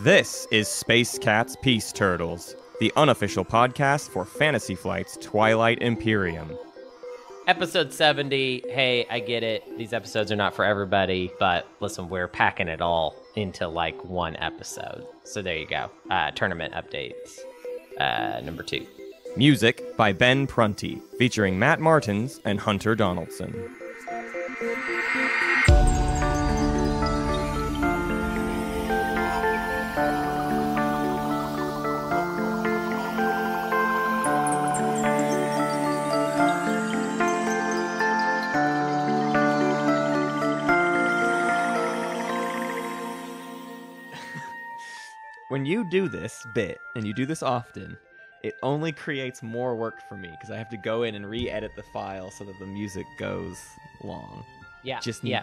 This is Space Cat's Peace Turtles, the unofficial podcast for Fantasy Flight's Twilight Imperium. Episode 70. Hey, I get it. These episodes are not for everybody, but listen, we're packing it all into like one episode. So there you go. Tournament updates. Number 2. Music by Ben Prunty, featuring Matt Martins and Hunter Donaldson. When you do this bit, and you do this often, it only creates more work for me, because I have to go in and re-edit the file so that the music goes long. Yeah,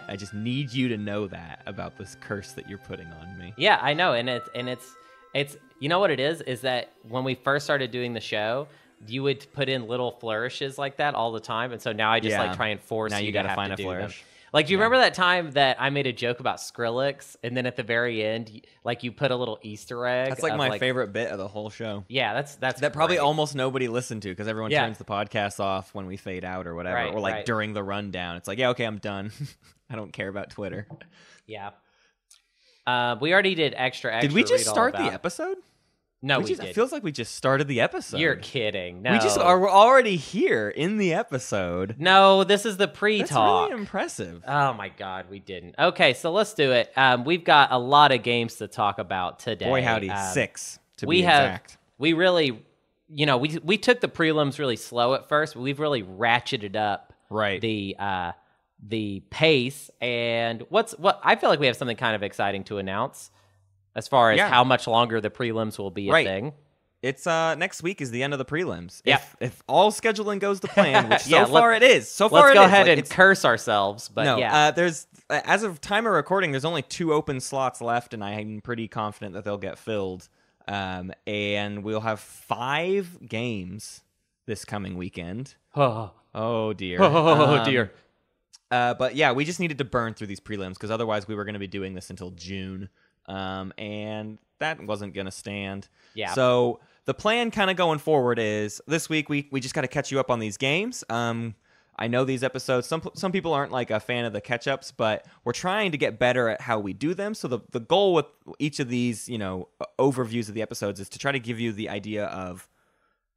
I just need you to know that about this curse that you're putting on me. Yeah, I know, and it's you know what it is that when we first started doing the show, you would put in little flourishes like that all the time, and so now I just like try and force now you gotta to have find to a do flourish. them. Like, do you remember that time that I made a joke about Skrillex, and then at the very end, like you put a little Easter egg? That's like my favorite bit of the whole show. Yeah, that's that probably great. almost nobody listened to because everyone turns the podcast off when we fade out or whatever, or like during the rundown. It's like, yeah, okay, I'm done. I don't care about Twitter. Yeah. We already did extra. Did we just start the episode? No, we did. It feels like we just started the episode. You're kidding. No. We're already here in the episode. No, this is the pre-talk. That's really impressive. Oh my God, we didn't. Okay, so let's do it. We've got a lot of games to talk about today. Boy, howdy, 6 to be exact. We really, we took the prelims really slow at first, but we've really ratcheted up the pace. And what I feel like we have something kind of exciting to announce. As far as how much longer the prelims will be a thing. It's next week is the end of the prelims. Yeah. If all scheduling goes to plan, which so far it is. Let's go ahead and curse ourselves. But there's as of time of recording, there's only 2 open slots left, and I'm pretty confident that they'll get filled. And we'll have 5 games this coming weekend. Oh dear. Oh dear. But yeah, we just needed to burn through these prelims because otherwise we were going to be doing this until June. And that wasn't going to stand. Yeah. So the plan kind of going forward is this week we just got to catch you up on these games. I know these episodes, some people aren't like a fan of the catch-ups, but we're trying to get better at how we do them. So the goal with each of these, overviews of the episodes is to try to give you the idea of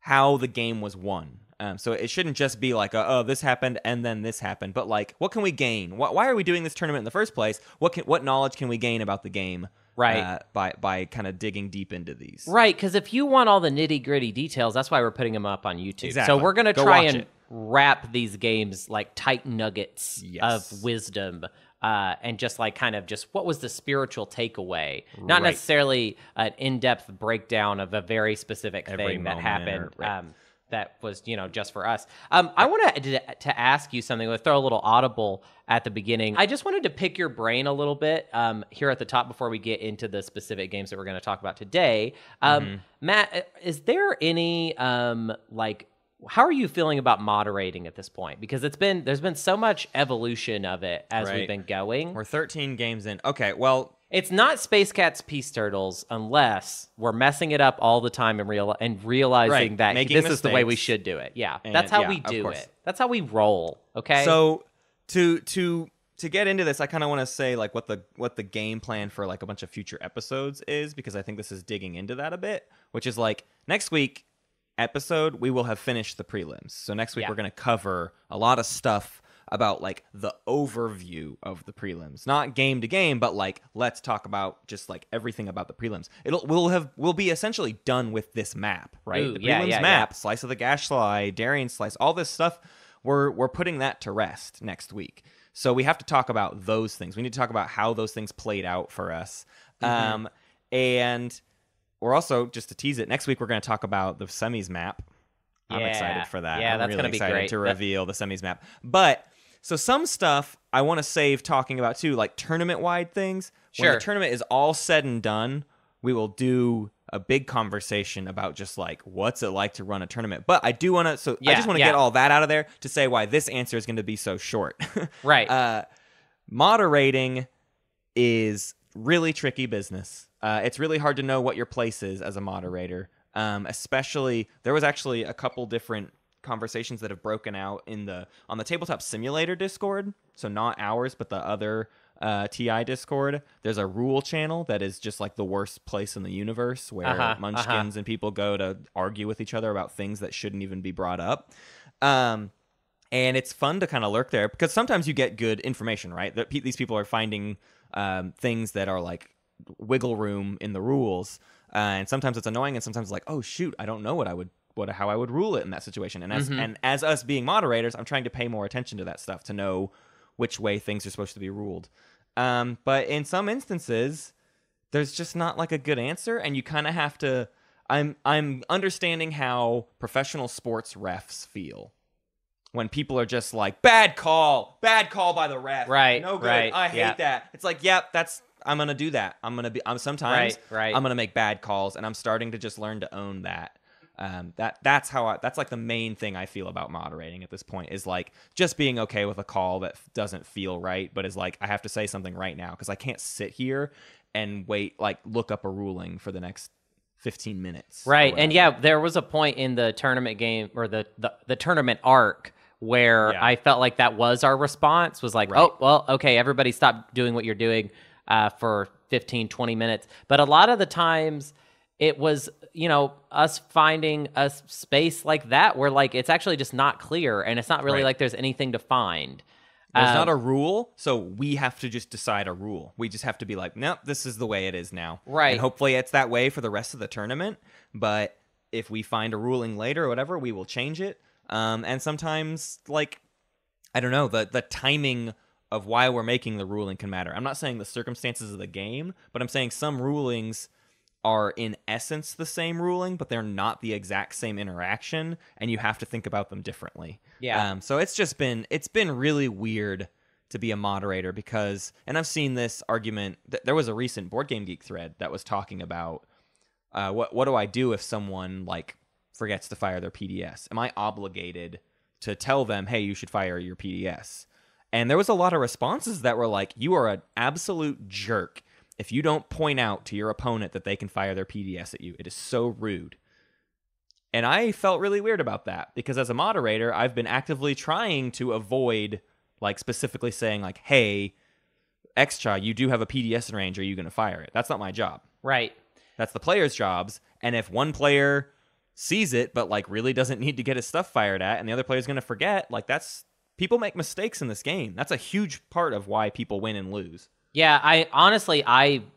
how the game was won. So it shouldn't just be like, this happened and then this happened, but like, what can we gain? Why are we doing this tournament in the first place? What knowledge can we gain about the game? Right. By kind of digging deep into these. Right, because if you want all the nitty-gritty details, that's why we're putting them up on YouTube. Exactly. So we're going to try and wrap these games like tight nuggets of wisdom. And just like kind of just what was the spiritual takeaway? Not necessarily an in-depth breakdown of a very specific thing that happened. That was, just for us. I wanted to ask you something. We'll throw a little audible at the beginning. I just wanted to pick your brain a little bit here at the top before we get into the specific games that we're going to talk about today. Matt, is there any, how are you feeling about moderating at this point? Because there's been so much evolution of it as we've been going. We're 13 games in. Okay, well... It's not Space Cat's Peace Turtles unless we're messing it up all the time and realizing that this is the way we should do it. Yeah, that's how we do it. That's how we roll, okay? So to get into this, I kind of want to say like what the game plan for like a bunch of future episodes is, because I think this is digging into that a bit, which is like next week episode, we will have finished the prelims. So next week we're going to cover a lot of stuff about like the overview of the prelims, not game to game, but like let's talk about just like everything about the prelims. We'll be essentially done with this map, right? Ooh, the prelims map, Slice of the Gash Slide, Darien Slice, all this stuff. We're putting that to rest next week. So we have to talk about those things. We need to talk about how those things played out for us. And we're also, just to tease it, next week we're going to talk about the semis map. I'm excited for that. Yeah, that's really going to be great to reveal the semis map. But so some stuff I want to save talking about too, like tournament-wide things. Sure. When the tournament is all said and done, we will do a big conversation about just like what's it like to run a tournament. But I do want to, I just want to get all that out of there to say why this answer is going to be so short. Right. Moderating is really tricky business. it's really hard to know what your place is as a moderator. Especially, there was actually a couple different conversations that have broken out on the Tabletop Simulator Discord. So not ours, but the other TI Discord. There's a rule channel that is just like the worst place in the universe, where munchkins and people go to argue with each other about things that shouldn't even be brought up. And it's fun to kind of lurk there, because sometimes you get good information, right? That these people are finding things that are like wiggle room in the rules, and sometimes it's annoying, and sometimes it's like, oh shoot, I don't know how I would rule it in that situation. And as us being moderators, I'm trying to pay more attention to that stuff to know which way things are supposed to be ruled. But in some instances, there's just not like a good answer, and you kind of have to. I'm understanding how professional sports refs feel when people are just like, bad call by the ref, right? No good. Right, I hate that. It's like, yep, I'm gonna do that. Sometimes right. I'm gonna make bad calls, and I'm starting to just learn to own that. That's like the main thing I feel about moderating at this point, is like just being okay with a call that doesn't feel right, but is like, I have to say something right now, because I can't sit here and wait, like look up a ruling for the next 15 minutes. Right. And yeah, there was a point in the tournament game, or the tournament arc, where I felt like that was our response, was like, oh, well, okay, everybody stop doing what you're doing for 15, 20 minutes. But a lot of the times it was, us finding a space like that where like it's actually just not clear, and it's not really like there's anything to find. There's not a rule, so we have to just decide a rule. We just have to be like, nope, this is the way it is now. Right. And hopefully it's that way for the rest of the tournament. But if we find a ruling later or whatever, we will change it. And sometimes, like, I don't know, the timing of why we're making the ruling can matter. I'm not saying the circumstances of the game, but I'm saying some rulings are in essence the same ruling, but they're not the exact same interaction, and you have to think about them differently. Yeah. So it's been really weird to be a moderator, because, and I've seen this argument, there was a recent Board Game Geek thread that was talking about what do I do if someone like forgets to fire their PDS? Am I obligated to tell them, hey, you should fire your PDS? And there was a lot of responses that were like, you are an absolute jerk if you don't point out to your opponent that they can fire their PDS at you. It is so rude. And I felt really weird about that, because as a moderator, I've been actively trying to avoid like specifically saying like, hey, Xcha, you do have a PDS in range. Are you going to fire it? That's not my job. Right. That's the player's jobs. And if one player sees it, but like really doesn't need to get his stuff fired at, and the other player's going to forget, like people make mistakes in this game. That's a huge part of why people win and lose. Yeah,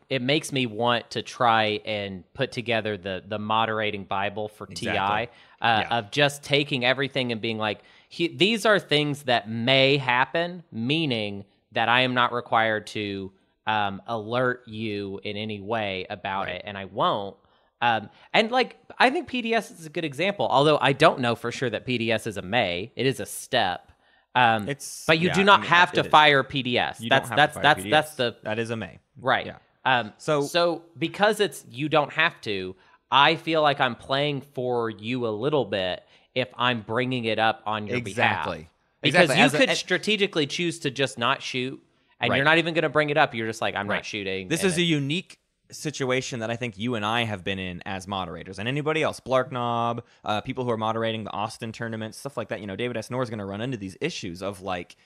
it makes me want to try and put together the moderating Bible for TI, of just taking everything and being like, these are things that may happen, meaning that I am not required to alert you in any way about it, and I won't. And like, I think PDS is a good example, although I don't know for sure that PDS is a may. It is a step. But you do not have to fire PDS. That is a may. Right. Yeah. So because you don't have to, I feel like I'm playing for you a little bit if I'm bringing it up on your behalf. Because you could strategically choose to just not shoot, and you're not even going to bring it up. You're just like, I'm not shooting. This is a unique situation that I think you and I have been in as moderators, and anybody else, Blarknob, people who are moderating the Austin tournament, stuff like that. David S. Knorr is going to run into these issues of like,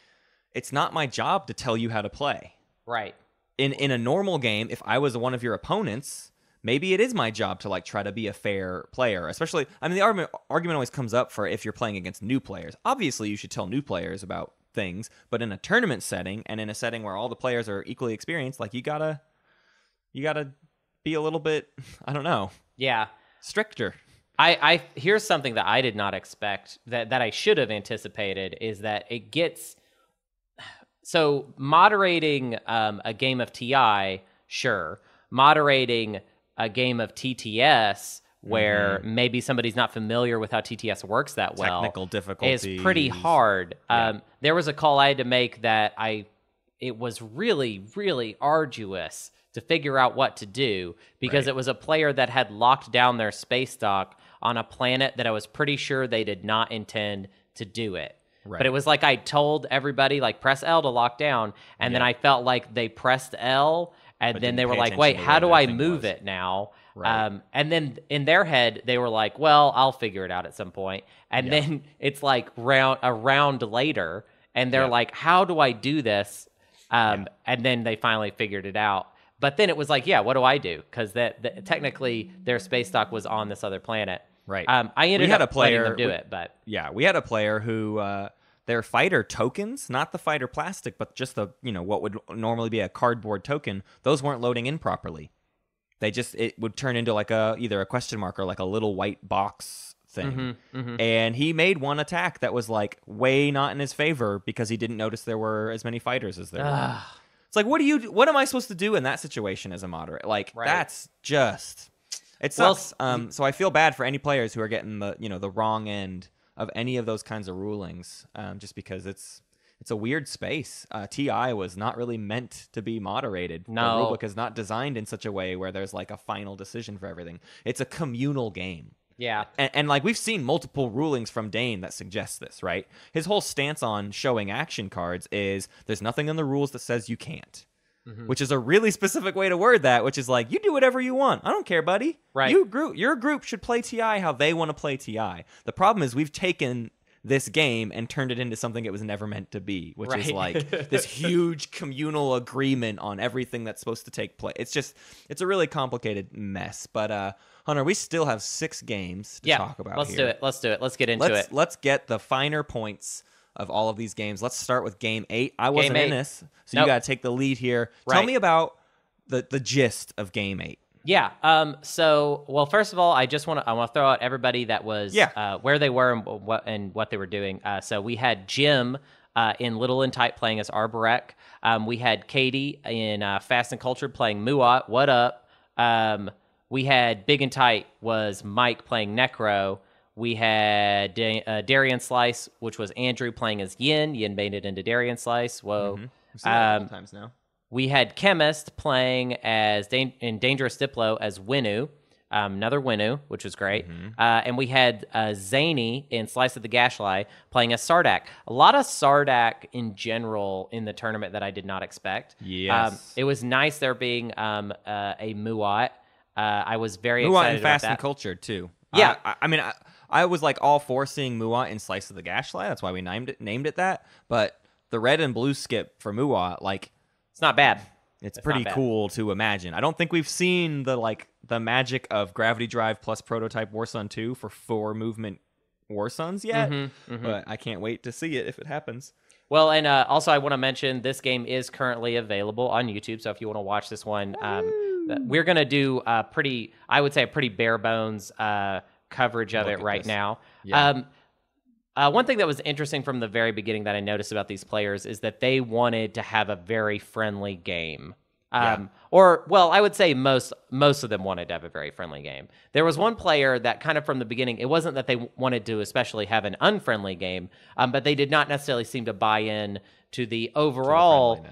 it's not my job to tell you how to play. Right. In a normal game, if I was one of your opponents, maybe it is my job to like try to be a fair player. Especially, I mean, the argument always comes up for if you're playing against new players. Obviously, you should tell new players about things, but in a tournament setting and in a setting where all the players are equally experienced, like you gotta be a little bit, I don't know. Yeah. Stricter. I here's something that I did not expect, that I should have anticipated, is that it gets, so moderating a game of TI, sure. Moderating a game of TTS, where maybe somebody's not familiar with how TTS works that well. Technical difficulties. Is pretty hard. Yeah. There was a call I had to make that it was really, really arduous to figure out what to do, because it was a player that had locked down their space dock on a planet that I was pretty sure they did not intend to do it. Right. But it was like I told everybody, like, press L to lock down, and then I felt like they pressed L, And But then didn't they were pay like, attention wait, to how where do their I thing move was. it now? Right. And then in their head, they were like, well, I'll figure it out at some point. And then it's like a round later, and they're like, how do I do this? And then they finally figured it out. But then it was like, yeah, what do I do? Because technically their space dock was on this other planet. Right. I ended up letting them do it, but yeah, we had a player who their fighter tokens, not the fighter plastic, but just the what would normally be a cardboard token, those weren't loading in properly. It would turn into like either a question mark or like a little white box thing. And he made one attack that was like way not in his favor because he didn't notice there were as many fighters as there were. It's like, what am I supposed to do in that situation as a moderate? Like that's just, it sucks. So I feel bad for any players who are getting the wrong end of any of those kinds of rulings, just because it's a weird space. TI was not really meant to be moderated. No. The rulebook is not designed in such a way where there's like a final decision for everything. It's a communal game. Yeah. And like we've seen multiple rulings from Dane that suggest this, right? His whole stance on showing action cards is there's nothing in the rules that says you can't. Which is a really specific way to word that, which is like, you do whatever you want. I don't care, buddy. Right. Your group should play TI how they want to play TI. The problem is we've taken this game and turned it into something it was never meant to be, which is like this huge communal agreement on everything that's supposed to take place. It's a really complicated mess. But Hunter, we still have 6 games to talk about. Let's do it. Let's get into it. Let's get the finer points of all of these games. Let's start with game 8. I wasn't in this, so you got to take the lead here. Right. Tell me about the gist of game 8. Yeah. So, well, first of all, I want to throw out everybody that was where they were and what they were doing. So we had Jim in Little and Tight playing as Arborek. We had Katie in Fast and Cultured playing Muat. What up? We had Big and Tight was Mike playing Necro. We had Darian Slice, which was Andrew playing as Yin. Yin made it into Darian Slice. Whoa. I've seen that a couple times now. We had Chemist playing as in Dangerous Diplo as Winu, another Winu, which was great. And we had Zany in Slice of the Gashly playing as Sardak. A lot of Sardak in general in the tournament that I did not expect. Yes. It was nice there being a Muat. I was very Muat excited and Fast about that. and Cultured too. Yeah. I mean, I was like all for seeing Muat in Slice of the Gashly. That's why we named it that. But the red and blue skip for Muat, like, it's not bad. It's pretty cool to imagine. I don't think we've seen the magic of Gravity Drive plus Prototype Warsun 2 for 4 movement Warsuns yet, but I can't wait to see it if it happens. Well, and also I want to mention this game is currently available on YouTube, so if you want to watch this one, we're going to do a pretty bare bones coverage of it right now. Yeah. One thing that was interesting from the very beginning that I noticed about these players is that they wanted to have a very friendly game. Or, well, I would say most of them wanted to have a very friendly game. There was one player that kind of from the beginning, it wasn't that they wanted to especially have an unfriendly game, but they did not necessarily seem to buy in to the overall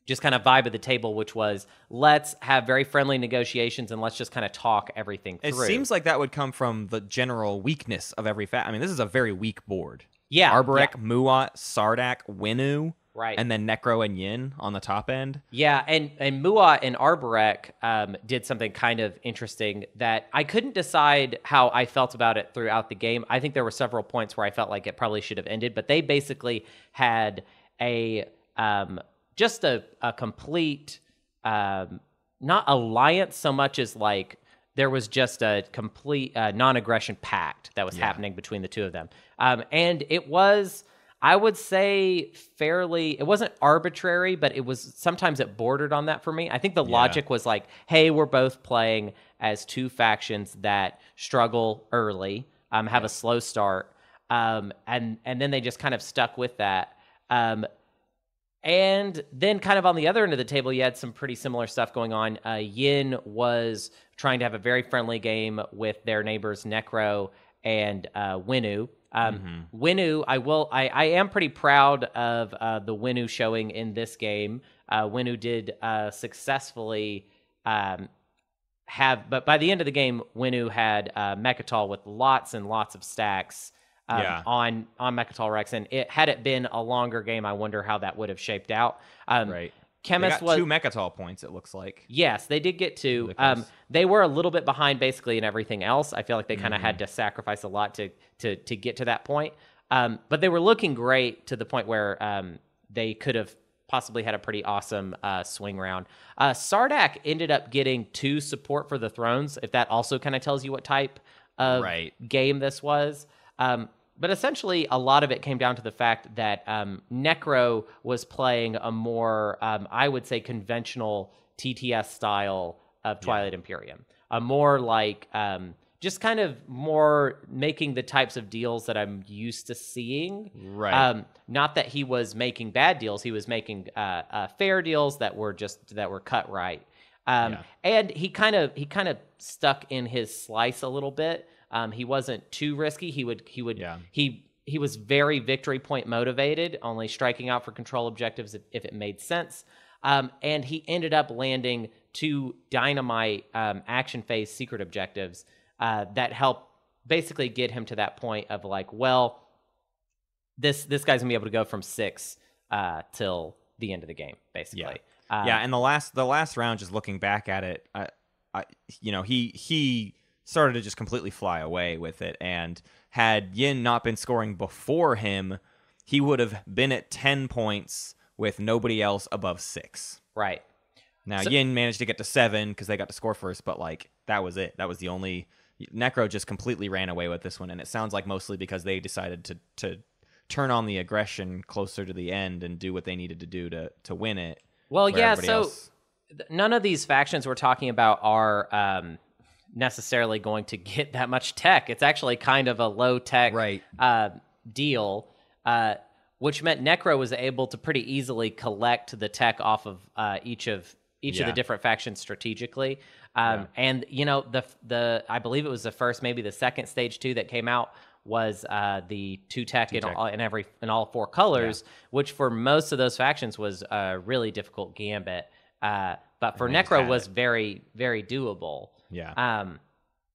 just kind of vibe of the table, which was let's have very friendly negotiations and let's just kind of talk everything through. It seems like that would come from the general weakness of every I mean, this is a very weak board. Yeah. Arborek, Muat, Sardak, Winu, right, and then Necro and Yin on the top end. Yeah, and Muat and Arborek did something kind of interesting that I couldn't decide how I felt about it throughout the game. I think there were several points where I felt like it probably should have ended, but they basically had just a complete, not alliance so much as like there was just a complete non-aggression pact that was happening between the two of them. And it was, I would say, it wasn't arbitrary, but it was, sometimes it bordered on that for me. I think the logic was like, hey, we're both playing as two factions that struggle early, have a slow start, and then they just kind of stuck with that. And then kind of on the other end of the table, you had some pretty similar stuff going on. Yin was trying to have a very friendly game with their neighbors Necro and Winu. Winu, I am pretty proud of the Winu showing in this game. Winu did successfully but by the end of the game, Winu had Mechatol with lots and lots of stacks. On Mechatol Rex, and had it been a longer game, I wonder how that would have shaped out. Right. Chemist they got 2 Mechatol points, it looks like. Yes, they did get 2. They were a little bit behind basically in everything else. I feel like they kind of had to sacrifice a lot to get to that point. But they were looking great to the point where they could have possibly had a pretty awesome swing round. Sardak ended up getting 2 support for the thrones, if that also kind of tells you what type of game this was. But essentially, a lot of it came down to the fact that Necro was playing a more, I would say, conventional TTS style of Twilight Imperium. A more like, just kind of more making the types of deals that I'm used to seeing. Right. Not that he was making bad deals. He was making fair deals that were cut right. And he kind of stuck in his slice a little bit. He wasn't too risky. He was very victory point motivated, only striking out for control objectives if it made sense. And he ended up landing 2 dynamite action phase secret objectives that helped basically get him to that point of like, well, this guy's gonna be able to go from 6 till the end of the game, basically. And the last round, just looking back at it, he started to just completely fly away with it. And had Yin not been scoring before him, he would have been at 10 points with nobody else above 6. Right. Now, Yin managed to get to 7 because they got to score first, but like that was it. That was the only... Necro just completely ran away with this one, and it sounds like mostly because they decided to turn on the aggression closer to the end and do what they needed to do to win it. Well, yeah, so none of these factions we're talking about are... necessarily going to get that much tech. It's actually kind of a low tech deal, which meant Necro was able to pretty easily collect the tech off of each of the different factions strategically. And the I believe it was the first, maybe the second stage 2 that came out was the 2 tech in all 4 colors, which for most of those factions was a really difficult gambit. But for Necro was very, very doable. Yeah.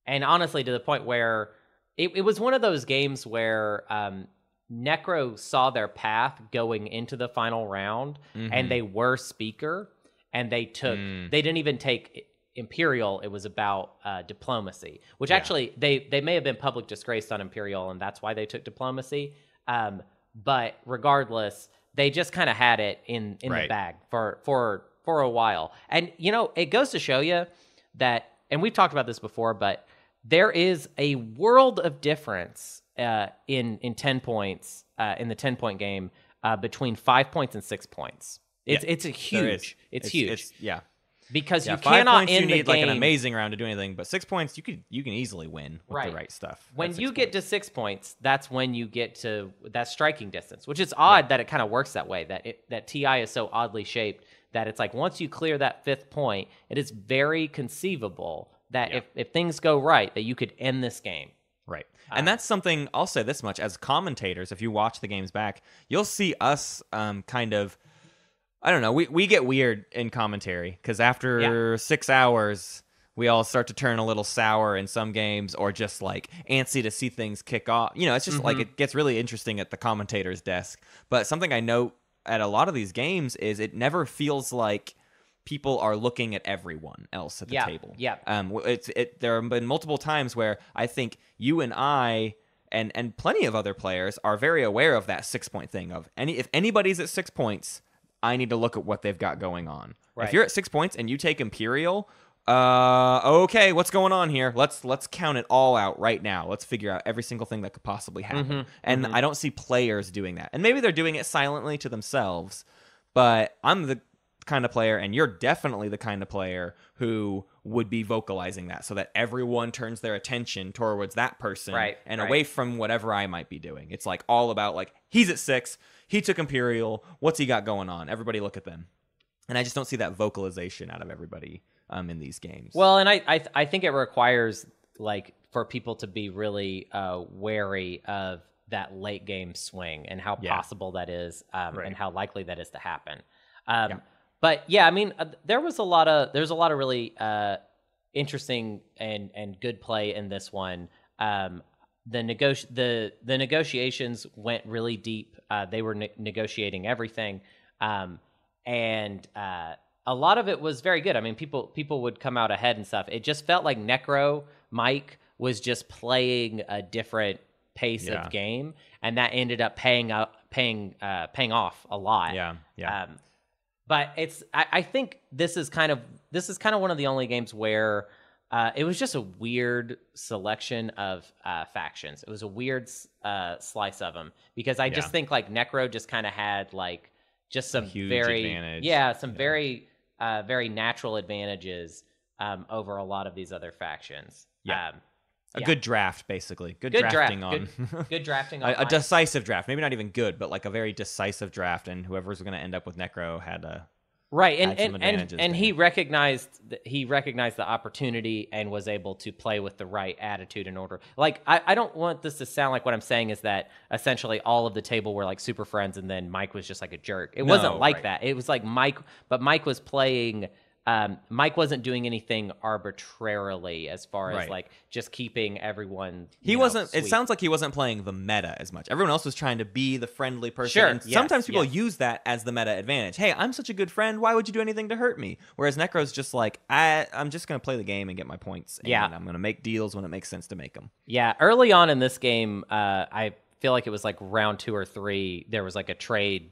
And honestly, to the point where it was one of those games where Necro saw their path going into the final round, and they were Speaker, and they didn't even take Imperial. It was about diplomacy, which actually they may have been public disgraced on Imperial, and that's why they took diplomacy. But regardless, they just kind of had it in the bag for a while. And it goes to show you that. And we've talked about this before, but there is a world of difference in 10 points in the 10-point game between 5 points and 6 points. It's huge. It's huge. Because you 5 cannot points, end you need the like game. an amazing round to do anything, but 6 points you can easily win with the right stuff. When you get to 6 points, that's when you get to that striking distance, which is odd that it kind of works that way. That TI is so oddly shaped that it's like once you clear that 5th point, it is very conceivable that if things go right, that you could end this game. Right. And that's something, I'll say this much, as commentators, if you watch the games back, you'll see us kind of, I don't know, we get weird in commentary, because after 6 hours, we all start to turn a little sour in some games, or just like antsy to see things kick off. It's just like it gets really interesting at the commentator's desk. But something I note at a lot of these games is it never feels like people are looking at everyone else at the table. Yeah. There have been multiple times where I think you and I and plenty of other players are very aware of that 6 point thing of if anybody's at 6 points, I need to look at what they've got going on. Right. If you're at 6 points and you take Imperial, okay, what's going on here? Let's count it all out right now. Let's figure out every single thing that could possibly happen. And I don't see players doing that. And maybe they're doing it silently to themselves, but I'm the kind of player, and you're definitely the kind of player who would be vocalizing that so that everyone turns their attention towards that person and away from whatever I might be doing. It's like all about like, he's at 6, he took Imperial, what's he got going on? Everybody look at them. And I just don't see that vocalization out of everybody in these games. Well, and I think it requires like for people to be really wary of that late game swing and how possible that is and how likely that is to happen. But yeah, I mean, there's a lot of really interesting and good play in this one. The negotiations went really deep. They were negotiating everything, and a lot of it was very good. I mean, people would come out ahead and stuff. It just felt like Necro Mike was just playing a different pace of game, and that ended up paying off a lot. Yeah. But I think this is kind of one of the only games where it was just a weird selection of factions. It was a weird slice of them, because I just think like Necro just kind of had like just some very advantage. Very natural advantages over a lot of these other factions. A good draft, basically. Good drafting on. Good drafting on. A decisive draft. Maybe not even good, but like a very decisive draft, and whoever's going to end up with Necro had a. Right, and he recognized the opportunity and was able to play with the right attitude in order. Like, I don't want this to sound like what I'm saying is that essentially all of the table were like super friends, and then Mike was just like a jerk. It wasn't like that. It was like Mike was playing. Mike wasn't doing anything arbitrarily as far as like just keeping everyone. He wasn't. Sweet. It sounds like he wasn't playing the meta as much. Everyone else was trying to be the friendly person. Sure. And sometimes people use that as the meta advantage. Hey, I'm such a good friend. Why would you do anything to hurt me? Whereas Necro's just like, I'm just going to play the game and get my points. And I'm going to make deals when it makes sense to make them. Yeah. Early on in this game, I feel like it was like round 2 or 3. There was like a trade.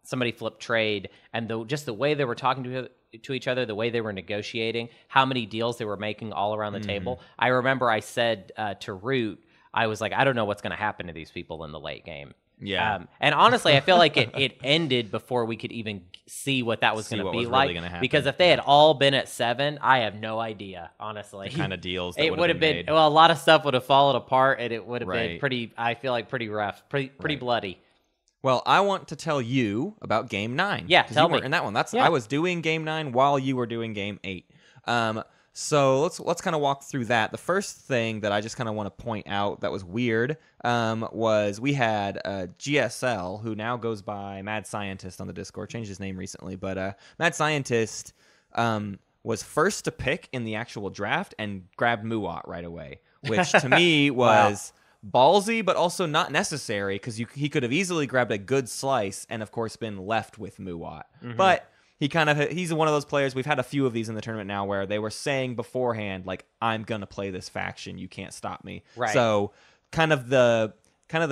Somebody flipped trade, and just the way they were talking to each other, the way they were negotiating, how many deals they were making all around the table. I remember I said to Root, I was like, I don't know what's going to happen to these people in the late game. Yeah. And honestly, I feel like it ended before we could even see what that was going to be like. Really because if they had all been at 7, I have no idea, honestly. The kind of deals that it would have been made. Well, a lot of stuff would have fallen apart, and it would have been pretty, I feel like pretty rough, pretty bloody. Well, I want to tell you about Game 9. Yeah, tell me. In that one. I was doing Game 9 while you were doing Game 8. So let's kind of walk through that. The first thing that I just kind of want to point out that was weird was we had GSL, who now goes by Mad Scientist on the Discord, changed his name recently, but Mad Scientist was first to pick in the actual draft and grabbed Muat right away, which to me was... Wow. Ballsy, but also not necessary, because he could have easily grabbed a good slice and, of course, been left with Muat. But he's one of those players. We've had a few of these in the tournament now where they were saying beforehand, like, I'm gonna play this faction. You can't stop me. Right. So kind of the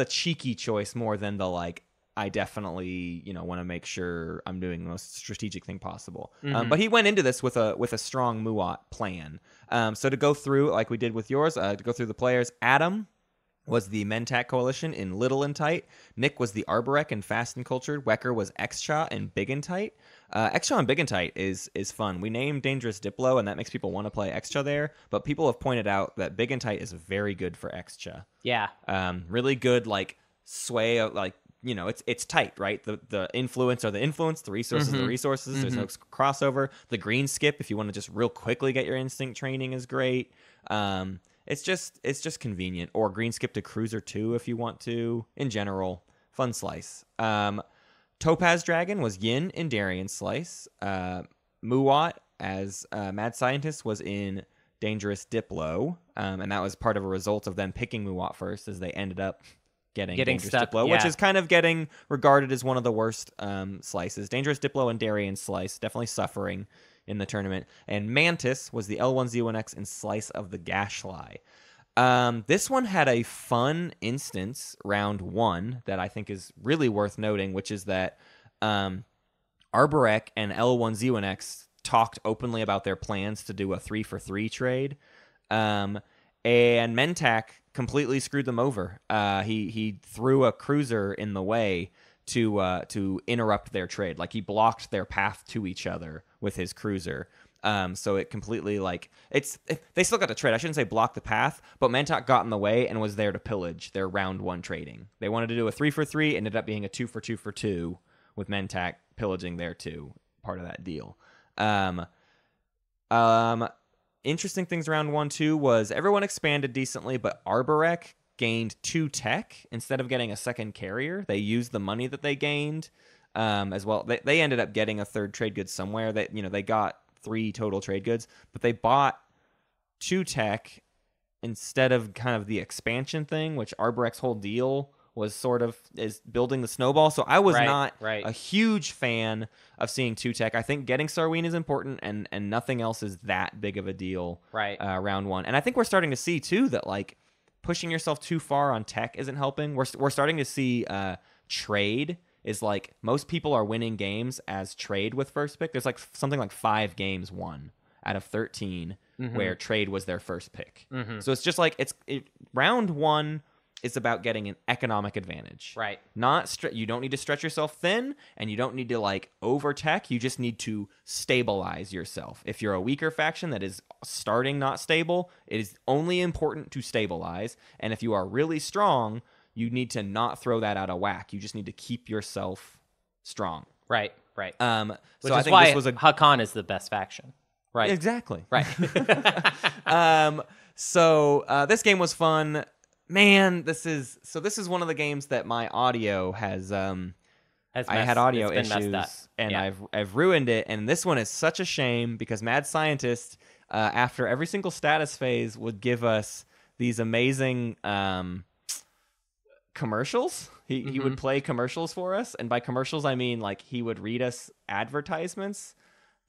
cheeky choice more than the like. I definitely want to make sure I'm doing the most strategic thing possible. But he went into this with a strong Muat plan. So to go through like we did with yours, to go through the players, Adam was the Mentak Coalition in Little and Tight. Nick was the Arborek in Fast and Cultured. Wecker was Xcha in Big and Tight. Xcha and Big and Tight is fun. We named Dangerous Diplo, and that makes people want to play Xcha there. But people have pointed out that Big and Tight is very good for Xcha. Yeah. Really good, like, sway of, like, it's tight, right? The influence are the influence, the resources are the resources. There's no crossover. The green skip, if you want to just real quickly get your instinct training, is great. It's just convenient. Or green skip to Cruiser 2 if you want to. In general, fun slice. Topaz Dragon was Yin in Darien Slice. Muat as Mad Scientist was in Dangerous Diplo. And that was part of a result of them picking Muat first, as they ended up getting Dangerous stuck, Diplo, which is kind of getting regarded as one of the worst slices. Dangerous Diplo and Darien Slice, definitely suffering in the tournament. And Mantis was the L1Z1X in Slice of the Gashly. This one had a fun instance, round 1, that I think is really worth noting, which is that Arborek and L1Z1X talked openly about their plans to do a 3-for-3 trade. And Mentak completely screwed them over. He threw a cruiser in the way to interrupt their trade. Like, he blocked their path to each other with his cruiser. So it completely, like, they still got to trade. I shouldn't say block the path, but Mentak got in the way and was there to pillage their round 1 trading. They wanted to do a 3-for-3, ended up being a 2-for-2 with Mentak pillaging their 2, part of that deal. Interesting things around 1-2 was everyone expanded decently, but Arborek gained 2 tech instead of getting a second carrier. They used the money that they gained as well. They ended up getting a 3rd trade good somewhere. They got 3 total trade goods, but they bought 2 tech instead of kind of the expansion thing, which Arborek's whole deal was sort of is building the snowball. So I was not a huge fan of seeing 2-tech. I think getting Sarween is important, and nothing else is that big of a deal round one. And I think we're starting to see, too, that, like, pushing yourself too far on tech isn't helping. We're starting to see trade is, like, most people are winning games as trade with first pick. There's, like, something like 5 games won out of 13 where trade was their first pick. So it's just like round one is about getting an economic advantage. Right. You don't need to stretch yourself thin, and you don't need to like over tech. You just need to stabilize yourself. If you're a weaker faction that is starting not stable, it is only important to stabilize. And if you are really strong, you need to not throw that out of whack. You just need to keep yourself strong. Right. Which so I is think why this was Hakan is the best faction. Right. Exactly. Right. So this game was fun. Man, this is one of the games that my audio has I had audio issues and I've ruined it, and this one is such a shame because Mad Scientist after every single status phase would give us these amazing commercials. He would play commercials for us, and by commercials I mean like he would read us advertisements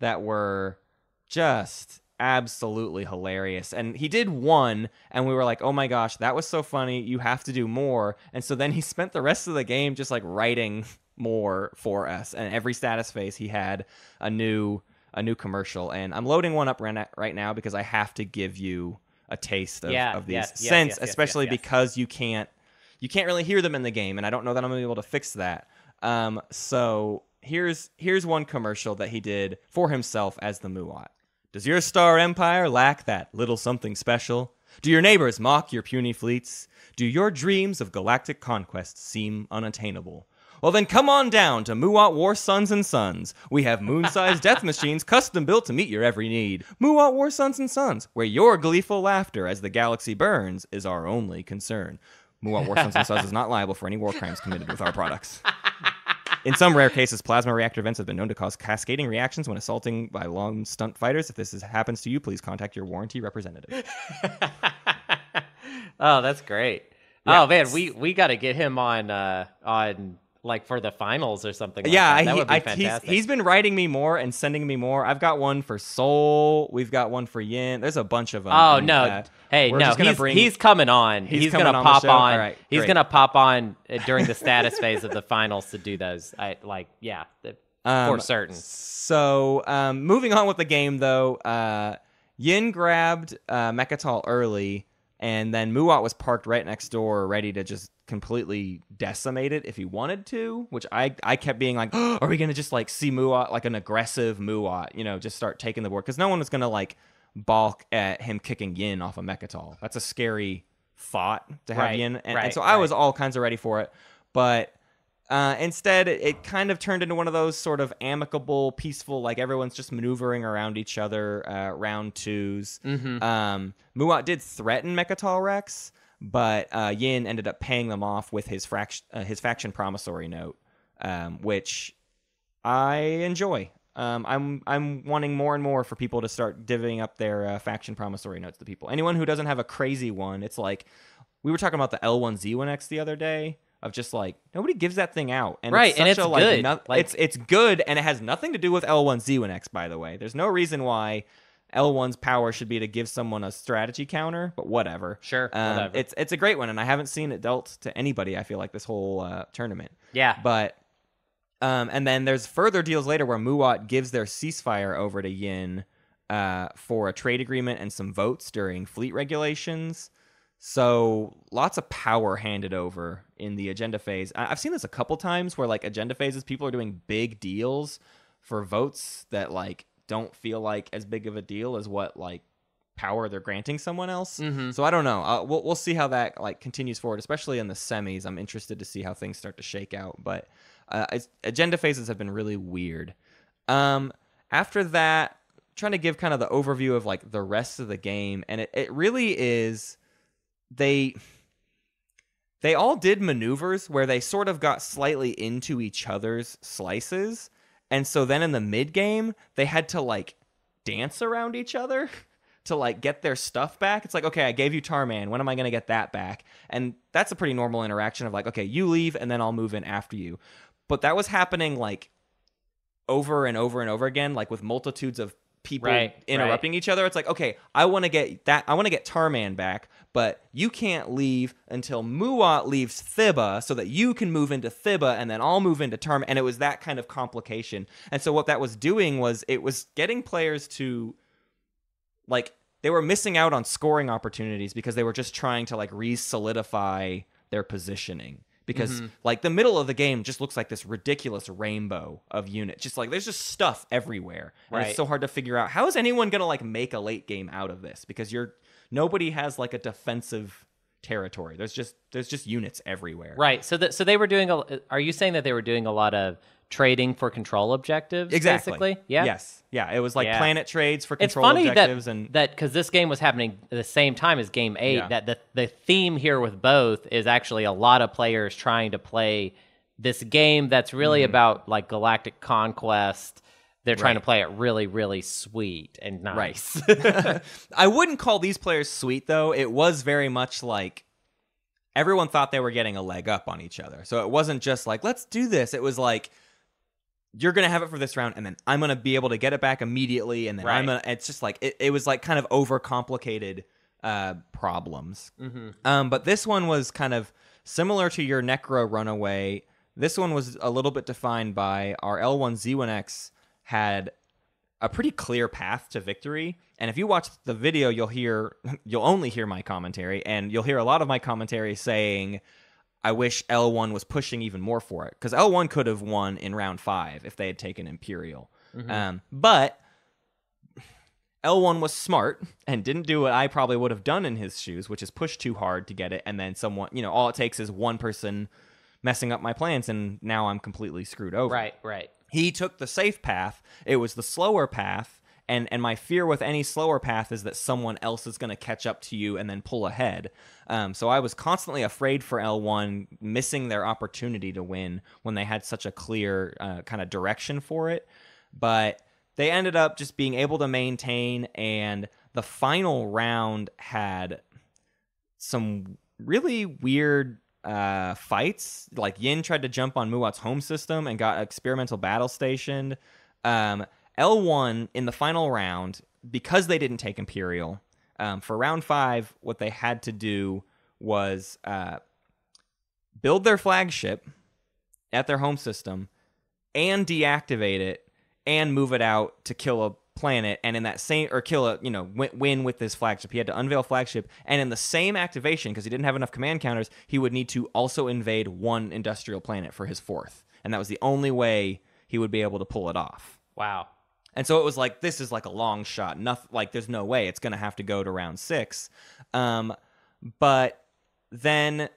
that were just absolutely hilarious. And he did one, and we were like, oh my gosh, that was so funny, you have to do more. And so then he spent the rest of the game just like writing more for us, and every status phase he had a new commercial. And I'm loading one up right now because I have to give you a taste of these especially because you can't really hear them in the game, and I don't know that I'm gonna be able to fix that. So here's one commercial that he did for himself as the Muat. Does your star empire lack that little something special? Do your neighbors mock your puny fleets? Do your dreams of galactic conquest seem unattainable? Well, then come on down to Muat War Sons and Sons. We have moon-sized death machines custom built to meet your every need. Muat War Sons and Sons, where your gleeful laughter as the galaxy burns is our only concern. Muat War Sons and Sons is not liable for any war crimes committed with our products. In some rare cases, plasma reactor events have been known to cause cascading reactions when assaulting by long stunt fighters. If this happens to you, please contact your warranty representative. Oh, that's great. Yeah. Oh man, we got to get him on like for the finals or something. That would be fantastic. He's been writing me more and sending me more. I've got one for Soul. We've got one for Yin. There's a bunch of them. Oh no. He's coming on. He's going to pop on. Right, he's going to pop on during the status phase of the finals to do those. For certain. So moving on with the game, though, Yin grabbed Mechatol early, and then Muat was parked right next door, ready to just completely decimate it if he wanted to, which I kept being like, oh, are we going to just like see Muat, like an aggressive Muat, just start taking the board? Because no one was going to like balk at him kicking Yin off of Mechatol. That's a scary thought to have Yin. And so I was all kinds of ready for it. But instead, it kind of turned into one of those sort of amicable, peaceful, like everyone's just maneuvering around each other round twos. Muat did threaten Mechatol Rex, but Yin ended up paying them off with his faction promissory note, which I enjoy. I'm wanting more and more for people to start divvying up their faction promissory notes to people. Anyone who doesn't have a crazy one, it's like we were talking about the L1Z1X the other day. Of just like nobody gives that thing out, and it's good. It's good, and it has nothing to do with L1Z1X. By the way, there's no reason why L1's power should be to give someone a strategy counter, but whatever. Sure, whatever. It's a great one, and I haven't seen it dealt to anybody. I feel like this whole tournament. Yeah, but and then there's further deals later where Muat gives their ceasefire over to Yin for a trade agreement and some votes during fleet regulations. So lots of power handed over in the agenda phase. I've seen this a couple times where like agenda phases, people are doing big deals for votes that like don't feel like as big of a deal as what like power they're granting someone else. So I don't know. We'll see how that like continues forward, especially in the semis. I'm interested to see how things start to shake out. But agenda phases have been really weird. After that, trying to give kind of the overview of like the rest of the game, and it really is. They all did maneuvers where they sort of got slightly into each other's slices. And so then in the mid game, they had to like dance around each other. to like get their stuff back. It's like, okay, I gave you Tarman. When am I going to get that back? And that's a pretty normal interaction of like, okay, you leave and then I'll move in after you. But that was happening like over and over and over again, like with multitudes of people interrupting each other. It's like, okay, I want to get Tarman back, but you can't leave until Muat leaves Thibba so that you can move into Thibba and then I'll move into Tarman. And it was that kind of complication. And so what that was doing was it was getting players to like, they were missing out on scoring opportunities because they were just trying to like re-solidify their positioning. Because like the middle of the game just looks like this ridiculous rainbow of units. Just like there's just stuff everywhere. And it's so hard to figure out how is anyone going to like make a late game out of this, because nobody has like a defensive territory. There's just units everywhere. Right. So they were doing are you saying that they were doing a lot of trading for control objectives? Exactly. Basically? Yeah. Yes. Yeah. It was like planet trades for control objectives. It's funny that because this game was happening at the same time as Game 8, that the theme here with both is actually a lot of players trying to play this game that's really about like galactic conquest. They're trying to play it really, really sweet and nice. Right. I wouldn't call these players sweet, though. It was very much like everyone thought they were getting a leg up on each other. So it wasn't just like, let's do this. It was like, you're going to have it for this round, and then I'm going to be able to get it back immediately, and then it's just like, it was like kind of overcomplicated problems. But this one was kind of similar to your Necro Runaway. This one was a little bit defined by our L1Z1X had a pretty clear path to victory. And if you watch the video, you'll only hear my commentary, and you'll hear a lot of my commentary saying, I wish L1 was pushing even more for it, because L1 could have won in round 5 if they had taken Imperial. But L1 was smart and didn't do what I probably would have done in his shoes, which is push too hard to get it, and then someone, all it takes is one person messing up my plans, and now I'm completely screwed over. Right. He took the safe path. It was the slower path, and my fear with any slower path is that someone else is going to catch up to you and then pull ahead. So I was constantly afraid for L1 missing their opportunity to win when they had such a clear kind of direction for it. But they ended up just being able to maintain, and the final round had some really weird fights. Like Yin tried to jump on Muat's home system and got experimental battle stationed. L1 in the final round, because they didn't take Imperial, for round 5, what they had to do was build their flagship at their home system and deactivate it and move it out to kill a planet, and in that same, or kill a, win with this flagship. He had to unveil flagship, and in the same activation, because he didn't have enough command counters, he would need to also invade one industrial planet for his 4th, and that was the only way he would be able to pull it off. Wow. And so it was like, this is like a long shot. Nothing, like there's no way it's going to have to go to round 6. But then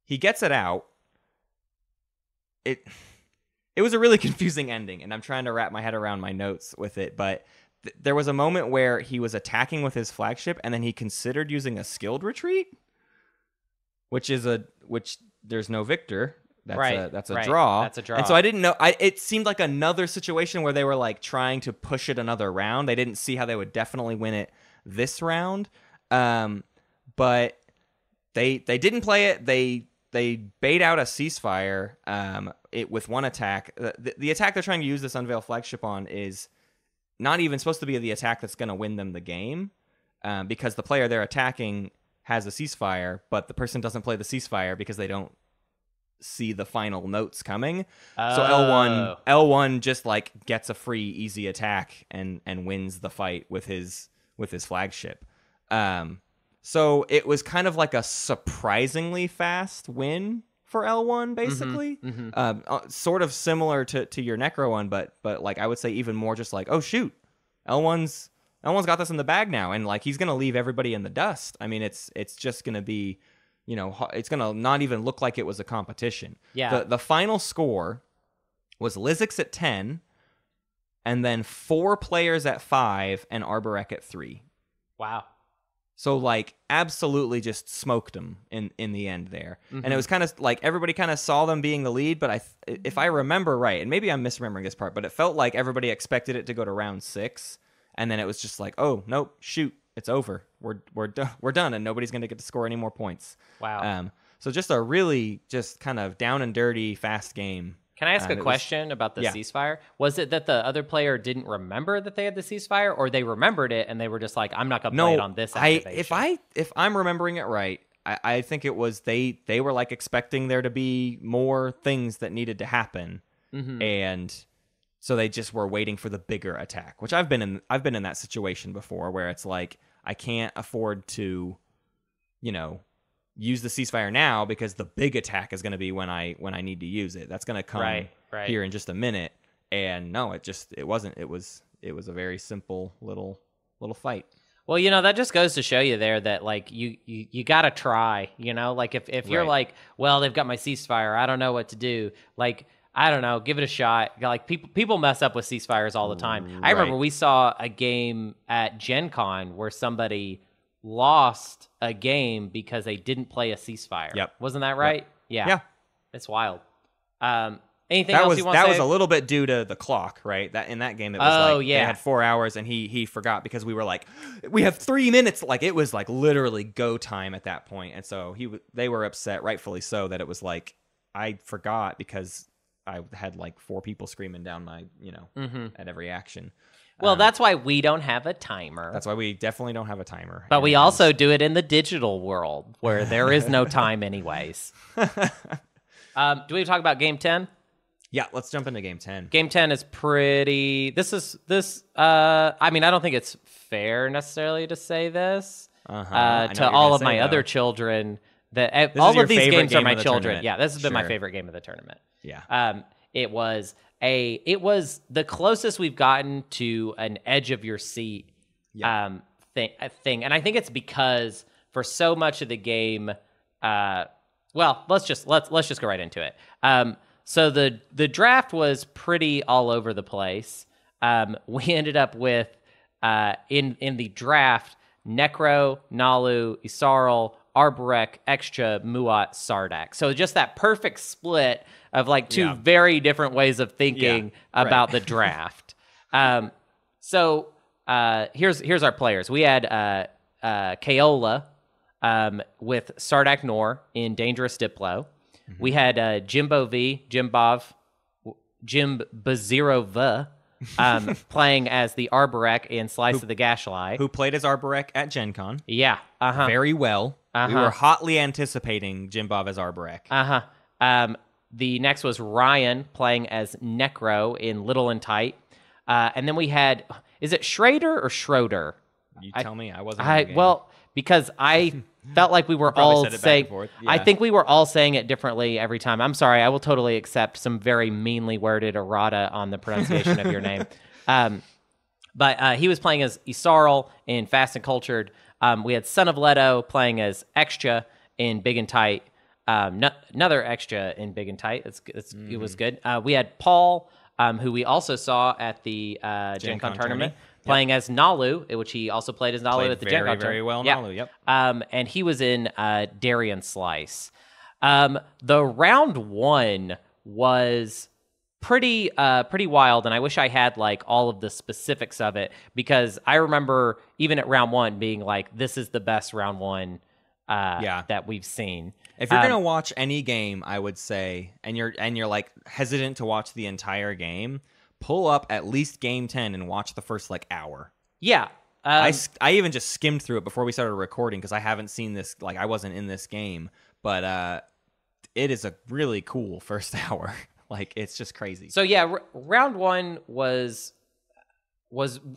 he gets it out. It was a really confusing ending, and I'm trying to wrap my head around my notes with it, but there was a moment where he was attacking with his flagship, and then he considered using a skilled retreat, which there's no victor. That's a draw. That's a draw. And so I didn't know. It seemed like another situation where they were like trying to push it another round. They didn't see how they would definitely win it this round. But they didn't play it. They bait out a ceasefire with one attack. The attack they're trying to use this unveil flagship on is not even supposed to be the attack that's going to win them the game, because the player they're attacking has a ceasefire, but the person doesn't play the ceasefire because they don't see the final notes coming. So L1 just like gets a free easy attack and wins the fight with his flagship. So it was kind of like a surprisingly fast win for L1, basically. Sort of similar to your Necro one, but like I would say even more just like, oh shoot, L1's got this in the bag now, and like he's gonna leave everybody in the dust. I mean, it's just gonna be, it's gonna not even look like it was a competition. Yeah. The final score was Lizix at 10, and then 4 players at 5, and Arborek at 3. Wow. So, like, absolutely just smoked them in the end there. And it was kind of like everybody kind of saw them being the lead, but if I remember right, and maybe I'm misremembering this part, but it felt like everybody expected it to go to round 6 and then it was just like, oh nope, shoot, it's over. We're done, and nobody's gonna get to score any more points. Wow. So just a really just kind of down and dirty fast game. Can I ask a question about the ceasefire? Was it that the other player didn't remember that they had the ceasefire, or they remembered it and they were just like, I'm not going to play it on this activation? If I'm remembering it right, I think it was they were like expecting there to be more things that needed to happen, and so they just were waiting for the bigger attack. Which I've been in that situation before, where it's like I can't afford to, use the ceasefire now because the big attack is going to be when I need to use it. That's going to come here in just a minute. And no, it wasn't. It was a very simple little fight. Well, that just goes to show you there that like you got to try, like if you're like, well, they've got my ceasefire, I don't know what to do. Like, I don't know, give it a shot. Like people mess up with ceasefires all the time. I remember we saw a game at Gen Con where somebody lost a game because they didn't play a ceasefire. Yep. Wasn't that right? Yep. Yeah. It's wild. Anything else you want to say? That was a little bit due to the clock, right? That in that game it was they had 4 hours and he forgot because we were like, we have 3 minutes. Like it was like literally go time at that point. And so they were upset, rightfully so, that it was like I forgot because I had like 4 people screaming down my, at every action. Well, that's why we don't have a timer. That's why we definitely don't have a timer. But we also do it in the digital world where there is no time anyways. Do we talk about Game 10? Yeah, let's jump into Game 10. Game 10 is pretty... I mean, I don't think it's fair necessarily to say this to all of my other children. That all of these games are my children. Yeah, this has been my favorite game of the tournament. Yeah. It was the closest we've gotten to an edge of your seat thing, and I think it's because for so much of the game, well, let's just go right into it. So the draft was pretty all over the place. We ended up with in the draft Necro, Nalu, Isarl, Arborek, Extra, Muat, Sardak. So just that perfect split of like two very different ways of thinking about the draft. So here's our players. We had Kaola with Sardak Nor in Dangerous Diplo. Mm-hmm. We had Jimbo V, Jim Bazirova playing as the Arborek in Slice of the Gashly. Who played as Arborek at Gen Con. Yeah. Very well. We were hotly anticipating Jimbov as Arborek. The next was Ryan playing as Necro in Little and Tight. And then we had, is it Schrader or Schroeder? You tell me. I wasn't in the game. Well, because I felt like we were all saying, I think we were all saying it differently every time. I'm sorry. I will totally accept some very meanly worded errata on the pronunciation of your name. But he was playing as Isarl in Fast and Cultured. We had Son of Leto playing as Extra in Big and Tight. Another Extra in Big and Tight. It was good. We had Paul, who we also saw at the Gen Con tournament, playing as Nalu, which he also played as Nalu at the Gen Con tournament. Very well, Nalu, yep. And he was in Darien Slice. The round one was pretty wild, and I wish I had like all of the specifics of it, because I remember even at round one being like, this is the best round one that we've seen. If you're gonna watch any game, I would say, and you're like hesitant to watch the entire game, pull up at least game 10 and watch the first like hour. Yeah. I even just skimmed through it before we started recording because I haven't seen this, like I wasn't in this game, but it is a really cool first hour. Like it's just crazy. So yeah, round one was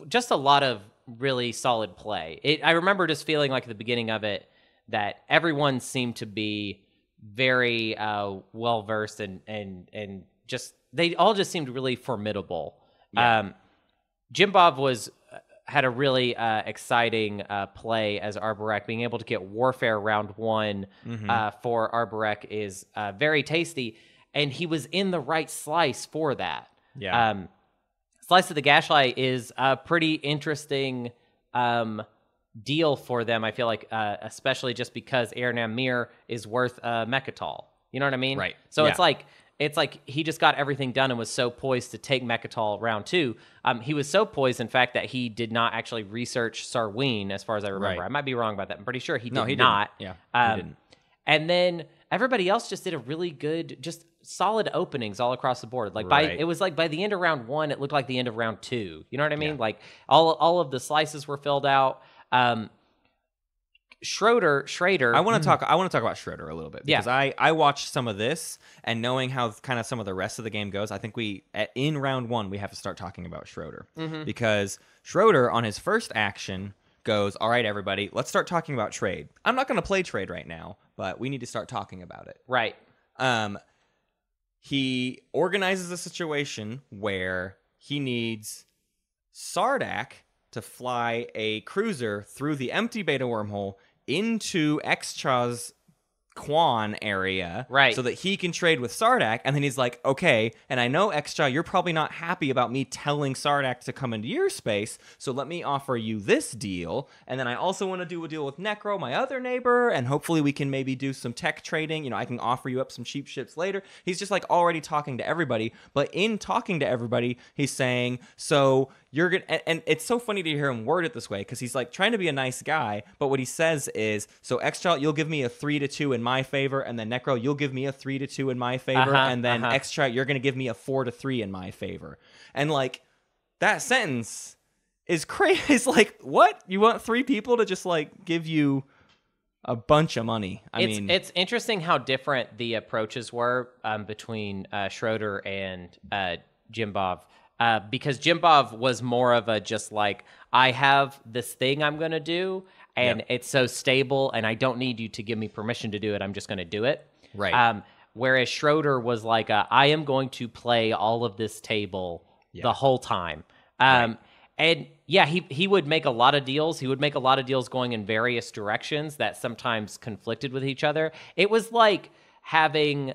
just a lot of really solid play. I remember just feeling like at the beginning of it that everyone seemed to be very well versed and just they all just seemed really formidable. Yeah. Jim Bob had a really exciting play as Arborek. Being able to get Warfare round one for Arborek is very tasty, and he was in the right slice for that. Yeah. Slice of the Gashly is a pretty interesting deal for them, I feel like, especially just because Air Namir is worth Mechatol. You know what I mean? Right. So it's like, it's like he just got everything done and was so poised to take Mechatol round 2. He was so poised, in fact, that he did not actually research Sarween, as far as I remember. I might be wrong about that. I'm pretty sure he did not. Didn't. Yeah, he didn't. And then everybody else just did a really good, just solid openings all across the board. Like it was like by the end of round 1, it looked like the end of round 2. You know what I mean? Like all of the slices were filled out. Schroeder. I want to talk about Schroeder a little bit because I watched some of this, and knowing how kind of some of the rest of the game goes, I think in round 1 we have to start talking about Schroeder because Schroeder on his first action goes, all right, everybody, let's start talking about trade. I'm not going to play trade right now, but we need to start talking about it. Right. He organizes a situation where he needs Sardak to fly a cruiser through the empty beta wormhole into Xcha's Quan area, so that he can trade with Sardak. And then he's like, okay, and I know Xcha, you're probably not happy about me telling Sardak to come into your space, so let me offer you this deal. And then I also want to do a deal with Necro, my other neighbor, and hopefully we can maybe do some tech trading. You know, I can offer you up some cheap ships later. He's just like already talking to everybody, but in talking to everybody, he's saying, so you're gonna, and it's so funny to hear him word it this way because he's like trying to be a nice guy, but what he says is, so Xcha, you'll give me a 3-2 in my favor, and then Necro, you'll give me a 3-2 in my favor, and then Xcha, you're gonna give me a 4-3 in my favor. And like that sentence is crazy. It's like, what? You want 3 people to just like give you a bunch of money? It's interesting how different the approaches were between Schroeder and Jimbov. Because Jimbov was more of a just like, I have this thing I'm going to do, and it's so stable, and I don't need you to give me permission to do it. I'm just going to do it. Right. Whereas Schroeder was like, I am going to play all of this table the whole time. And yeah, he would make a lot of deals. He would make a lot of deals going in various directions that sometimes conflicted with each other. It was like having...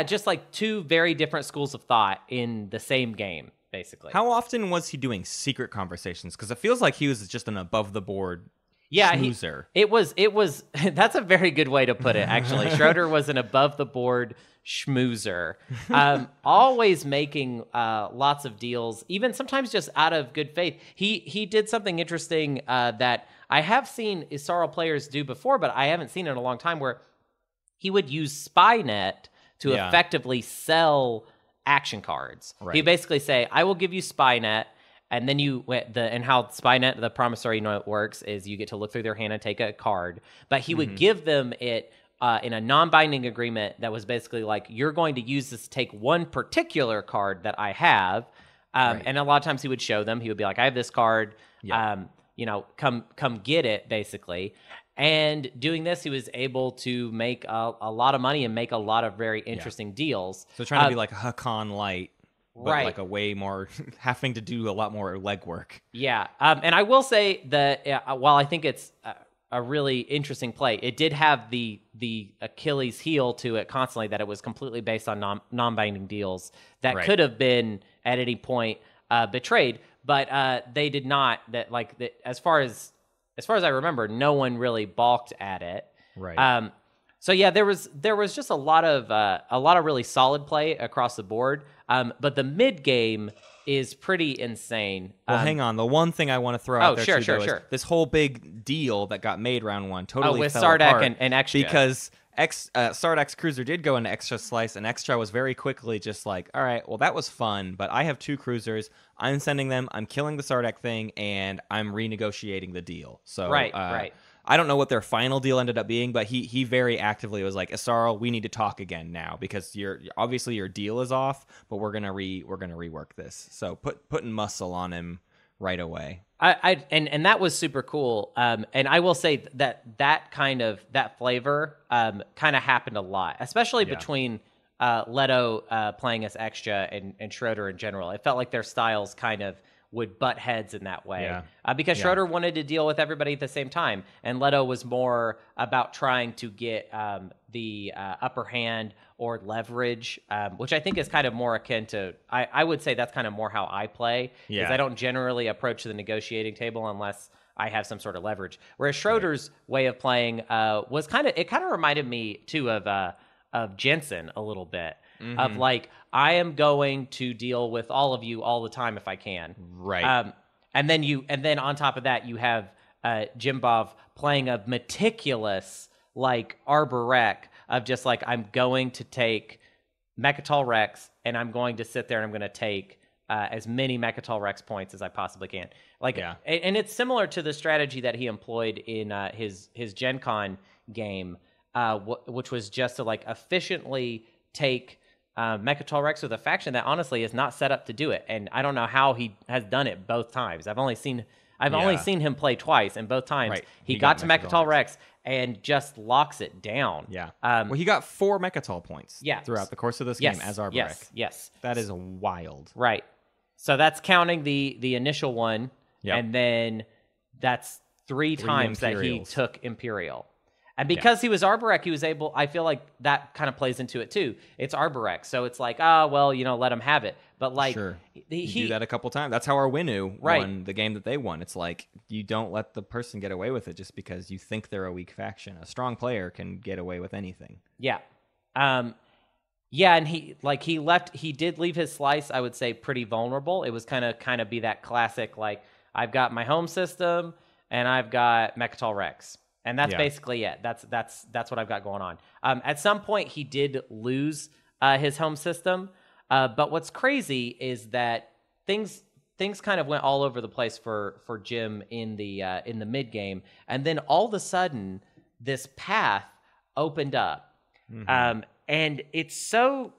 just like 2 very different schools of thought in the same game, basically. How often was he doing secret conversations? Because it feels like he was just an above-the-board schmoozer. It was. That's a very good way to put it, actually. Schroeder was an above-the-board schmoozer, always making lots of deals, even sometimes just out of good faith. He did something interesting that I have seen Isarl players do before, but I haven't seen it in a long time, where he would use Spynet to effectively sell action cards. Right. He basically say, I will give you Spynet, and then and how Spynet, the promissory note works, is you get to look through their hand and take a card. But he would give them it in a non-binding agreement that was basically like, you're going to use this to take one particular card that I have. And a lot of times he would show them, he would be like, I have this card, come get it, basically. And doing this, he was able to make a lot of money and make a lot of very interesting deals. So trying to be like a Hakan Light, but like a way more, having to do a lot more legwork. Yeah. And I will say that while I think it's a really interesting play, it did have the Achilles heel to it constantly, that it was completely based on non-binding deals that could have been at any point betrayed, but they did not. That as far as I remember, no one really balked at it. Right. So yeah, there was just a lot of really solid play across the board. But the mid game is pretty insane. Well, hang on. The one thing I want to throw out there too, is this whole big deal that got made round 1 totally with fell Sardak apart and Xcha. Because Sardak's cruiser did go into Xcha slice, and Xcha was very quickly just like, all right, well, that was fun, but I have 2 cruisers. I'm sending them. I'm killing the Sardak thing, and I'm renegotiating the deal. So right. I don't know what their final deal ended up being, but he very actively was like, Isarl, we need to talk again now, because obviously your deal is off, but we're gonna rework this. So putting muscle on him right away. And that was super cool. And I will say that kind of flavor kind of happened a lot, especially between Leto playing as Xcha and Schroeder in general. It felt like their styles kind of would butt heads in that way. Because Schroeder wanted to deal with everybody at the same time, and Leto was more about trying to get the upper hand or leverage, which I think is kind of more akin to, I would say that's kind of more how I play, because I don't generally approach the negotiating table unless I have some sort of leverage. Whereas Schroeder's way of playing was kind of reminded me too of Jensen a little bit. of like, I am going to deal with all of you all the time if I can. Right. And then on top of that, you have Jimbov playing a meticulous like Arbor Rec of just like, I'm going to take Mechatol Rex and I'm going to sit there and I'm going to take as many Mechatol Rex points as I possibly can. Like, and it's similar to the strategy that he employed in his Gen Con game, which was just to like efficiently take Mechatol Rex with a faction that honestly is not set up to do it. And I don't know how he has done it both times. I've only seen him play twice, and both times he got to Mechatol Rex and just locks it down. Yeah. Well, he got 4 Mechatol points throughout the course of this game as Arbor Rec. Yes. That is wild. Right. So that's counting the initial one, and then that's 3 times that he took Imperial. And because he was Arbor Rec, he was able, I feel like that kind of plays into it too. It's Arbor Rec, so it's like, well, let him have it. But like, he do that a couple times. That's how Arwinu won the game that they won. It's like, you don't let the person get away with it just because you think they're a weak faction. A strong player can get away with anything. Yeah. And he did leave his slice, I would say, pretty vulnerable. It was kind of be that classic, like, I've got my home system and I've got Mechatol Rex. And that's basically it. That's what I've got going on. At some point, he did lose his home system. But what's crazy is that things kind of went all over the place for Jim in the mid game, and then all of a sudden, this path opened up. And it's so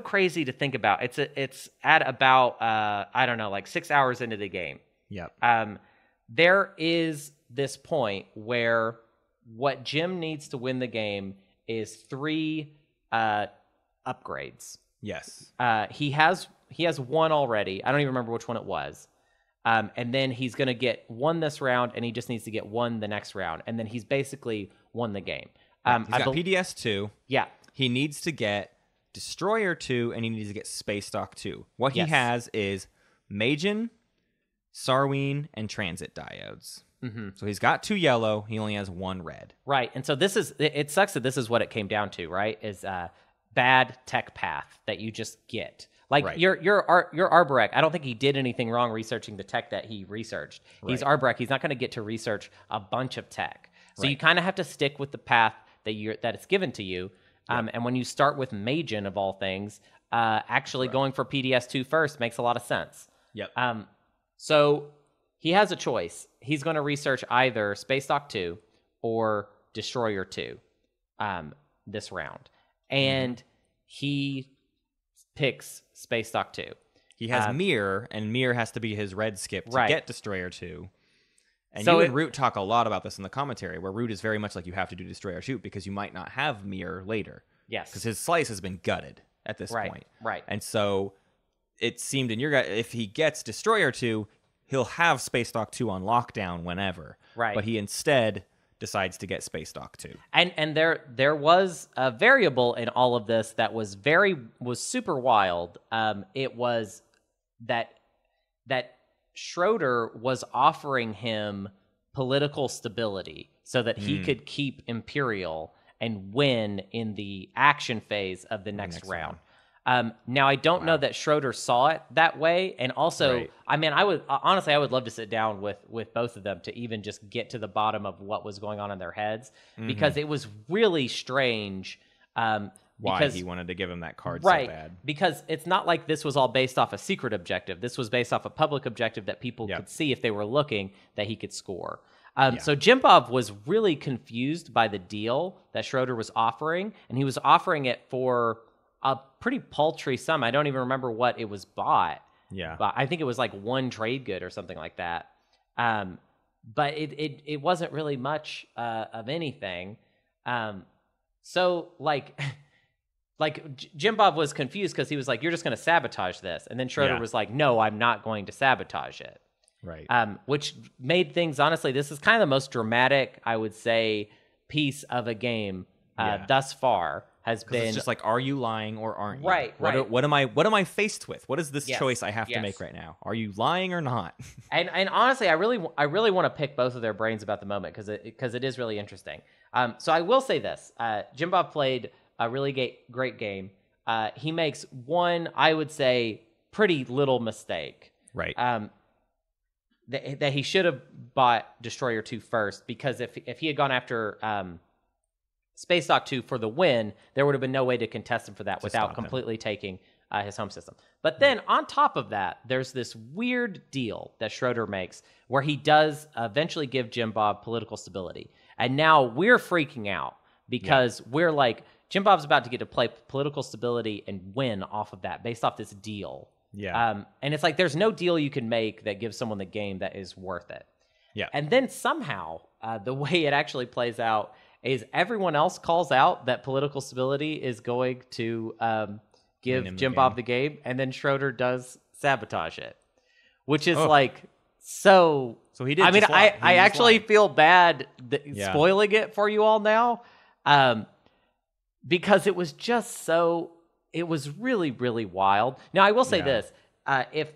crazy to think about. It's at about I don't know, like 6 hours into the game. Yep. There is this point where what Jim needs to win the game is 3 upgrades. Yes. He has 1 already. I don't even remember which one it was. And then he's going to get 1 this round, and he just needs to get 1 the next round, and then he's basically won the game. He's got PDS 2. Yeah. He needs to get Destroyer 2, and he needs to get Space Dock 2. What he has is Majin, Sarween, and Transit Diodes. So he's got 2 yellow. He only has 1 red. Right. And so it sucks that this is what it came down to, right? Is bad tech path that you just get. Like your Arbor Rec, I don't think he did anything wrong researching the tech that he researched. He's Arbor Rec. He's not going to get to research a bunch of tech. So you kind of have to stick with the path that it's given to you. And when you start with Majin of all things, actually going for PDS2 first makes a lot of sense. Yep. So he has a choice. He's going to research either Space Dock 2 or Destroyer 2 this round. And he picks Space Dock 2. He has Mirror, and Mirror has to be his red skip to get Destroyer 2. And so you and Root talk a lot about this in the commentary, where Root is very much like, you have to do Destroyer Shoot because you might not have Mirror later. Yes. Because his slice has been gutted at this point. Right. And so it seemed in your gut, if he gets Destroyer 2, he'll have Space Dock 2 on lockdown whenever. Right. But he instead decides to get Space Dock 2. And there was a variable in all of this that was super wild. It was that Schroeder was offering him political stability so that he could keep Imperial and win in the action phase of the next round. Now, I don't know that Schroeder saw it that way. And also, I mean, I would love to sit down with both of them to even just get to the bottom of what was going on in their heads, because it was really strange. Why he wanted to give him that card so bad. Because it's not like this was all based off a secret objective. This was based off a public objective that people could see if they were looking, that he could score. So Jimbov was really confused by the deal that Schroeder was offering, and he was offering it for a pretty paltry sum. I don't even remember what it was bought. Yeah. But I think it was like 1 trade good or something like that. But it wasn't really much of anything. So like Jimbov was confused because he was like, you're just going to sabotage this. And then Schroeder was like, no, I'm not going to sabotage it. Right. Which made things, honestly, this is kind of the most dramatic, I would say, piece of a game thus far. Has been, it's just like, are you lying or aren't you? Right. What am I faced with? What is this choice I have to make right now? Are you lying or not? and honestly, I really want to pick both of their brains about the moment, because it is really interesting. So I will say this: Jimbov played a really great game. he makes one, I would say, pretty little mistake. Right. That he should have bought Destroyer 2 first, because if he had gone after Space Dock 2 for the win, there would have been no way to contest him for that without completely taking his home system. But then on top of that, there's this weird deal that Schroeder makes where he does eventually give Jim Bob political stability. And now we're freaking out because we're like, Jim Bob's about to get to play political stability and win off of that based off this deal. Yeah. And it's like, there's no deal you can make that gives someone the game that is worth it. Yeah. And then somehow the way it actually plays out is everyone else calls out that political stability is going to give Jim Bob the game, and then Schroeder does sabotage it, which is like so. So he did. I mean, I actually feel bad spoiling it for you all now, because it was just so. It was really, really wild. Now, I will say this: if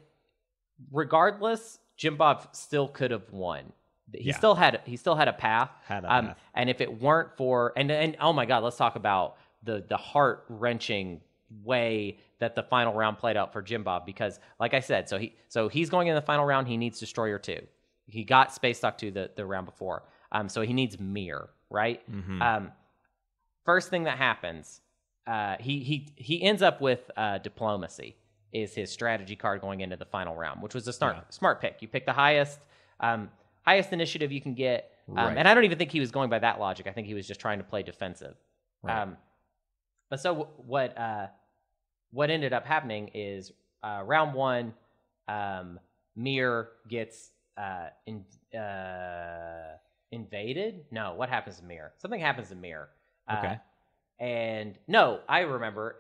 regardless, Jim Bob still could have won. He still had a path. And if it weren't for and oh my God, let's talk about the heart-wrenching way that the final round played out for Jim Bob, because like I said, so he's going in the final round, he needs Destroyer 2. He got Space Dock 2 the round before. So he needs Mir, right? Mm-hmm. First thing that happens, he ends up with Diplomacy is his strategy card going into the final round, which was a smart pick. You pick the highest initiative you can get. And I don't even think he was going by that logic. I think he was just trying to play defensive. Right. But so what ended up happening is round one, Mir gets invaded. No, what happens to Mir? Something happens to Mir. Okay. And no, I remember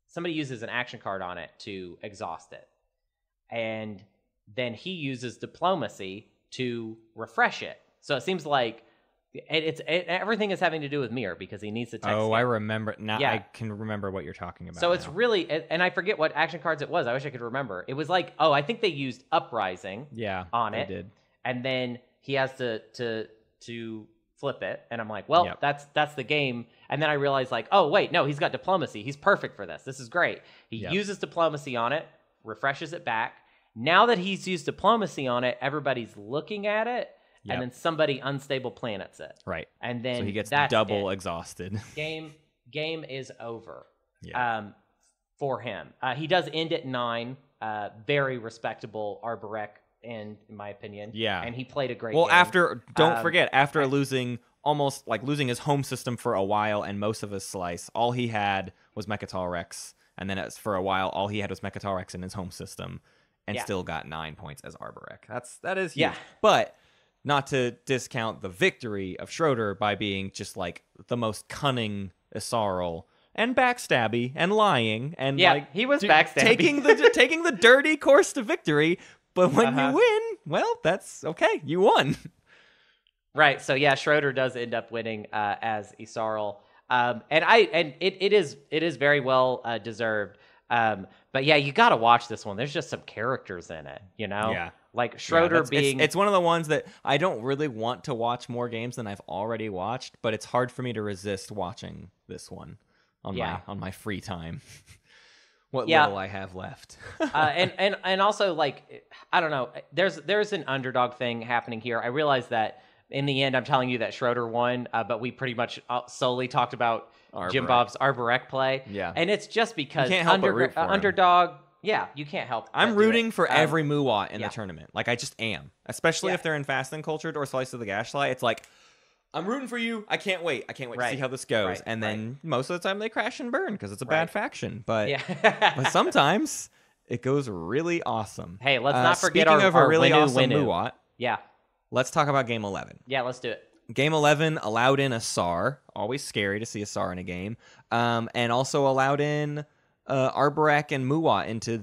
somebody uses an action card on it to exhaust it. And then he uses Diplomacy to refresh it. So it seems like everything is having to do with Mir because he needs to text I remember. Now I can remember what you're talking about. So it's really, and I forget what action cards it was. I wish I could remember. It was like, I think they used Uprising on it. Did. And then he has to flip it. And I'm like, well, that's the game. And then I realized like, oh, wait, no, he's got Diplomacy. He's perfect for this. This is great. He uses Diplomacy on it, refreshes it back. Now that he's used Diplomacy on it, everybody's looking at it, and then somebody unstable planets it. Right. And then so he gets double exhausted. Game is over for him. He does end at 9. Very respectable Arborek end, in my opinion. Yeah. And he played a great game. Don't forget, after losing losing his home system for a while and most of his slice, all he had was Mechatol Rex. And then for a while, all he had was Mechatol Rex in his home system. And still got 9 points as Arborek. That is huge. Yeah. But not to discount the victory of Schroeder by being just like the most cunning Isarl and backstabby and lying and he was backstabby, taking the dirty course to victory. But when you win, well, that's okay. You won. Right. So Schroeder does end up winning as Isarl, and it is very well deserved. But you got to watch this one. There's just some characters in it, you know? Yeah. Like Schroeder being... It's one of the ones that I don't really want to watch more games than I've already watched, but it's hard for me to resist watching this one on my free time. What little I have left. and also, like, I don't know, there's an underdog thing happening here. I realize that in the end, I'm telling you that Schroeder won, but we pretty much solely talked about Jim Bob's Arborek play. Yeah. And it's just because you can't help but root for underdog, you can't help. I'm rooting for every Muwat in the tournament. Like, I just am. Especially if they're in Fast and Cultured or Slice of the Gashly. It's like, I'm rooting for you. I can't wait. to see how this goes. And then most of the time they crash and burn because it's a bad faction. But but sometimes it goes really awesome. Hey, let's not forget speaking of our a really awesome Winu. Muwat. Yeah. Let's talk about Game 11. Yeah, let's do it. Game 11 allowed in a SAR. Always scary to see a SAR in a game. And also allowed in Arborek and Muwat into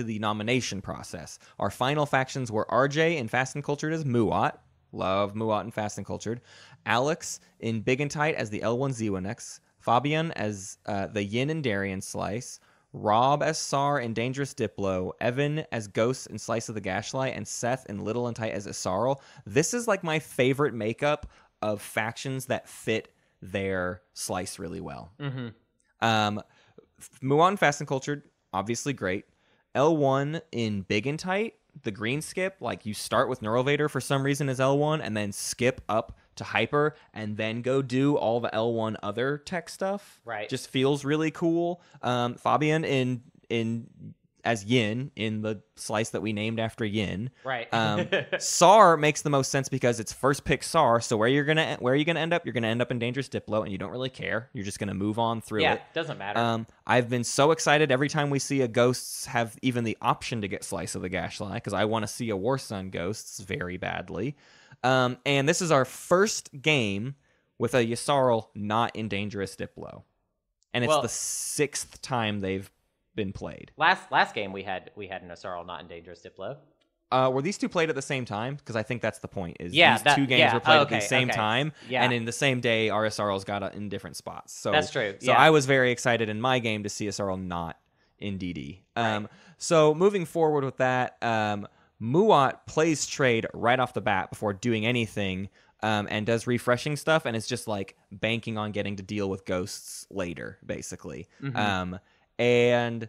the nomination process. Our final factions were RJ in Fast and Cultured as Muwat. Love Muwat in Fast and Cultured. Alex in Big and Tight as the L1Z1X. Fabian as the Yin and Darien Slice. Rob as Sar in Dangerous Diplo, Evan as Ghost in Slice of the Gashly, and Seth in Little and Tight as Isarl. This is like my favorite makeup of factions that fit their slice really well. Mm-hmm. Muon and Fast and Cultured, obviously great. L1 in Big and Tight, the green skip, like you start with Neurovator for some reason as L1 and then skip up to Hyper and then go do all the L1 other tech stuff. Right. Just feels really cool. Fabian in as Yin in the slice that we named after Yin. Right. SAR makes the most sense because it's first pick SAR. So where are you gonna end up? You're gonna end up in Dangerous Diplo, and you don't really care. You're just gonna move on through it. Yeah, doesn't matter. I've been so excited every time we see a Ghosts have even the option to get Slice of the Gashly because I want to see a War Sun Ghosts very badly. And this is our first game with a Yssaril not in Dangerous Diplo, and it's the 6th time they've been played. Last game we had an Yssaril not in Dangerous Diplo. Were these two played at the same time? Because I think that's the point. These two games were played at the same time, and in the same day, our Yssarils got in different spots. So that's true. So I was very excited in my game to see Yssaril not in DD. Right. So moving forward with that, Muat plays trade right off the bat before doing anything, and does refreshing stuff, and it's just like banking on getting to deal with ghosts later, basically. And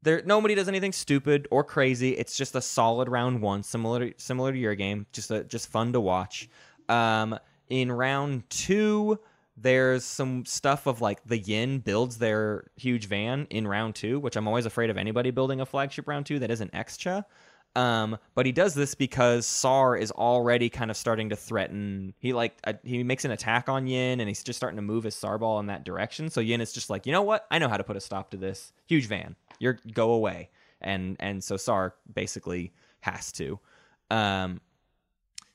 nobody does anything stupid or crazy. It's just a solid round one, similar to your game. Just fun to watch. In round 2, there's some stuff of like the Yin builds their huge van in round 2, which I'm always afraid of anybody building a flagship round 2 that isn't Xcha. But he does this because SAR is already kind of starting to threaten. He makes an attack on Yin, and he's just starting to move his SAR ball in that direction. So Yin is just like, you know what? I know how to put a stop to this. Huge van. Go away. And so SAR basically has to.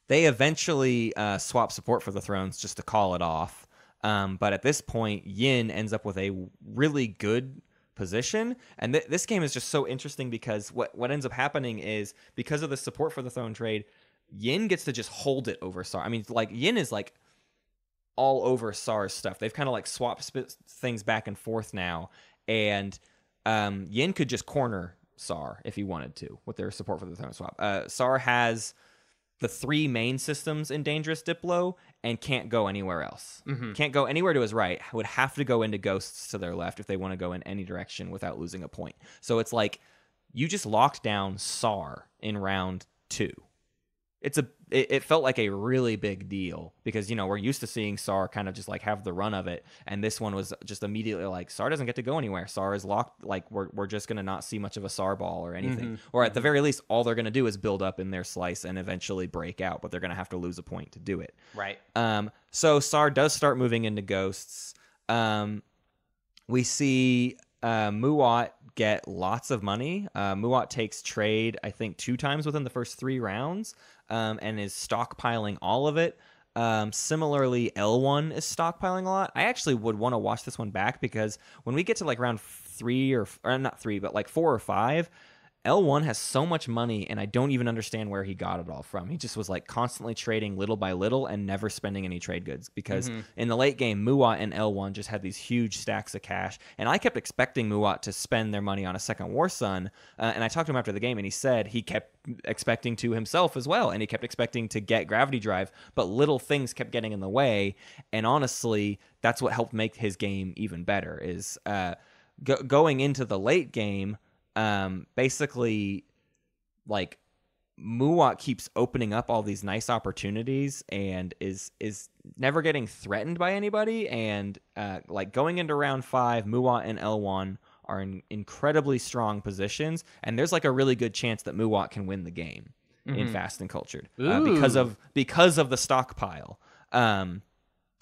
They eventually swap support for the thrones just to call it off. But at this point, Yin ends up with a really good position, and this game is just so interesting because what ends up happening is because of the support for the throne trade, Yin gets to just hold it over SAR. I mean, like Yin is like all over SAR's stuff. They've kind of like swapped things back and forth now, and Yin could just corner SAR if he wanted to with their support for the throne swap. SAR has the 3 main systems in Dangerous Diplo and can't go anywhere else. Can't go anywhere to his right. Would have to go into Ghosts to their left if they want to go in any direction without losing a point. So it's like you just locked down SAR in round 2. It felt like a really big deal because, we're used to seeing SAR kind of just like have the run of it. And this one was just immediately like, SAR doesn't get to go anywhere. SAR is locked. Like we're just going to not see much of a SAR ball or anything. Or at the very least, all they're going to do is build up in their slice and eventually break out, but they're going to have to lose a point to do it. Right. So SAR does start moving into Ghosts. We see Muat get lots of money. Muat takes trade, I think, 2 times within the first 3 rounds, and is stockpiling all of it. Similarly, L1 is stockpiling a lot. I actually would want to watch this one back because when we get to like round 3 or not 3, but like 4 or 5, L1 has so much money, and I don't even understand where he got it all from. He just was like constantly trading little by little and never spending any trade goods because in the late game, Muat and L1 just had these huge stacks of cash, and I kept expecting Muat to spend their money on a second War Sun, and I talked to him after the game, and he said he kept expecting to himself as well, and he kept expecting to get Gravity Drive, but little things kept getting in the way, and honestly, that's what helped make his game even better, is going into the late game, basically, like, Muat keeps opening up all these nice opportunities and is never getting threatened by anybody. And like going into round 5, Muat and L1 are in incredibly strong positions, and there's like a really good chance that Muat can win the game in Fast and Cultured because of the stockpile.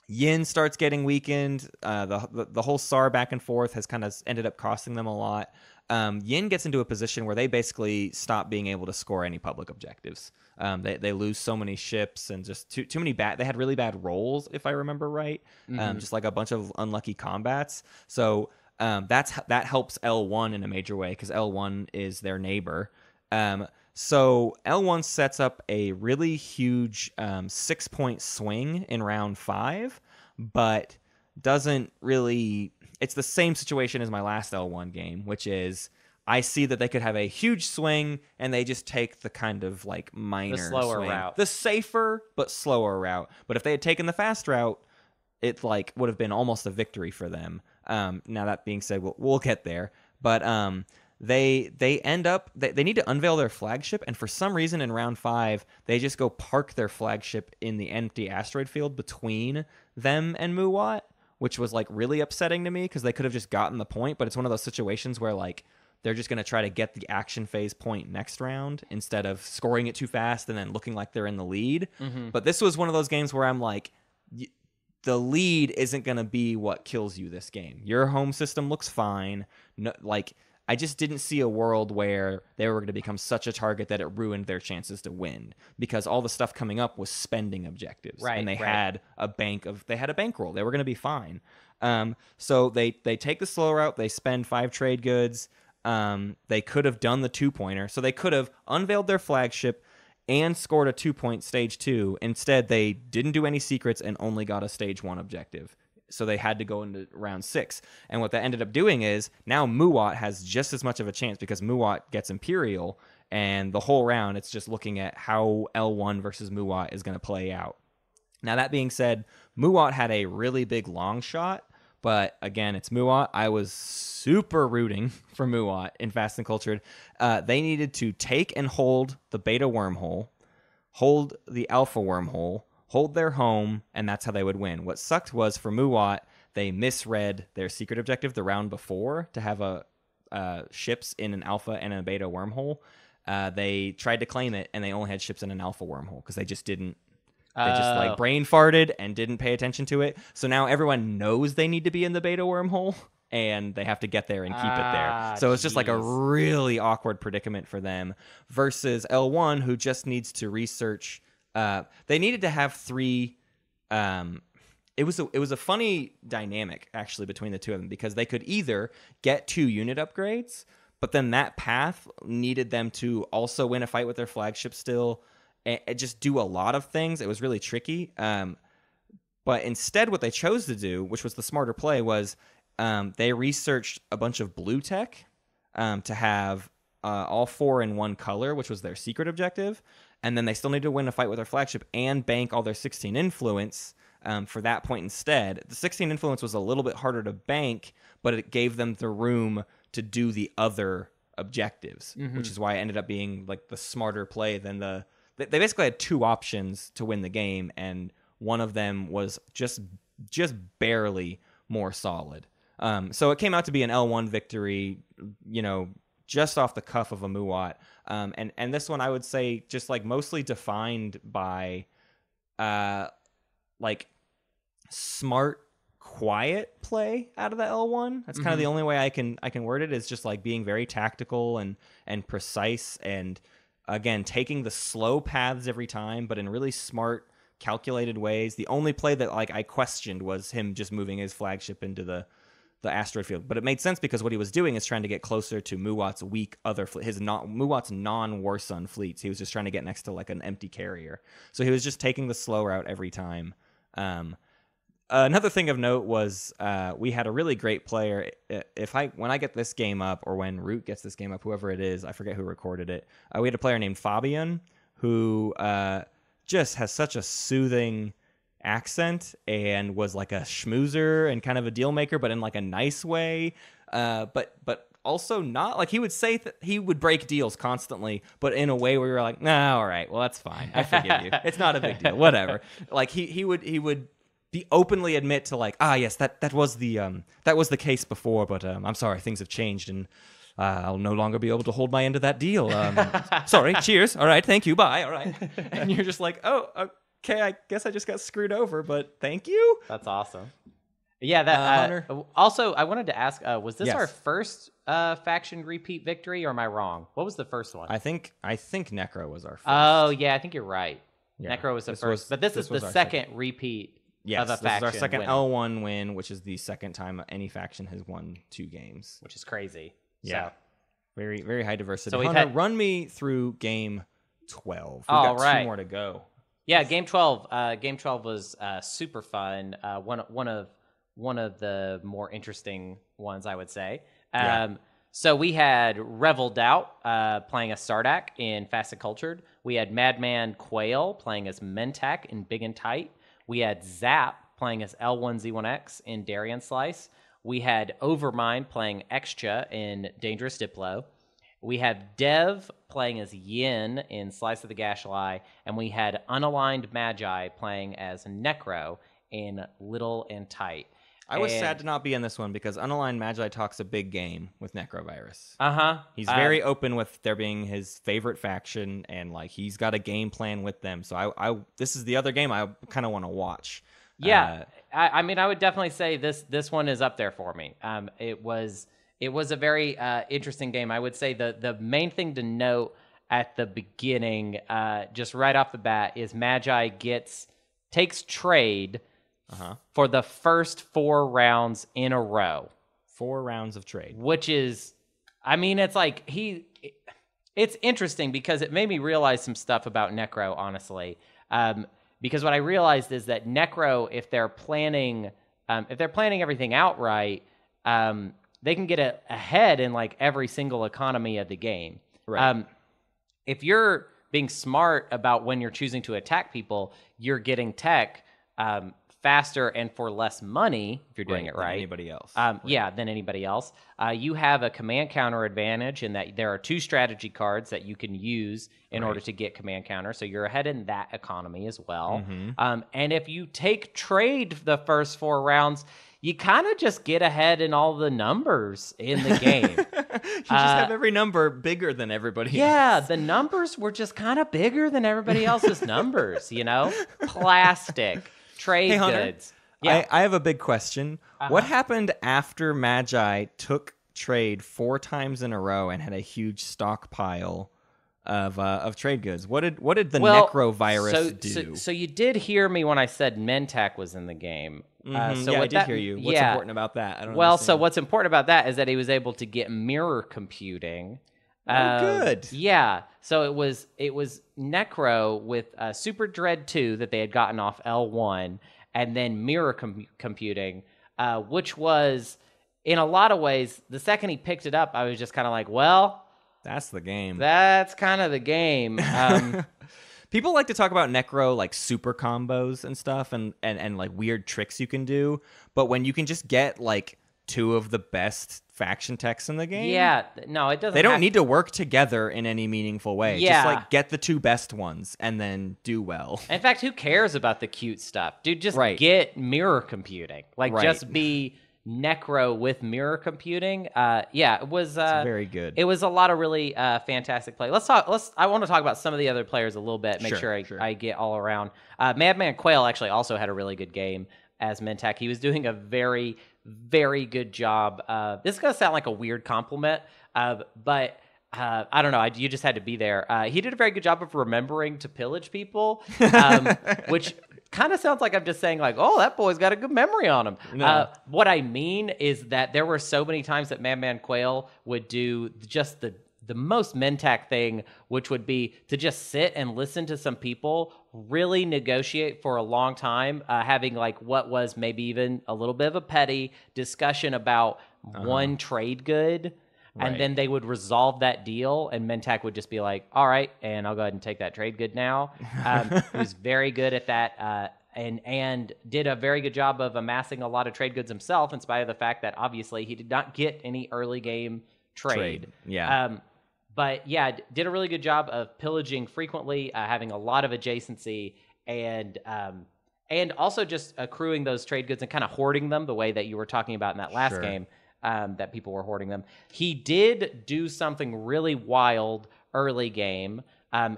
Yin starts getting weakened. The whole SAR back and forth has kind of ended up costing them a lot. Yin gets into a position where they basically stop being able to score any public objectives. They lose so many ships and just too many they had really bad rolls, if I remember right. Just like a bunch of unlucky combats. So that helps L1 in a major way because L1 is their neighbor. So L1 sets up a really huge 6-point swing in round 5, but doesn't really... It's the same situation as my last L1 game, which is I see that they could have a huge swing and they just take the kind of like minor the slower swing. route. The safer but slower route. But if they had taken the fast route, it like would have been almost a victory for them. Now that being said, we'll get there. But they end up they need to unveil their flagship, and for some reason in round 5 they just go park their flagship in the empty asteroid field between them and Muwat, which was like really upsetting to me because they could have just gotten the point. But it's one of those situations where like they're just going to try to get the action phase point next round instead of scoring it too fast and then looking like they're in the lead. But this was one of those games where I'm like, the lead isn't going to be what kills you this game. Your home system looks fine. No, like, I just didn't see a world where they were going to become such a target that it ruined their chances to win, because all the stuff coming up was spending objectives. Right, and they had a bankroll. They were going to be fine. So they take the slow route. They spend 5 trade goods. They could have done the 2-pointer. So they could have unveiled their flagship and scored a 2-point stage 2. Instead, they didn't do any secrets and only got a stage 1 objective. So they had to go into round 6. And what that ended up doing is now Muwat has just as much of a chance, because Muwat gets Imperial, and the whole round it's just looking at how L1 versus Muwat is going to play out. Now, that being said, Muwat had a really big long shot. But again, it's Muwat. I was super rooting for Muwat in Fast and Cultured. They needed to take and hold the beta wormhole, hold the alpha wormhole, hold their home, and that's how they would win. What sucked was for Muwat, they misread their secret objective the round before to have ships in an alpha and a beta wormhole. They tried to claim it, and they only had ships in an alpha wormhole because they just didn't. They just like brain farted and didn't pay attention to it. So now everyone knows they need to be in the beta wormhole, and they have to get there and keep it there. So it's just like a really awkward predicament for them versus L1, who just needs to research. They needed to have 3. It was a funny dynamic actually between the two of them, because they could either get 2 unit upgrades, but then that path needed them to also win a fight with their flagship still. And just do a lot of things. It was really tricky. But instead, what they chose to do, which was the smarter play, was they researched a bunch of blue tech to have all 4 in one color, which was their secret objective. And then they still needed to win a fight with their flagship and bank all their 16 influence for that point instead. The 16 influence was a little bit harder to bank, but it gave them the room to do the other objectives, which is why it ended up being like the smarter play than the... They basically had 2 options to win the game, and one of them was just barely more solid. So it came out to be an L1 victory, just off the cuff of a Muwat. And this one, I would say, just like mostly defined by like smart, quiet play out of the L1. That's kind of the only way I can word it, is just like being very tactical and precise, and again, taking the slow paths every time, but in really smart, calculated ways. The only play that like I questioned was him just moving his flagship into the asteroid field, but it made sense because what he was doing is trying to get closer to Muwat's weak other Muwat's non-Warsun fleets. He was just trying to get next to like an empty carrier, so he was just taking the slow route every time. Another thing of note was we had a really great player. When I get this game up, or when Root gets this game up, whoever it is, I forget who recorded it. We had a player named Fabian who just has such a soothing accent and was like a schmoozer and kind of a deal maker, but in like a nice way. But also not like, he would say that he would break deals constantly, but in a way where you're like, nah, all right, well that's fine. I forgive you. It's not a big deal. Whatever. Like he would be openly admit to like, yes, that was the case before, but I'm sorry, things have changed, and I'll no longer be able to hold my end of that deal. Sorry, cheers. All right, thank you, bye. All right. And you're just like, oh, okay, I guess I just got screwed over, but thank you. That's awesome. Yeah, that also I wanted to ask, was this our first faction repeat victory, or am I wrong? What was the first one? I think Necro was our first. Oh, yeah, I think you're right. Yeah. Necro was the first, but this is the second repeat. Yes, this is our second L1 win, which is the second time any faction has won 2 games. Which is crazy. Yeah. So. Very, very high diversity. So Hunter, run me through game 12. We've got 2 more to go. Yeah, game 12. Game 12 was super fun. One of the more interesting ones, I would say. So we had Revel Doubt playing as Sardak in Fast and Cultured. We had Madman Quail playing as Mentak in Big and Tight. We had Zap playing as L1Z1X in Darien Slice. We had Overmind playing Excha in Dangerous Diplo. We have Dev playing as Yin in Slice of the Gashly, and we had Unaligned Magi playing as Necro in Little and Tight. I was sad to not be in this one because Unaligned Magi talks a big game with Necrovirus. Uh-huh. He's very open with there being his favorite faction, and like he's got a game plan with them. So I this is the other game I kind of want to watch. Yeah, I mean, I would definitely say this one is up there for me. It was a very interesting game. I would say the main thing to note at the beginning, just right off the bat, is Magi takes trade for the first 4 rounds in a row. 4 rounds of trade. Which is, I mean, it's like it's interesting because it made me realize some stuff about Necro, honestly. Because what I realized is that Necro, if they're planning everything out right, they can get ahead in like every single economy of the game. Right. If you're being smart about when you're choosing to attack people, you're getting tech faster and for less money if you're doing it right. Than anybody else. Yeah, than anybody else. You have a command counter advantage in that there are 2 strategy cards that you can use in order to get command counter. So you're ahead in that economy as well. And if you take trade the first 4 rounds, you kind of just get ahead in all the numbers in the game. You just have every number bigger than everybody else. Yeah, the numbers were just kind of bigger than everybody else's numbers, you know? Plastic. Trade goods. Yeah. I have a big question. What happened after Magi took trade 4 times in a row and had a huge stockpile of trade goods? What did the Necrovirus do? So you did hear me when I said Mentak was in the game. I did hear you. What's important about that? I don't understand. So what's important about that is that he was able to get mirror computing. Good. Yeah. So it was Necro with Super Dread 2 that they had gotten off L1, and then mirror computing, which was, in a lot of ways, the second he picked it up, I was just kind of like, well, that's the game. That's kind of the game. People like to talk about Necro like super combos and stuff and like weird tricks you can do, but when you can just get like 2 of the best faction techs in the game. Yeah, no, it doesn't. They don't need to work together in any meaningful way. Yeah. Just like get the 2 best ones and then do well. In fact, who cares about the cute stuff? Dude, just get mirror computing. Like just be Necro with mirror computing. It was very good. It was a lot of really fantastic play. I want to talk about some of the other players a little bit, make sure I get all around. Madman Quail actually also had a really good game as Mentak. He was doing a very, very good job. This is going to sound like a weird compliment, but I don't know. You just had to be there. He did a very good job of remembering to pillage people, which kind of sounds like I'm just saying like, oh, that boy's got a good memory on him. No. What I mean is that there were so many times that Madman Quail would do just the most Mentak thing, which would be to just sit and listen to some people really negotiate for a long time, having like what was maybe even a little bit of a petty discussion about one trade good. And then they would resolve that deal, and Mentak would just be like, all right, and I'll go ahead and take that trade good now. He was very good at that, and did a very good job of amassing a lot of trade goods himself, in spite of the fact that obviously he did not get any early game trade. Yeah. But yeah, did a really good job of pillaging frequently, having a lot of adjacency, and also just accruing those trade goods and kind of hoarding them the way that you were talking about in that last game. That people were hoarding them. He did do something really wild early game.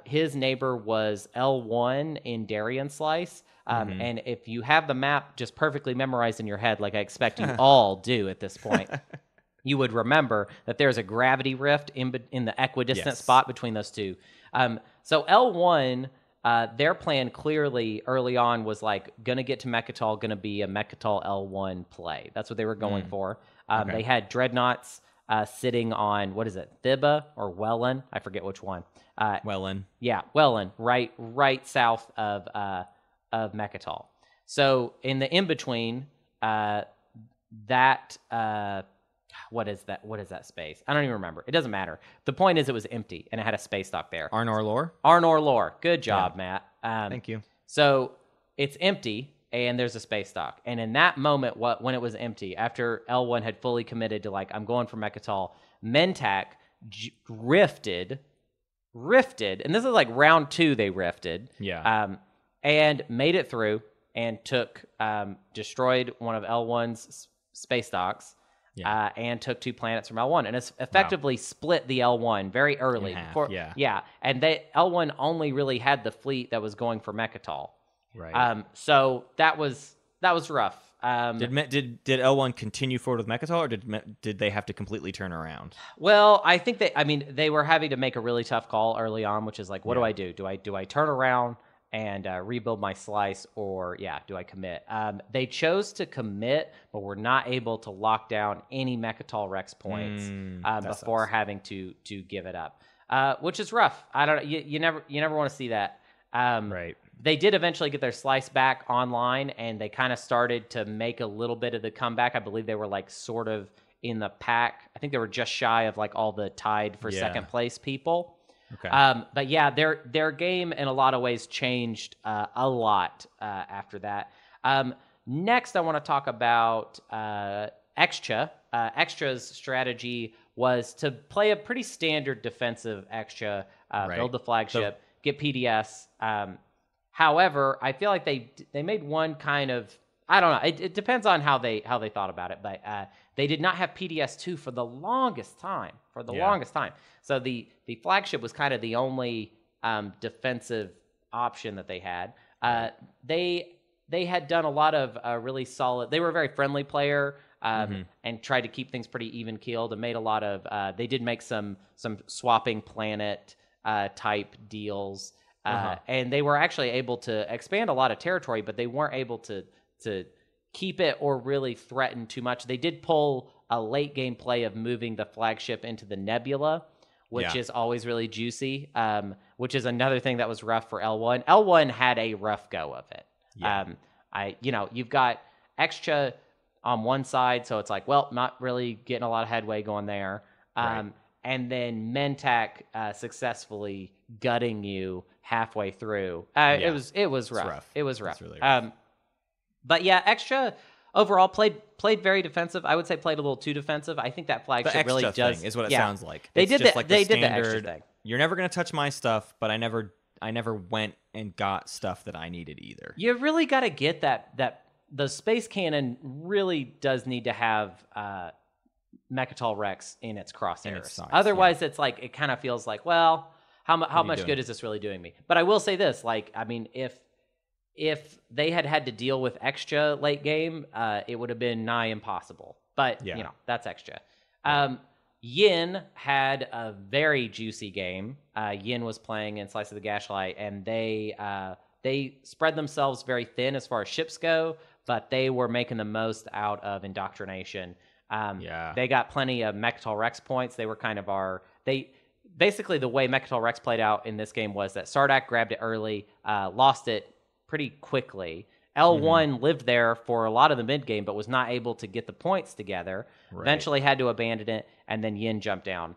His neighbor was L1 in Darien Slice. And if you have the map just perfectly memorized in your head, like I expect you all do at this point, you would remember that there's a gravity rift in the equidistant spot between those 2. So L1, their plan clearly early on was like going to get to Mechatol, going to be a Mechatol L1 play. That's what they were going for. They had Dreadnoughts sitting on, what is it, Thibba or Welland? I forget which one. Welland. Yeah, Welland, right south of Mechatol. So in the in-between, what is that space? I don't even remember. It doesn't matter. The point is it was empty, and it had a space dock there. Arnor Lore? Arnor Lore. Good job, Matt. Thank you. So it's empty, and there's a space dock. And in that moment, when it was empty, after L1 had fully committed to like, I'm going for Mechatol, Mentak rifted, and this is like round 2 they rifted. Yeah. And made it through and destroyed one of L1's space docks. Yeah. And took 2 planets from L1, and it's effectively split the L1 very early. In half, yeah, and L1 only really had the fleet that was going for Mechatol. Right. So that was rough. Did L1 continue forward with Mechatol, or did they have to completely turn around? Well, I think they were having to make a really tough call early on, which is like, what do I do? Do I turn around and rebuild my slice, or do I commit? They chose to commit, but were not able to lock down any Mechatol Rex points before having to give it up, which is rough. I don't know. You never want to see that. Right. They did eventually get their slice back online, and they kind of started to make a little bit of the comeback. I believe they were like sort of in the pack. I think they were just shy of like all the tied for second place people. Okay. But yeah, their game in a lot of ways changed a lot after that. Next, I want to talk about Extra. Extra's strategy was to play a pretty standard defensive Extra, build the flagship, get PDS. However, I feel like they made one kind of, I don't know. It depends on how they thought about it, but they did not have PDS2 for the longest time. So the flagship was kind of the only defensive option that they had. They had done a lot of really solid. They were a very friendly player and tried to keep things pretty even keeled, and made a lot of. They did make some swapping planet type deals, and they were actually able to expand a lot of territory, but they weren't able to keep it or really threaten too much. They did pull a late game play of moving the flagship into the nebula, which is always really juicy, which is another thing that was rough for L1. L1 had a rough go of it. Yeah. You've got Extra on one side, so it's like, well, not really getting a lot of headway going there. And then Mentak successfully gutting you halfway through. It was rough. It was rough. It's really rough. But yeah, Extra overall played very defensive. I would say played a little too defensive. I think that flagship really does thing is what it sounds like. They it's did just that. Like they standard, did the Extra thing. You're never gonna touch my stuff, but I never went and got stuff that I needed either. You really got to get that the space cannon really does need to have Mechatol Rex in its crosshairs. Otherwise, it's like it kind of feels like, well, how much good is this really doing me? But I will say this, like, I mean, if they had to deal with Extra late game, it would have been nigh impossible. But that's Extra. Yin had a very juicy game. Yin was playing in Slice of the Gaslight, and they spread themselves very thin as far as ships go, but they were making the most out of indoctrination. They got plenty of Mechatol Rex points. They were kind of basically the way Mechatol Rex played out in this game was that Sardak grabbed it early, lost it pretty quickly. L1 lived there for a lot of the mid game, but was not able to get the points together. Eventually had to abandon it, and then Yin jumped down.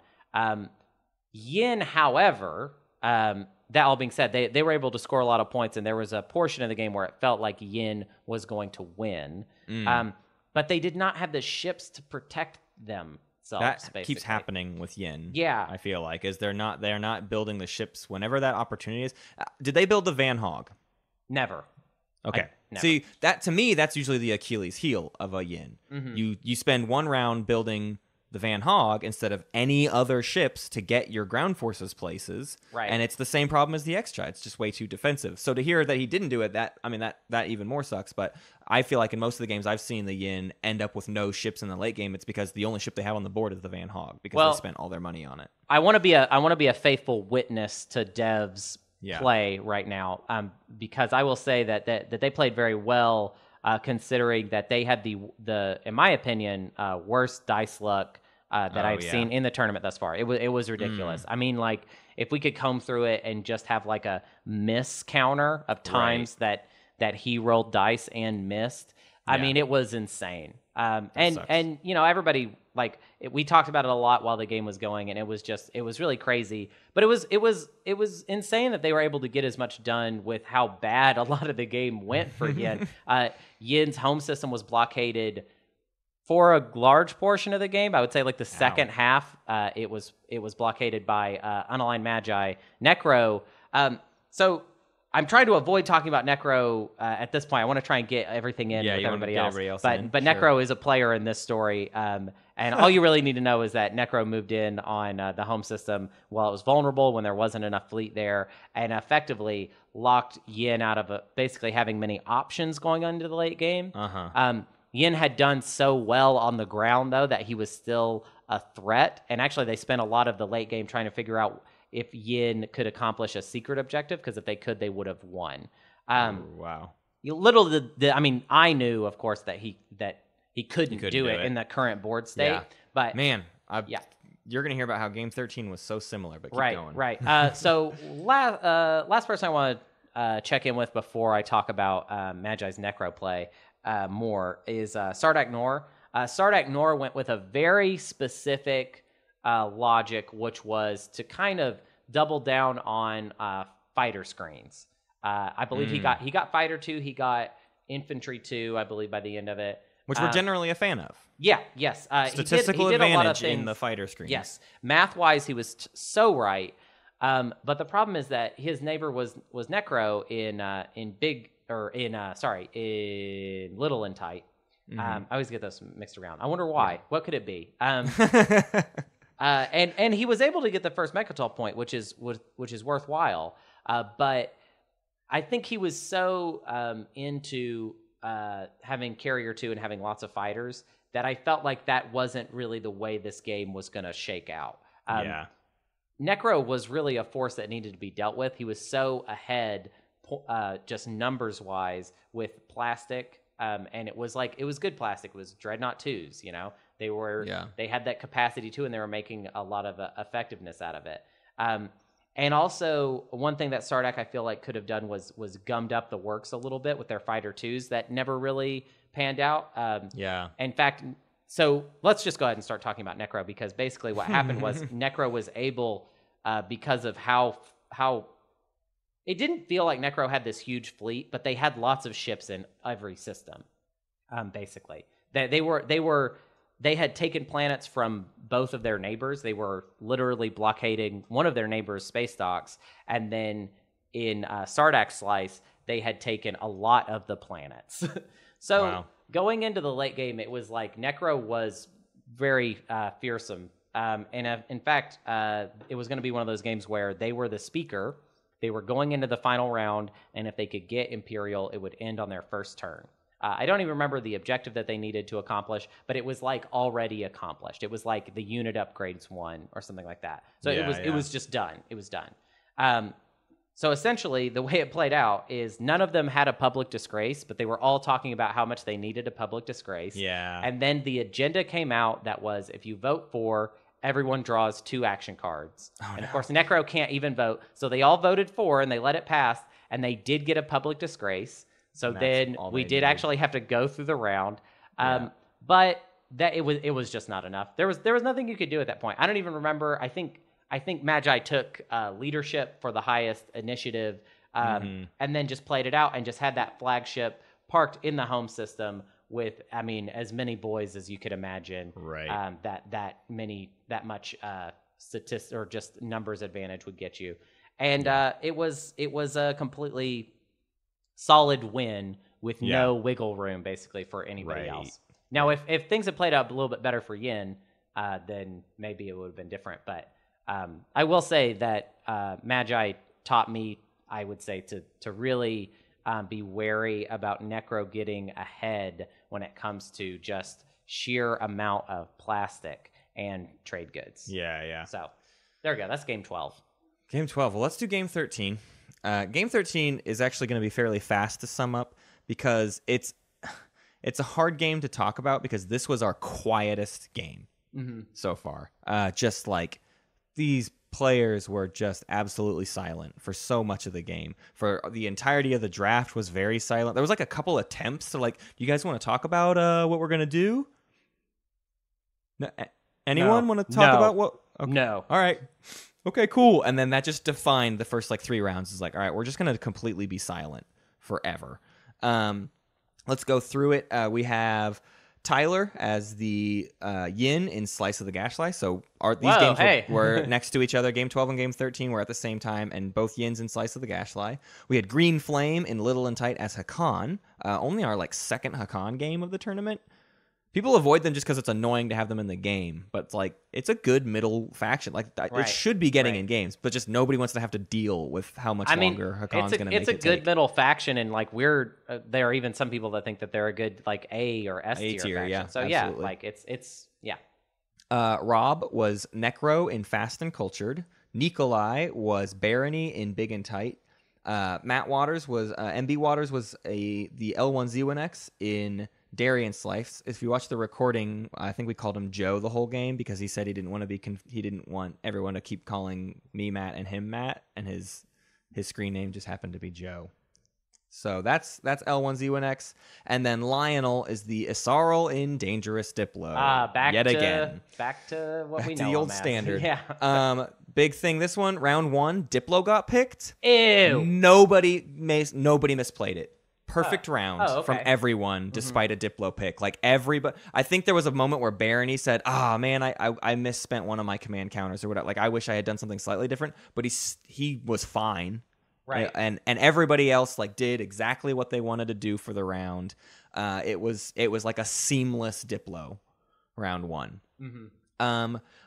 Yin, however, that all being said, they were able to score a lot of points, and there was a portion of the game where it felt like Yin was going to win. But they did not have the ships to protect themselves. That basically keeps happening with Yin. Yeah, I feel like they're not building the ships whenever that opportunity is. Did they build the Van Hog? Never. Okay. See, that to me, that's usually the Achilles heel of a Yin. You spend one round building the Van Hog instead of any other ships to get your ground forces places. Right. And it's the same problem as the Extra. It's just way too defensive. So to hear that he didn't do it, that even more sucks. But I feel like in most of the games I've seen the Yin end up with no ships in the late game. It's because the only ship they have on the board is the Van Hog because they spent all their money on it. I want to be a faithful witness to Dev's play right now, because I will say that they played very well, considering that they had the in my opinion worst dice luck that I've seen in the tournament thus far. It was ridiculous. I mean, like, if we could comb through it and just have like a miss counter of times that he rolled dice and missed, I mean, it was insane. And everybody we talked about it a lot while the game was going, and it was really crazy. But it was insane that they were able to get as much done with how bad a lot of the game went for Yin. Yin's home system was blockaded for a large portion of the game. I would say like the second half, it was blockaded by Unaligned Magi, Necro. So I'm trying to avoid talking about Necro at this point. I want to try and get everything in with everybody else. But Necro is a player in this story. And all you really need to know is that Necro moved in on the home system while it was vulnerable, when there wasn't enough fleet there, and effectively locked Yin out of basically having many options going on into the late game. Yin had done so well on the ground, though, that he was still a threat. And actually, they spent a lot of the late game trying to figure out if Yin could accomplish a secret objective, because if they could, they would have won. Wow. I knew, of course, that he couldn't do it in the current board state. Yeah. But man, you're going to hear about how Game 13 was so similar, but keep going. Right. So last person I want to check in with before I talk about Magi's Necro play more is Sardak Nor. Sardak Nor went with a very specific logic, which was to kind of double down on fighter screens. I believe he got fighter 2, he got infantry 2, I believe, by the end of it, which we're generally a fan of. Yes. Statistical he did advantage a lot of things in the fighter screens. Yes, math wise, he was so right. But the problem is that his neighbor was Necro in Little and Tight. I always get those mixed around. I wonder why. Yeah. What could it be? And he was able to get the first Mechatol point, which is worthwhile. But I think he was so into having Carrier 2 and having lots of fighters that I felt like that wasn't really the way this game was going to shake out. Necro was really a force that needed to be dealt with. He was so ahead, just numbers-wise, with plastic. And it was good plastic. It was Dreadnought 2s, you know? They had that capacity too, and they were making a lot of effectiveness out of it. And also, one thing that Sardak, I feel like, could have done was gummed up the works a little bit with their fighter 2s that never really panned out. In fact, so let's just go ahead and start talking about Necro, because basically what happened was Necro was able, because of how it didn't feel like Necro had this huge fleet, but they had lots of ships in every system. Basically, they had taken planets from both of their neighbors. They were literally blockading one of their neighbors' space docks. And then in Sardak's slice, they had taken a lot of the planets. Going into the late game, it was like Necro was very fearsome. In fact, it was going to be one of those games where they were the speaker. They were going into the final round, and if they could get Imperial, it would end on their first turn. I don't even remember the objective that they needed to accomplish, but it was like already accomplished. It was like the unit upgrades won or something like that. So it was just done. It was done. So essentially, the way it played out is none of them had a public disgrace, but they were all talking about how much they needed a public disgrace. Yeah. And then the agenda came out that was, if you vote for, everyone draws 2 action cards. Of course, Necro can't even vote. So they all voted for, and they let it pass, and they did get a public disgrace. So then we did actually have to go through the round. But that it was just not enough. There was nothing you could do at that point. I don't even remember. I think Magi took leadership for the highest initiative, and then just played it out and just had that flagship parked in the home system with, as many boys as you could imagine. Right. That much statistic or just numbers advantage would get you, and it was a completely solid win with no wiggle room basically for anybody else. Now, if things had played out a little bit better for Yin, then maybe it would have been different. But I will say that Magi taught me, I would say, to really be wary about Necro getting ahead when it comes to just sheer amount of plastic and trade goods. Yeah. So there we go. That's game 12. Game 12. Well, let's do game 13. Game 13 is actually going to be fairly fast to sum up, because it's a hard game to talk about, because this was our quietest game so far. Just like these players were just absolutely silent for so much of the game. For the entirety of the draft was very silent. There was like a couple attempts to do you guys want to talk about what we're going to do? Anyone want to talk about what? Okay. No. All right. Okay, cool. And then that just defined the first like 3 rounds. It's like, all right, we're just going to completely be silent forever. Let's go through it. We have Tyler as the Yin in Slice of the Gashly. So these games were next to each other. Game 12 and Game 13 were at the same time, and both Yins in Slice of the Gashly. We had Green Flame in Little and Tight as Hakan. Only our like second Hakan game of the tournament. People avoid them just because it's annoying to have them in the game, but like it's a good middle faction. Like it should be getting in games, but just nobody wants to have to deal with how much longer Hakan's going to make it. It's a good middle faction, and like there are even some people that think that they're a good like A or S tier faction. Yeah, so absolutely. Yeah, like it's. Rob was Necro in Fast and Cultured. Nikolai was Barony in Big and Tight. Matt Waters was MB Waters was the L1Z1X in Darian Slice. If you watch the recording, I think we called him Joe the whole game because he said he didn't want to he didn't want everyone to keep calling me Matt and him Matt, and his screen name just happened to be Joe. So that's L1Z1X, and then Lionel is the Isarl in Dangerous Diplo. Back to what we know. To the old standard. Yeah. Big thing this one, round 1, Diplo got picked. Ew. Nobody misplayed it. Perfect round from everyone, despite a Diplo pick. Like everybody, I think there was a moment where Barony said, "Ah, man, I misspent one of my command counters or whatever. Like I wish I had done something slightly different." But he was fine, right? And everybody else like did exactly what they wanted to do for the round. It was like a seamless Diplo round 1.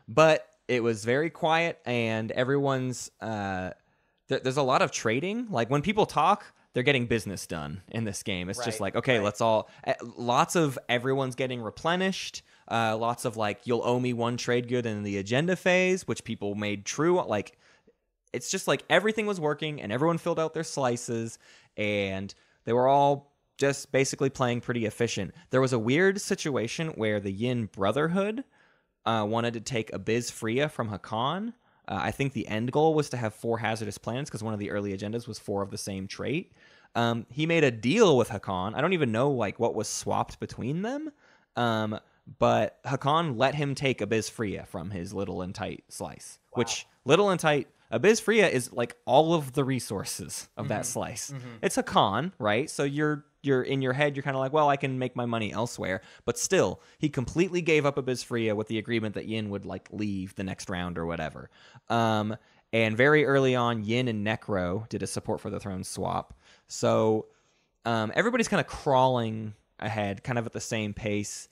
But it was very quiet, and everyone's there's a lot of trading. Like when people talk, they're getting business done in this game. It's just like, okay, let's all... Lots of everyone's getting replenished. Lots of like, you'll owe me 1 trade good in the agenda phase, which people made true. Like, it's just like everything was working, and everyone filled out their slices, and they were all just basically playing pretty efficient. There was a weird situation where the Yin Brotherhood wanted to take Abyss Freya from Hakan. I think the end goal was to have 4 hazardous planets because one of the early agendas was 4 of the same trait. He made a deal with Hakan. I don't even know like what was swapped between them, but Hakan let him take Abyss Freya from his Little and Tight slice, which Little and Tight Abyss Freya is like all of the resources of that slice. It's Hakan, right? So you're in your head, you're kind of like, well, I can make my money elsewhere. But still, he completely gave up Abyss Freya with the agreement that Yin would like leave the next round or whatever. And very early on, Yin and Necro did a support for the throne swap. So everybody's kind of crawling ahead, kind of at the same pace.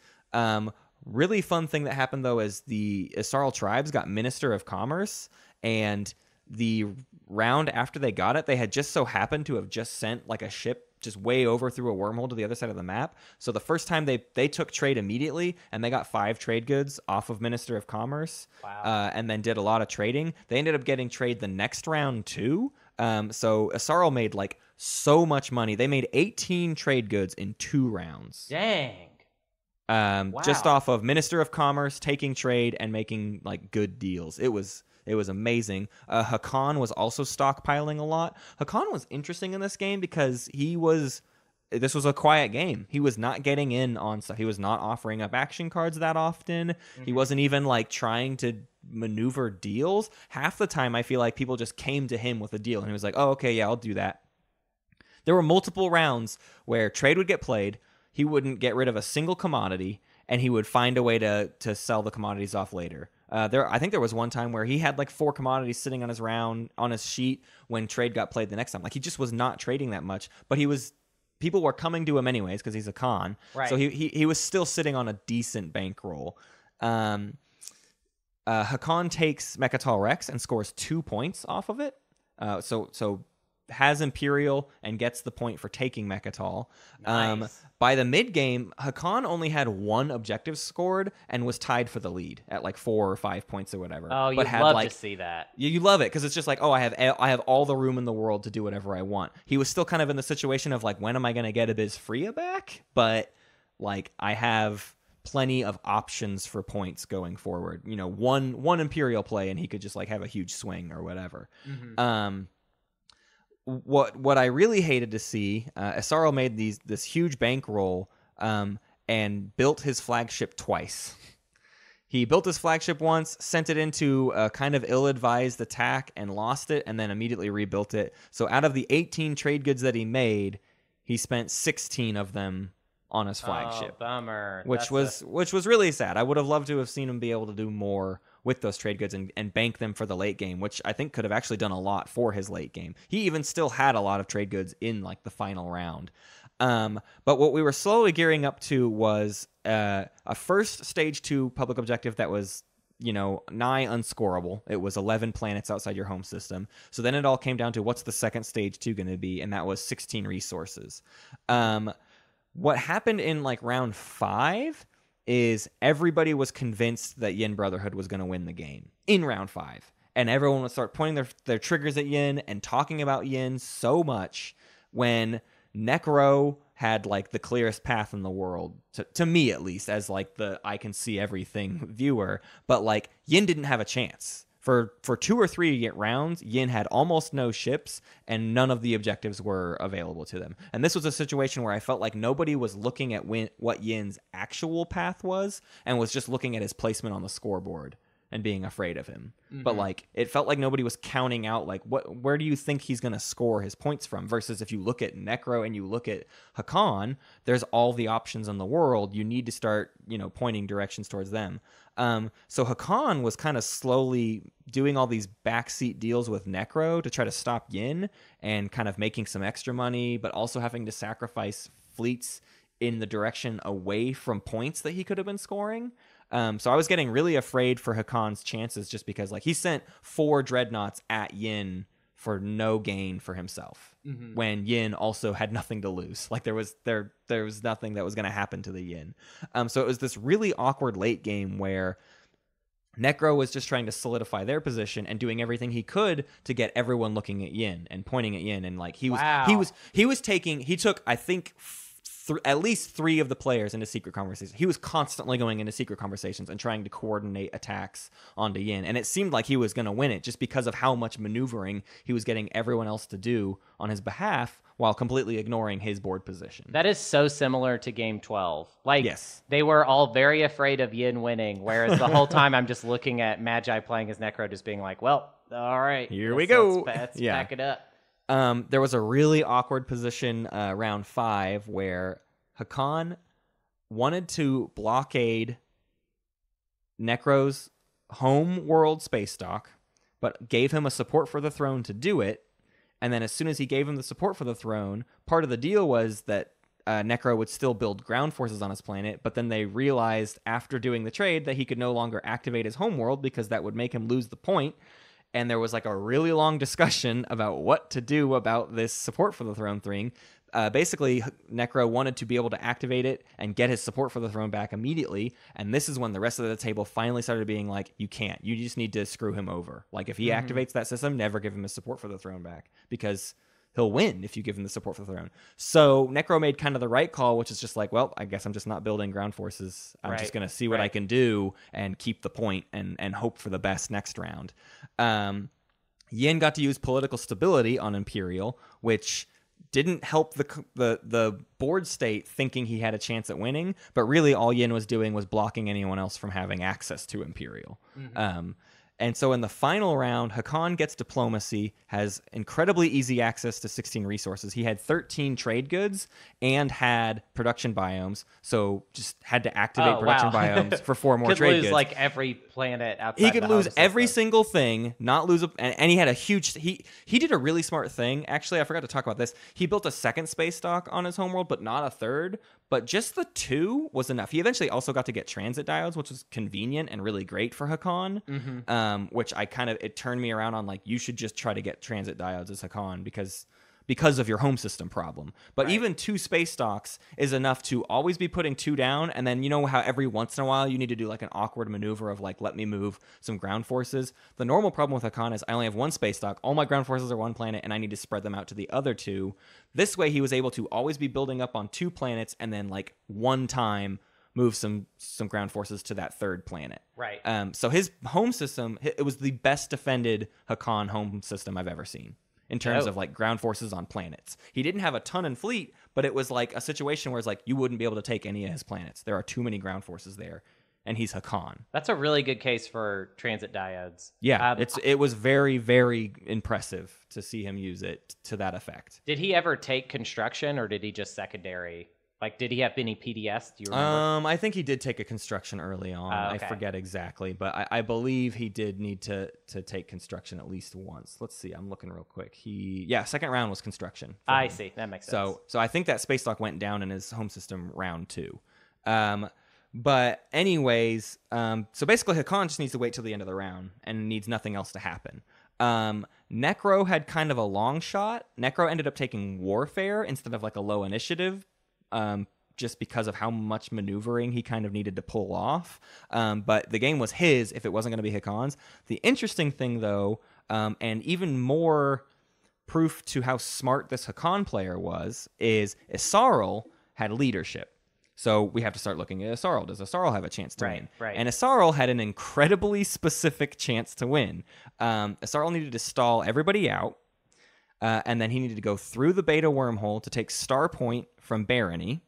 Really fun thing that happened, though, is the Isarl tribes got Minister of Commerce, and the round after they got it, they had just so happened to have just sent like a ship just way over through a wormhole to the other side of the map. So the first time they took trade immediately, and they got 5 trade goods off of Minister of Commerce. Wow. And then did a lot of trading. They ended up getting trade the next round too. So Isarl made like so much money. They made 18 trade goods in 2 rounds. Dang. Just off of Minister of Commerce, taking trade, and making like good deals. It was amazing. Hakan was also stockpiling a lot. Hakan was interesting in this game because this was a quiet game. He was not getting in on stuff. He was not offering up action cards that often. He wasn't even like trying to maneuver deals. Half the time I feel like people just came to him with a deal, and he was like, oh, okay, yeah, I'll do that. There were multiple rounds where trade would get played. He wouldn't get rid of a single commodity, and he would find a way to sell the commodities off later. I think there was one time where he had like 4 commodities sitting on his sheet when trade got played the next time. Like he just was not trading that much, but people were coming to him anyways because he's a con. Right. So he was still sitting on a decent bankroll. Hakan takes Mechatol Rex and scores 2 points off of it. So has Imperial and gets the point for taking Mechatol. Nice. By the mid game, Hakan only had 1 objective scored and was tied for the lead at like 4 or 5 points or whatever. Oh, you'd love to see that. You love it because it's just like, oh, I have all the room in the world to do whatever I want. He was still kind of in the situation of like, when am I going to get Abyss Freya back? But like, I have plenty of options for points going forward. You know, one Imperial play and he could just like have a huge swing or whatever. What I really hated to see, Isarl made this huge bankroll and built his flagship twice. He built his flagship once, sent it into a kind of ill-advised attack and lost it, and then immediately rebuilt it. So out of the 18 trade goods that he made, he spent 16 of them on his flagship. Oh, bummer. Which was really sad. I would have loved to have seen him be able to do more with those trade goods and bank them for the late game, which I think could have actually done a lot for his late game. He even still had a lot of trade goods in like the final round. But what we were slowly gearing up to was a first stage 2 public objective that was, nigh unscorable. It was 11 planets outside your home system. So then it all came down to what's the second stage 2 going to be, and that was 16 resources. What happened in like round 5 is everybody was convinced that Yin Brotherhood was going to win the game in round 5. And everyone would start pointing their triggers at Yin and talking about Yin so much when Necro had like the clearest path in the world, to me at least, as like the I can see everything viewer. But like Yin didn't have a chance. For 2 or 3 rounds, Yin had almost no ships, and none of the objectives were available to them. And this was a situation where I felt like nobody was looking at what Yin's actual path was, and was just looking at his placement on the scoreboard and being afraid of him. Mm-hmm. But like it felt like nobody was counting out like where do you think he's going to score his points from, versus if you look at Necro and you look at Hakan, there's all the options in the world. You need to start, pointing directions towards them. So Hakan was kind of slowly doing all these backseat deals with Necro to try to stop Yin and kind of making some extra money, but also having to sacrifice fleets in the direction away from points that he could have been scoring. So I was getting really afraid for Hakan's chances, just because like he sent 4 dreadnoughts at Yin for no gain for himself, when Yin also had nothing to lose. Like there was nothing that was going to happen to the Yin. So it was this really awkward late game where Necro was just trying to solidify their position and doing everything he could to get everyone looking at Yin and pointing at Yin, and like he took I think at least 3 of the players into secret conversations. He was constantly going into secret conversations and trying to coordinate attacks onto Yin. And it seemed like he was going to win it just because of how much maneuvering he was getting everyone else to do on his behalf while completely ignoring his board position. That is so similar to game 12. Like, yes. They were all very afraid of Yin winning, whereas the whole time I'm just looking at Magi playing as Necro, just being like, well, all right. Here we go. Let's back it up. There was a really awkward position round 5 where Hakan wanted to blockade Necro's home world space dock, but gave him a support for the throne to do it. And then as soon as he gave him the support for the throne, part of the deal was that Necro would still build ground forces on his planet, but then they realized after doing the trade that he could no longer activate his home world because that would make him lose the point. And there was like a really long discussion about what to do about this support for the throne thing. Basically, Necro wanted to be able to activate it and get his support for the throne back immediately. And this is when the rest of the table finally started being like, you can't. You just need to screw him over. Like, if he activates that system, never give him his support for the throne back, because he'll win if you give him the support for the throne. So Necro made kind of the right call, which is just like, well, I guess I'm just not building ground forces. I'm just going to see what I can do and keep the point and hope for the best next round. Yin got to use political stability on Imperial, which didn't help the board state thinking he had a chance at winning, but really all Yin was doing was blocking anyone else from having access to Imperial. And so in the final round, Hakan gets diplomacy, has incredibly easy access to 16 resources. He had 13 trade goods and had production biomes, so just had to activate production biomes for 4 more trade goods. Could lose like every planet outside. He could lose every single thing, not lose and he had a huge. He did a really smart thing. Actually, I forgot to talk about this. He built a second space dock on his homeworld, but not a third. But just the 2 was enough. He eventually also got to get transit diodes, which was convenient and really great for Hakan. Which it turned me around on, like, you should just try to get transit diodes as Hakan because of your home system problem. But even 2 space docks is enough to always be putting 2 down, and then you know how every once in a while you need to do like an awkward maneuver of like, let me move some ground forces. The normal problem with Hakan is I only have 1 space dock, all my ground forces are 1 planet, and I need to spread them out to the other 2. This way he was able to always be building up on 2 planets and then like one time move some ground forces to that 3rd planet. Right. So his home system, it was the best defended Hakan home system I've ever seen in terms of like ground forces on planets. He didn't have a ton in fleet, but it was like a situation where it's like you wouldn't be able to take any of his planets. There are too many ground forces there. and he's Hakan. That's a really good case for transit diodes. Yeah, it was very, very impressive to see him use it to that effect. Did he ever take construction, or did he just secondary? Like, did he have any PDS? Do you remember? I think he did take a construction early on. Okay. I forget exactly, but I believe he did need to take construction at least once. Let's see. I'm looking real quick. Second round was construction. I see. That makes sense. So I think that space lock went down in his home system round 2. But anyways, so basically Hakan just needs to wait till the end of the round and needs nothing else to happen. Necro had kind of a long shot. Necro ended up taking Warfare instead of like a low initiative, just because of how much maneuvering he kind of needed to pull off. But the game was his if it wasn't going to be Hakan's. The interesting thing, though, and even more proof to how smart this Hakan player was, is Isarl had leadership. So we have to start looking at Isarl. Does Isarl have a chance to win? Right. And Isarl had an incredibly specific chance to win. Isarl needed to stall everybody out, and then he needed to go through the beta wormhole to take Star Point from Barony.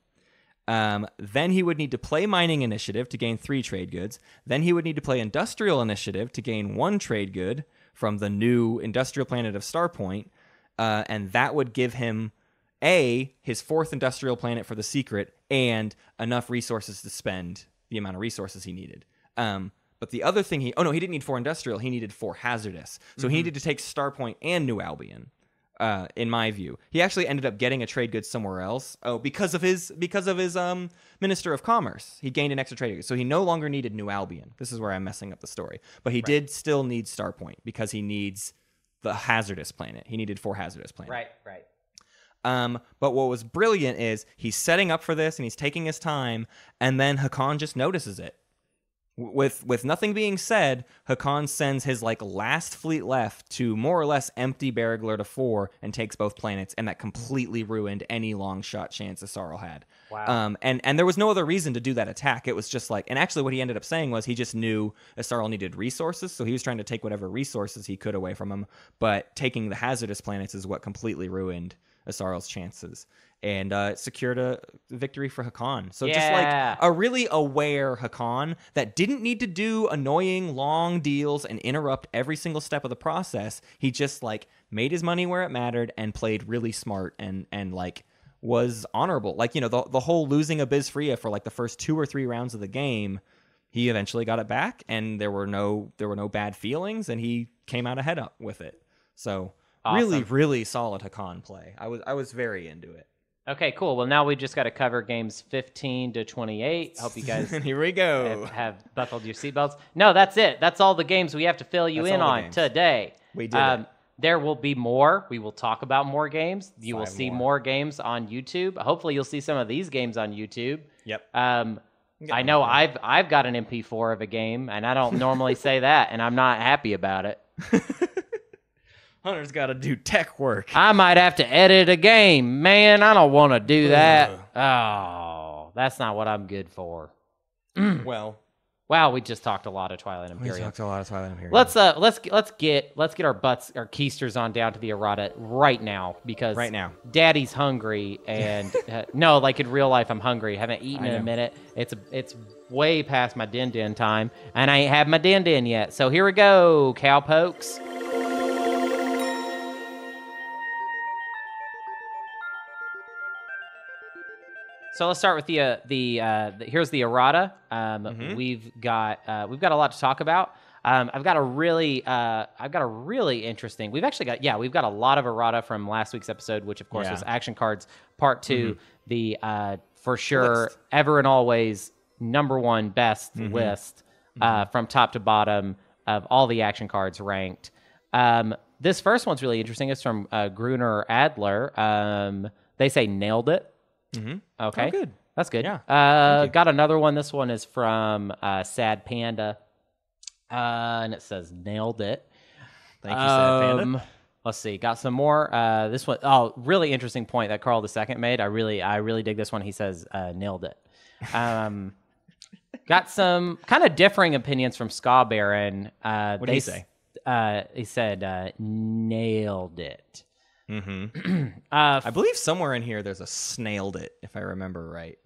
Then he would need to play Mining Initiative to gain 3 trade goods. Then he would need to play Industrial Initiative to gain 1 trade good from the new industrial planet of Starpoint. And that would give him his 4th industrial planet for the secret and enough resources to spend the amount of resources he needed. But the other thing he didn't need 4 industrial. He needed 4 hazardous. So he needed to take Starpoint and New Albion. In my view, he actually ended up getting a trade good somewhere else. Because of his Minister of Commerce, he gained an extra trade good, so he no longer needed New Albion. This is where I'm messing up the story, but he did still need Starpoint because he needs the hazardous planet. He needed 4 hazardous planets. Right. But what was brilliant is he's setting up for this and he's taking his time, and then Hakan just notices it. With nothing being said, Hakan sends his last fleet left to more or less empty Barragler to 4 and takes both planets, and that completely ruined any long shot chance Isarl had. Wow. And there was no other reason to do that attack. It was just and actually what he ended up saying was he just knew Isarl needed resources, so he was trying to take whatever resources he could away from him, but taking the hazardous planets is what completely ruined Isarl's chances. And it secured a victory for Hakan. So just a really aware Hakan that didn't need to do annoying long deals and interrupt every single step of the process. He just made his money where it mattered and played really smart and was honorable. The whole losing Abyss Freya for the first 2 or 3 rounds of the game, he eventually got it back, and there were no bad feelings, and he came out ahead with it. So awesome. Really, really solid Hakan play. I was very into it. Okay, cool. Well, now we just got to cover games 15 to 28. Hope you guys here we go have buckled your seatbelts. No, that's it. That's all the games we have to fill you in on today. We did it. There will be more. We will talk about more games. You will see more games on YouTube. Hopefully, you'll see some of these games on YouTube. Yep. I know I've got an MP4 of a game, and I don't normally say that, and I'm not happy about it. Hunter's got to do tech work. I might have to edit a game. Man, I don't want to do that. Oh, that's not what I'm good for. Well, wow, we just talked a lot of Twilight Imperium. Let's get our keisters on down to the errata right now, because Daddy's hungry, and no, in real life I'm hungry. Haven't eaten in a minute. It's way past my din time, and I ain't had my din yet. So here we go, cowpokes. So let's start with here's the errata. We've got a lot to talk about. I've got a really interesting. We've got a lot of errata from last week's episode, which of course was Action Cards Part 2, the for sure ever and always #1 best list from top to bottom of all the action cards ranked. This first one's really interesting. It's from Gruner Adler. They say nailed it. Mm-hmm. Okay. Oh, good. That's good. Yeah. Got another one. This one is from Sad Panda. And it says nailed it. Thank you, Sad Panda. Let's see. Got some more. This one, really interesting point that Carl II made. I really dig this one. He says nailed it. Got some kind of differing opinions from Ska Baron. What did he say? He said nailed it. Mm-hmm. I believe somewhere in here there's a snailed it, if I remember right.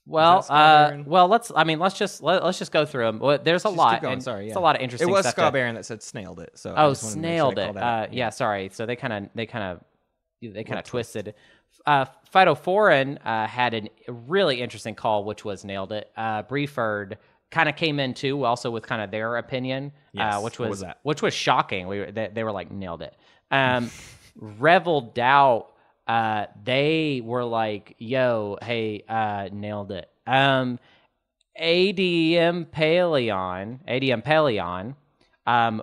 Well, let's just go through them. Well, there's a lot. And sorry, it's a lot of interesting stuff. It was Ska Baron that said snailed it. So snailed it. Yeah, sorry. So they kind of twisted. Phytophorin had a really interesting call, which was nailed it. Brieford kind of came in too, also with kind of their opinion, which was shocking. They were like nailed it. Revel Doubt. They were like, yo, hey, nailed it. ADM Paleon,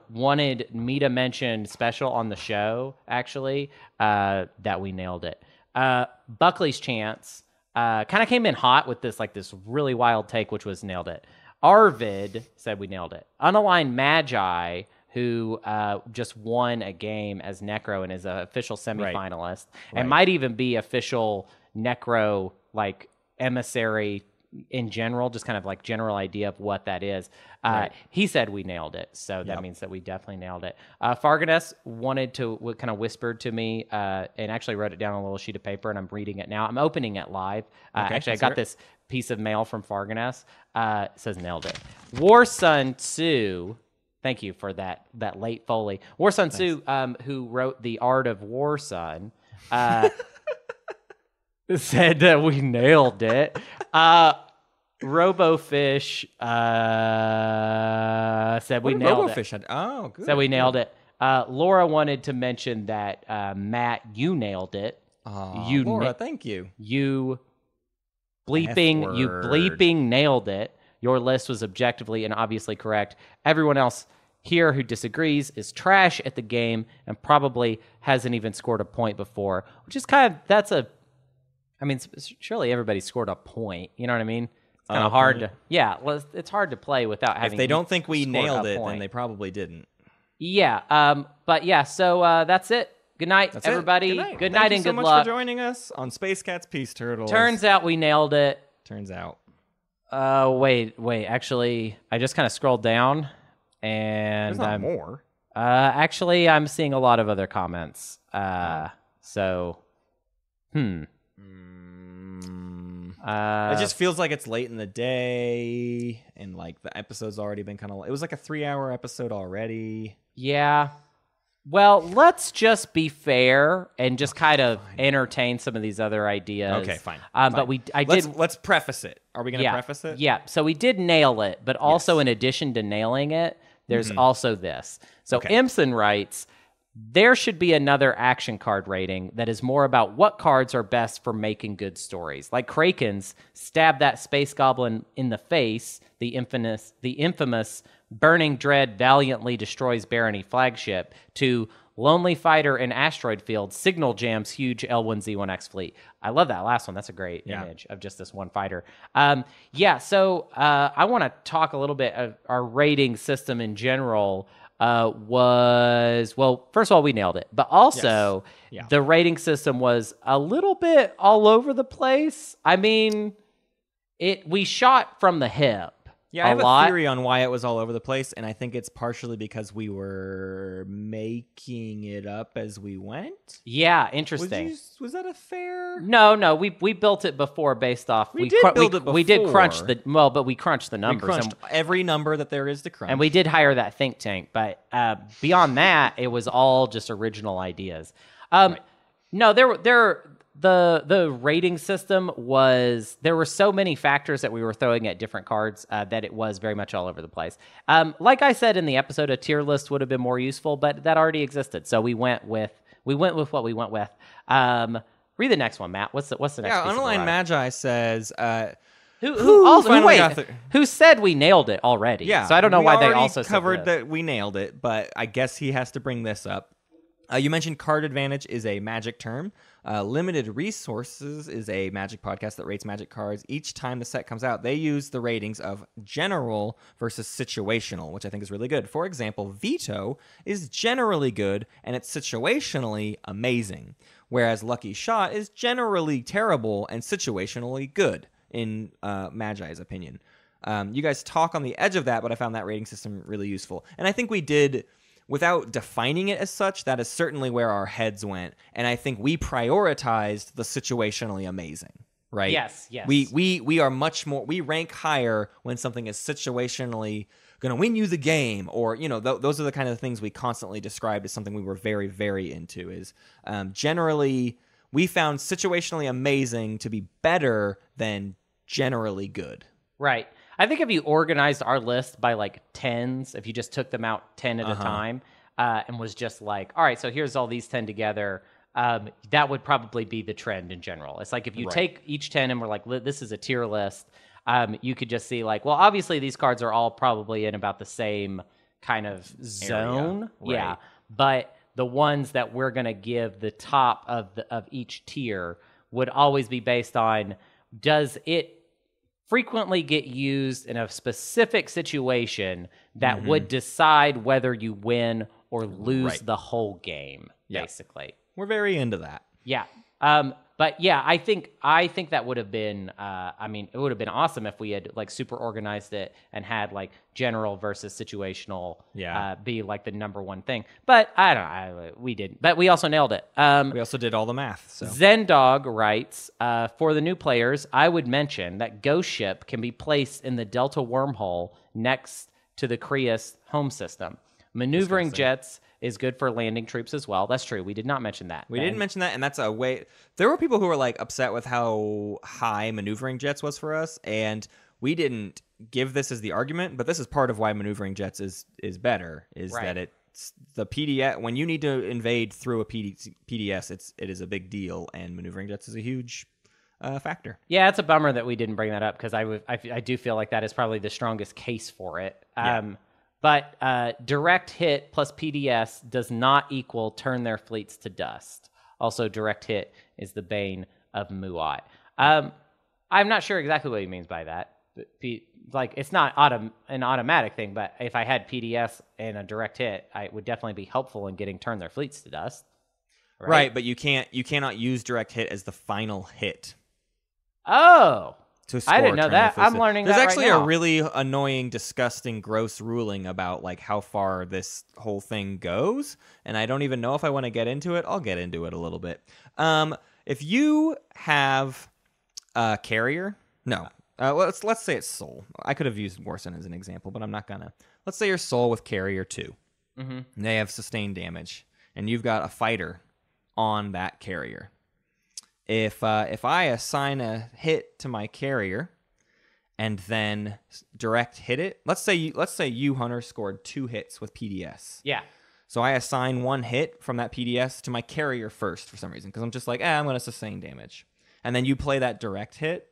wanted me to mention special on the show, actually, that we nailed it. Buckley's Chance, kind of came in hot with this really wild take, which was nailed it. Arvid said we nailed it. Unaligned Magi, who just won a game as Necro and is an official semifinalist, and might even be official Necro emissary in general, just kind of general idea of what that is. He said we nailed it, so that means that we definitely nailed it. Farganes wanted to kind of whispered to me and actually wrote it down on a little sheet of paper, and I'm reading it now. I'm opening it live. Actually, I got this piece of mail from Farganes. It says nailed it. War Sun Tzu. Thank you for that late Foley. War Sun Tzu, who wrote The Art of War Sun, said that we nailed it. Robofish said we nailed it. Good. Said we nailed it. Laura wanted to mention that Matt, you nailed it. Laura, thank you. You bleeping nailed it. Your list was objectively and obviously correct. Everyone else here who disagrees is trash at the game and probably hasn't even scored a point before, which is surely everybody scored a point. You know what I mean? It's kind of hard to, it's hard to play without having. If they don't think we nailed it, then they probably didn't. Yeah. So that's it. Good night, everybody. Good night and good luck. Thank you so much for joining us on Space Cats Peace Turtles. Turns out we nailed it. Turns out. Wait. Actually, I just kind of scrolled down, and there's not more. Actually, I'm seeing a lot of other comments. So, it just feels like it's late in the day, and the episode's already been kind of. It was a 3-hour episode already. Yeah. Well, let's just be fair and just kind of entertain some of these other ideas. Okay, fine. But let's preface it. Are we going to preface it? Yeah. So we did nail it, but also in addition to nailing it, there's also this. So Imson writes, there should be another action card rating that is more about what cards are best for making good stories. Like Kraken's stab that space goblin in the face, the infamous Burning Dread valiantly destroys Barony flagship, to Lonely Fighter in Asteroid Field signal jams huge L1Z1X fleet. I love that last one. That's a great image of just this one fighter. So I want to talk a little bit of our rating system in general. First of all, we nailed it, but also the rating system was a little bit all over the place. I mean, we shot from the hip. Yeah, I have a theory on why it was all over the place, and I think it's partially because we were making it up as we went. Yeah, interesting. Was that a fair? No, we built it before based off. We did build it before. We did crunch but we crunched the numbers. We crunched every number that there is to crunch. And we did hire that think tank, but beyond that, it was all just original ideas. No, the rating system there were so many factors that we were throwing at different cards that it was very much all over the place. Like I said in the episode, a tier list would have been more useful, but that already existed. So we went with what we went with. Read the next one, Matt. What's the next? Yeah, Unaligned Magi says who said we nailed it already? Yeah, so I don't know why they also covered said that we nailed it, but I guess he has to bring this up. You mentioned card advantage is a Magic term. Limited Resources is a Magic podcast that rates Magic cards. Each time the set comes out, they use the ratings of general versus situational, which I think is really good. For example, Veto is generally good, and it's situationally amazing, whereas Lucky Shot is generally terrible and situationally good, in Magi's opinion. You guys talk on the edge of that, but I found that rating system really useful. And I think we did... Without defining it as such, that is certainly where our heads went. And I think we prioritized the situationally amazing right? Yes. We are much more. We rank higher when something is situationally going to win you the game, or those are the kind of things we constantly described as something we were very, very into. Is generally we found situationally amazing to be better than generally good. Right. I think if you organized our list by like tens, if you just took them out 10 at a time, and was just like, all right, so here's all these 10 together, that would probably be the trend in general. It's like if you take each 10 and we're like, this is a tier list, you could just see like, well, obviously these cards are all probably in about the same kind of zone. Right. Yeah. But the ones that we're going to give the top of each tier would always be based on, does it frequently get used in a specific situation that would decide whether you win or lose the whole game, basically. We're very into that. Yeah. But yeah, I think that would have been, it would have been awesome if we had like super organized it and had like general versus situational be like the number one thing. But I don't know, we didn't. But we also nailed it. We also did all the math. So. Zendog writes, for the new players, I would mention that Ghost Ship can be placed in the Delta wormhole next to the Creus home system. Maneuvering jets is good for landing troops as well. That's true. We did not mention that. We didn't mention that, and that's a way. There were people who were like upset with how high maneuvering jets was for us, and we didn't give this as the argument, but this is part of why maneuvering jets is better. Is that it's the PDS when you need to invade through a PDS, it is a big deal, and maneuvering jets is a huge factor. Yeah, it's a bummer that we didn't bring that up because I do feel like that is probably the strongest case for it. But direct hit plus PDS does not equal turn their fleets to dust. Also, direct hit is the bane of Muat. I'm not sure exactly what he means by that. Like, it's not an automatic thing, but if I had PDS and a direct hit, it would definitely be helpful in getting turn their fleets to dust. Right, but you cannot use direct hit as the final hit. Oh. I didn't know that. I'm learning that right now. There's actually a really annoying, disgusting, gross ruling about like how far this whole thing goes, and I don't even know if I want to get into it. I'll get into it a little bit. If you have a carrier, let's say it's Soul. I could have used Warson as an example, but I'm not gonna. Let's say you're Soul with carrier 2. And they have sustained damage, and you've got a fighter on that carrier. If I assign a hit to my carrier and then direct hit it, let's say you Hunter scored 2 hits with PDS. Yeah. So I assign 1 hit from that PDS to my carrier first for some reason because I'm just like, I'm going to sustain damage, and then you play that direct hit.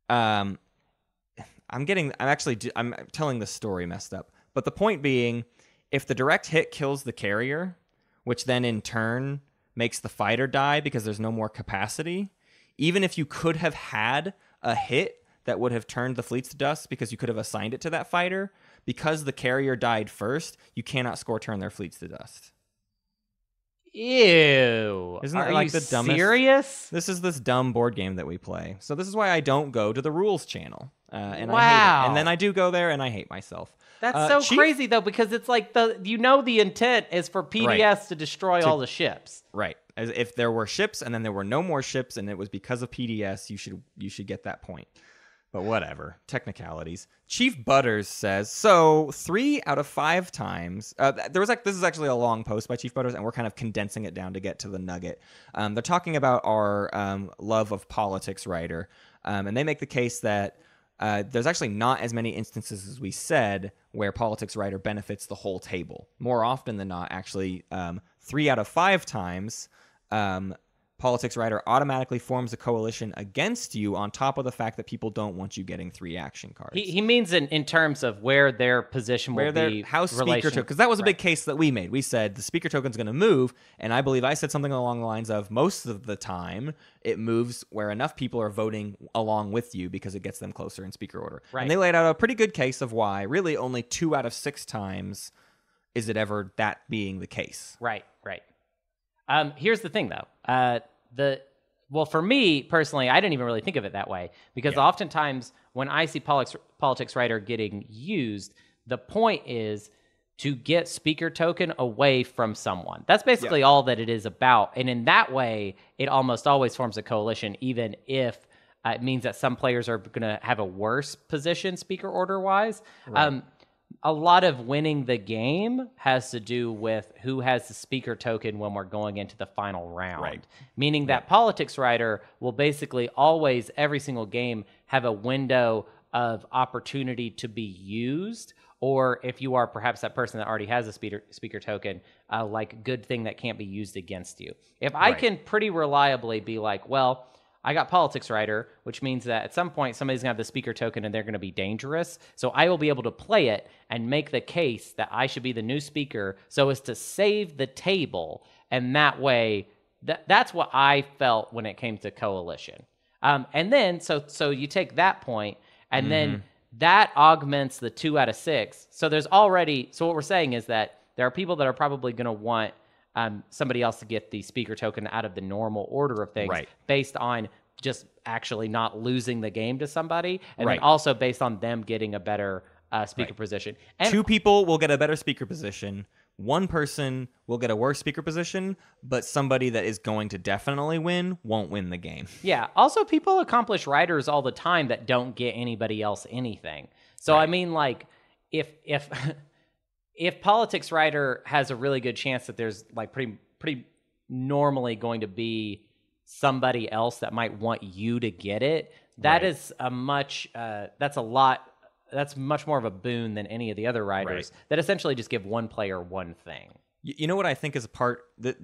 I'm telling the story messed up, but the point being, if the direct hit kills the carrier, which then in turn makes the fighter die because there's no more capacity, even if you could have had a hit that would have turned the fleets to dust because you could have assigned it to that fighter, because the carrier died first, you cannot score turn their fleets to dust. Ew. Isn't that like the dumbest? Serious? This is this dumb board game that we play. So this is why I don't go to the rules channel. And wow. I hate it. And then I do go there and I hate myself. That's so crazy though, because it's like the intent is for PDS to destroy all the ships. Right. As if there were ships and then there were no more ships and it was because of PDS, you should get that point. But whatever. Technicalities. Chief Butters says, so 3 out of 5 times. This is actually a long post by Chief Butters, and we're kind of condensing it down to get to the nugget. They're talking about our love of politics writer, and they make the case that there's actually not as many instances as we said where politics writer benefits the whole table. More often than not, actually, 3 out of 5 times, politics writer automatically forms a coalition against you on top of the fact that people don't want you getting 3 action cards. He means in terms of where their position will be. How speaker token, because that was a big case that we made. We said the speaker token's going to move, and I believe I said something along the lines of most of the time it moves where enough people are voting along with you because it gets them closer in speaker order. Right. And they laid out a pretty good case of why really only 2 out of 6 times is it ever that being the case. Right. Here's the thing, though. Well, for me personally, I didn't even really think of it that way because oftentimes when I see politics writer getting used, the point is to get speaker token away from someone. That's basically all that it is about. And in that way, it almost always forms a coalition, even if It means that some players are going to have a worse position speaker order-wise. Right. A lot of winning the game has to do with who has the speaker token when we're going into the final round. Right. Meaning that politics writer will basically always, every single game, have a window of opportunity to be used. Or if you are perhaps that person that already has a speaker token, like good thing that can't be used against you. If I can pretty reliably be like, well, I got politics writer, which means that at some point somebody's going to have the speaker token and they're going to be dangerous. So I will be able to play it and make the case that I should be the new speaker so as to save the table. And that way, that's what I felt when it came to coalition. And then, so you take that point and then that augments the 2 out of 6. So there's already, so what we're saying is that there are people that are probably going to want somebody else to get the speaker token out of the normal order of things based on just actually not losing the game to somebody. And then also based on them getting a better speaker position. And 2 people will get a better speaker position. 1 person will get a worse speaker position, but somebody that is going to definitely win won't win the game. Yeah. Also, people accomplish writers all the time that don't get anybody else anything. So, I mean, like, if politics writer has a really good chance that there's like pretty normally going to be somebody else that might want you to get it, that is a much that's much more of a boon than any of the other writers that essentially just give one player one thing. You know what I think is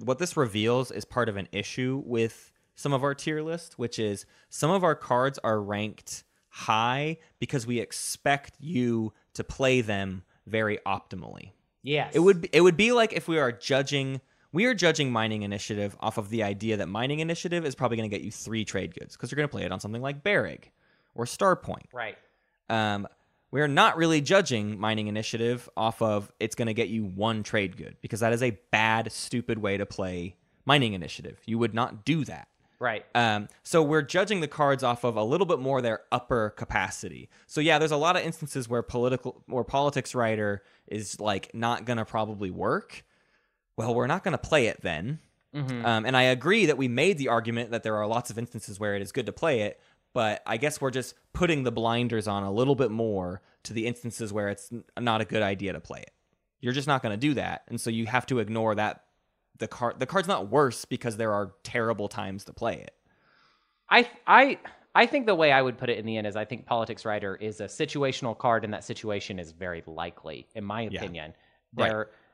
what this reveals is part of an issue with some of our tier list, which is some of our cards are ranked high because we expect you to play them very optimally. Yes. It would be like if we are judging Mining Initiative off of the idea that Mining Initiative is probably going to get you 3 trade goods because you're going to play it on something like Barrig or Starpoint. Right. We're not really judging Mining Initiative off of it's going to get you 1 trade good because that is a bad, stupid way to play Mining Initiative. You would not do that. Right. So we're judging the cards off of a little bit more their upper capacity. So yeah, there's a lot of instances where politics writer is like not going to probably work. Well, we're not going to play it then. And I agree that we made the argument that there are lots of instances where it is good to play it, but I guess we're just putting the blinders on a little bit more to the instances where it's not a good idea to play it. You're just not going to do that, and so you have to ignore that. The card's not worse because there are terrible times to play it. I think the way I would put it in the end is I think politics writer is a situational card, and that situation is very likely, in my opinion.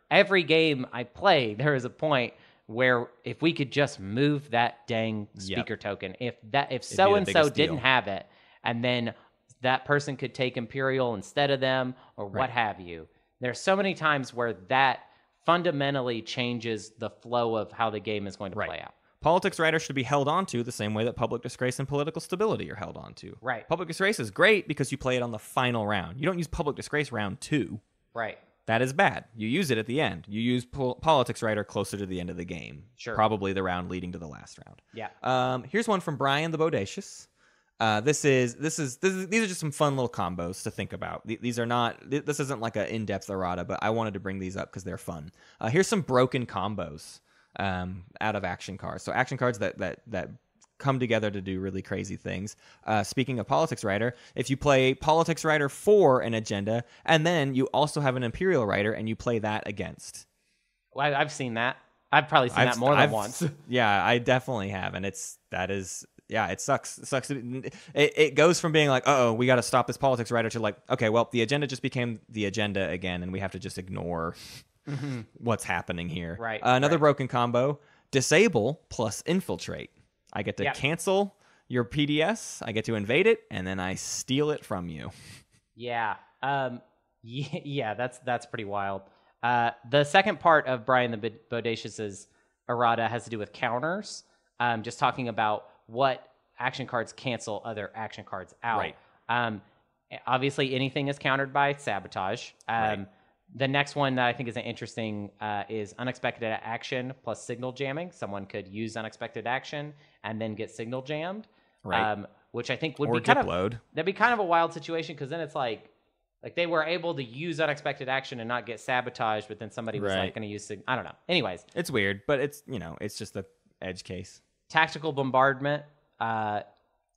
Every game I play, there is a point where if we could just move that dang speaker token, if so and so didn't have it, and then that person could take Imperial instead of them, or what have you. There's so many times where that fundamentally changes the flow of how the game is going to play out. Politics writer should be held onto the same way that public disgrace and political stability are held onto. Right. Public disgrace is great because you play it on the final round. You don't use public disgrace round 2. Right. That is bad. You use it at the end. You use politics writer closer to the end of the game. Sure. Probably the round leading to the last round. Yeah. Here's one from Brian the Bodacious. These are just some fun little combos to think about. These are not. This isn't like an in-depth errata, but I wanted to bring these up because they're fun. Here's some broken combos out of action cards. So action cards that come together to do really crazy things. Speaking of politics writer, if you play politics writer for an agenda, and then you also have an imperial writer, and you play that against. Well, I've seen that. I've probably seen that more than once. Yeah, I definitely have, and it sucks. It sucks. It goes from being like, we got to stop this politics writer to like, okay, well, the agenda just became the agenda again, and we have to just ignore what's happening here. Right. Another broken combo: disable plus infiltrate. I get to cancel your PDS. I get to invade it, and then I steal it from you. Yeah. Yeah. That's pretty wild. The second part of Brian the Bodacious's errata has to do with counters. Just talking about what action cards cancel other action cards out. Right. Obviously, anything is countered by sabotage. The next one that I think is interesting is unexpected action plus signal jamming. Someone could use unexpected action and then get signal jammed, which I think would be kind of a wild situation because then it's like they were able to use unexpected action and not get sabotaged, but then somebody was like going to use I don't know. Anyways, it's weird, but it's it's just the edge case. Tactical bombardment.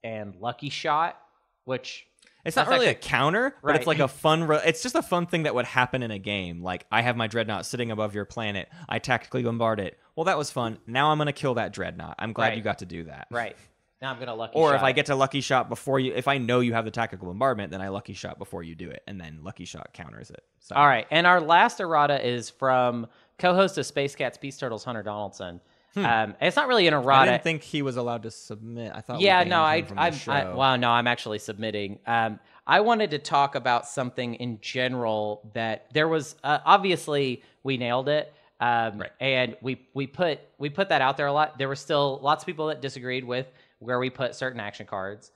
and Lucky Shot, which... It's not really a counter, but it's like a fun... It's just a fun thing that would happen in a game. Like, I have my Dreadnought sitting above your planet. I tactically bombard it. Well, that was fun. Now I'm going to kill that Dreadnought. I'm glad you got to do that. Right. Now I'm going to Lucky Shot. Or if I get to Lucky Shot before you... If I know you have the tactical bombardment, then I Lucky Shot before you do it. And then Lucky Shot counters it. So. All right. And our last errata is from co-host of Space Cats, Peace Turtles, Hunter Donaldson. It's not really an errata. I didn't think he was allowed to submit. I thought. Yeah, no, I'm actually submitting. I wanted to talk about something in general that there was. Obviously, we nailed it, and we put that out there a lot. There were still lots of people that disagreed with where we put certain action cards.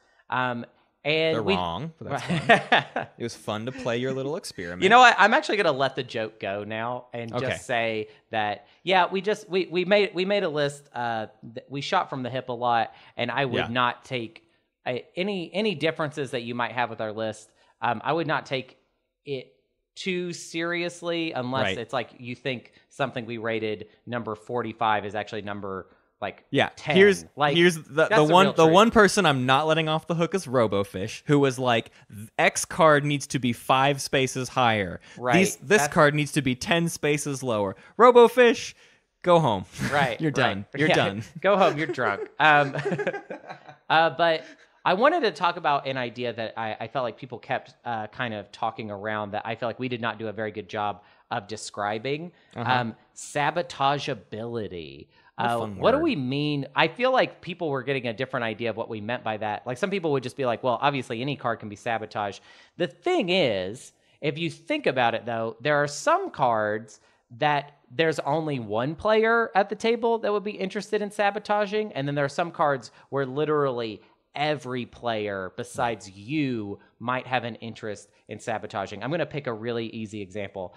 And they're wrong, but that's fun. It was fun to play your little experiment. You know what? I'm actually going to let the joke go now and just say that, yeah, we made a list. We shot from the hip a lot, and I would not take any differences that you might have with our list. I would not take it too seriously unless it's like you think something we rated number 45 is actually number... 10. Here's the one person I'm not letting off the hook is RoboFish, who was like, X card needs to be 5 spaces higher. Right. This card needs to be 10 spaces lower. RoboFish, go home. Right. You're done. You're done. Go home. You're drunk. But I wanted to talk about an idea that I felt like people kept kind of talking around that I feel like we did not do a very good job of describing. Sabotageability. What do we mean? I feel like people were getting a different idea of what we meant by that. Like some people would just be like, well, obviously any card can be sabotaged. The thing is, if you think about it though, there are some cards that there's only one player at the table that would be interested in sabotaging. And then there are some cards where literally every player besides you might have an interest in sabotaging. I'm going to pick a really easy example.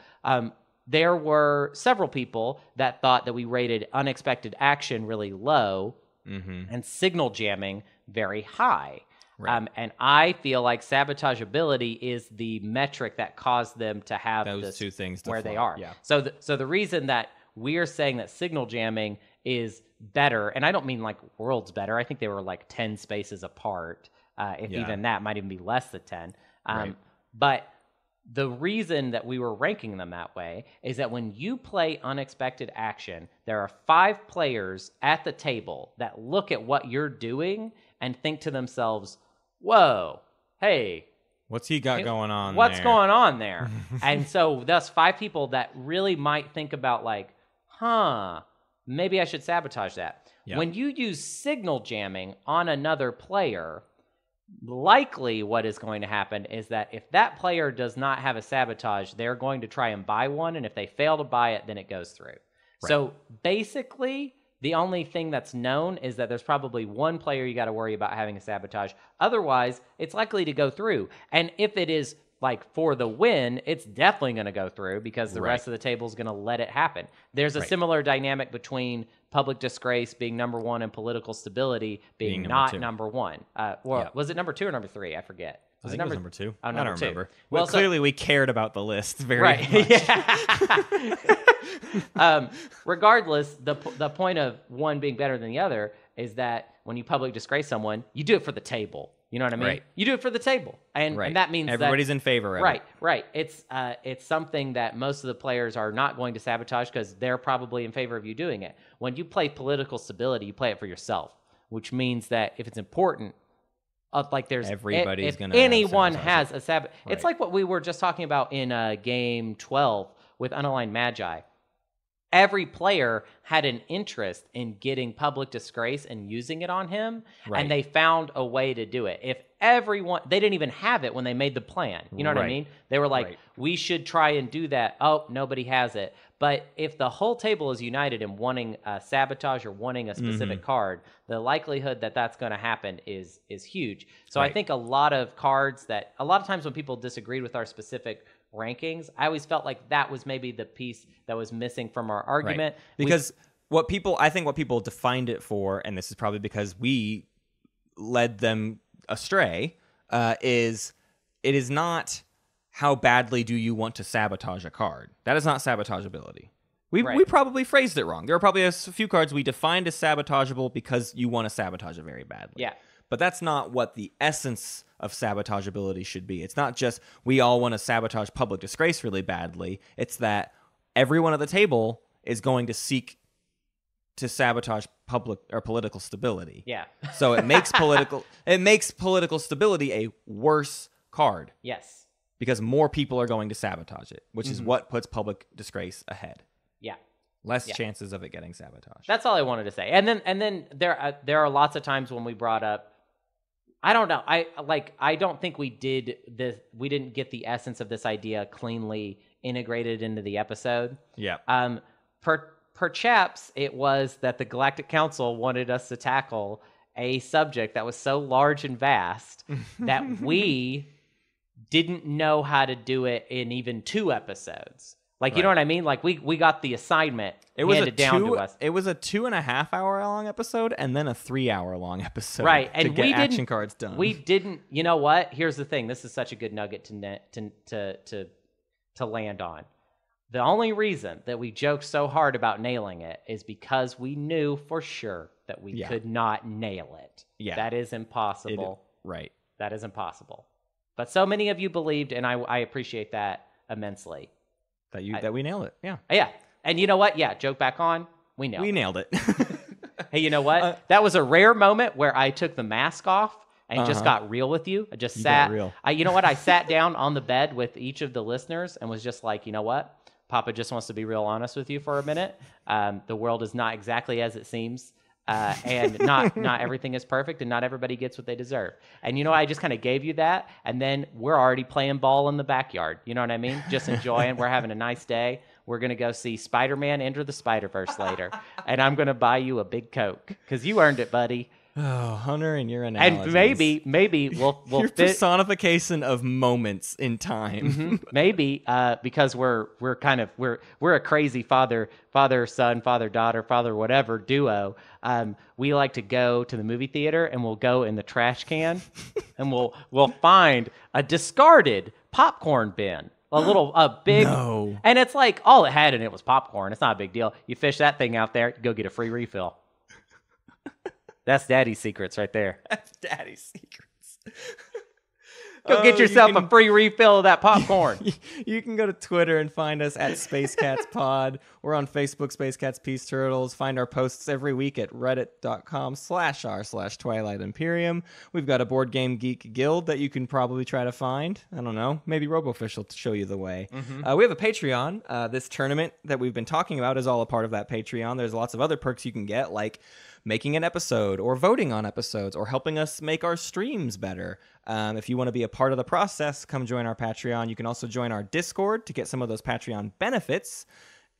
There were several people that thought that we rated unexpected action really low and signal jamming very high. Right. And I feel like sabotageability is the metric that caused them to have those two things where they are. Yeah. So the reason that we're saying that signal jamming is better, and I don't mean like worlds better. I think they were like 10 spaces apart. Even that might even be less than 10. But the reason that we were ranking them that way is that when you play unexpected action, there are 5 players at the table that look at what you're doing and think to themselves, whoa, hey. What's he got going on there? What's going on there? And so thus 5 people that really might think about like, maybe I should sabotage that. Yep. When you use signal jamming on another player, likely what is going to happen is that if that player does not have a sabotage, they're going to try and buy one, and if they fail to buy it, then it goes through. Right. So basically, the only thing that's known is that there's probably one player you got to worry about having a sabotage. Otherwise, it's likely to go through. And if it is like for the win, it's definitely going to go through because the rest of the table is going to let it happen. There's a similar dynamic between public disgrace being number 1 and political stability being not number 1. Was it number 2 or number 3? I forget. Was it number 2? Oh, number 2. I don't remember. Well, clearly we cared about the list very much. Yeah. Regardless, the point of one being better than the other is that when you public disgrace someone, you do it for the table. You know what I mean? Right. You do it for the table, and that means everybody's in favor of it. Right. It's something that most of the players are not going to sabotage because they're probably in favor of you doing it. When you play political stability, you play it for yourself, which means that if it's important, like there's everybody's if going to anyone has a sabotage. It's like what we were just talking about in game 12 with Unaligned Magi. Every player had an interest in getting public disgrace and using it on him, and they found a way to do it. If everyone, they didn't even have it when they made the plan. You know what I mean? They were like, we should try and do that. Oh, nobody has it. But if the whole table is united in wanting a sabotage or wanting a specific card, the likelihood that that's going to happen is huge. So I think a lot of times when people disagreed with our specific rankings, I always felt like that was maybe the piece that was missing from our argument. Because what people defined it for, and this is probably because we led them astray, is it is not how badly do you want to sabotage a card. That is not sabotageability. We probably phrased it wrong. There are probably a few cards we defined as sabotageable because you want to sabotage it very badly. Yeah. But that's not what the essence of sabotageability should be. It's not just we all want to sabotage public disgrace really badly. It's that everyone at the table is going to seek to sabotage public or political stability. Yeah. So it makes political stability a worse card. Yes. Because more people are going to sabotage it, which is what puts public disgrace ahead. Yeah. Less chances of it getting sabotaged. That's all I wanted to say. And then there are lots of times when we brought up, I don't know. I don't think we did this. We didn't get the essence of this idea cleanly integrated into the episode. Yeah. Perhaps it was that the Galactic Council wanted us to tackle a subject that was so large and vast that we didn't know how to do it in even 2 episodes. Like, you know what I mean? Like, we got the assignment handed down to us. It was a 2.5 hour long episode and then a 3 hour long episode. Right. And to get action cards done. We didn't, you know what? Here's the thing. This is such a good nugget to land on. The only reason that we joked so hard about nailing it is because we knew for sure that we could not nail it. Yeah. That is impossible. Right. That is impossible. But so many of you believed, and I appreciate that immensely. That we nailed it. Yeah. Yeah. And you know what? Yeah, joke back on. We nailed it. Hey, you know what? That was a rare moment where I took the mask off and just got real with you. I just sat. Real. You know what? I sat down on the bed with each of the listeners and was just like, you know what? Papa just wants to be real honest with you for a minute. The world is not exactly as it seems. And not everything is perfect, and not everybody gets what they deserve. And you know, I just kind of gave you that, and then we're already playing ball in the backyard. You know what I mean? Just enjoying. We're having a nice day. We're gonna go see Spider-Man Enter the Spider-Verse later, and I'm gonna buy you a big Coke because you earned it, buddy. Oh, Hunter, and your analogies. And maybe we'll your fit personification of moments in time. Maybe because we're a crazy father son, father daughter, father whatever duo. We like to go to the movie theater and we'll go in the trash can and we'll find a discarded popcorn bin. A big, and it's like all it had in it was popcorn. It's not a big deal. You fish that thing out there, go get a free refill. That's Daddy's secrets right there. That's Daddy's secrets. Go get yourself a free refill of that popcorn. You can go to Twitter and find us at SpaceCatsPod. We're on Facebook, Space Cats Peace Turtles. Find our posts every week at reddit.com/r/Twilight Imperium. We've got a Board Game Geek Guild that you can probably try to find. I don't know. Maybe RoboFish will show you the way. We have a Patreon. This tournament that we've been talking about is all a part of that Patreon. There's lots of other perks you can get, like making an episode or voting on episodes or helping us make our streams better. If you want to be a part of the process, come join our Patreon. You can also join our Discord to get some of those Patreon benefits.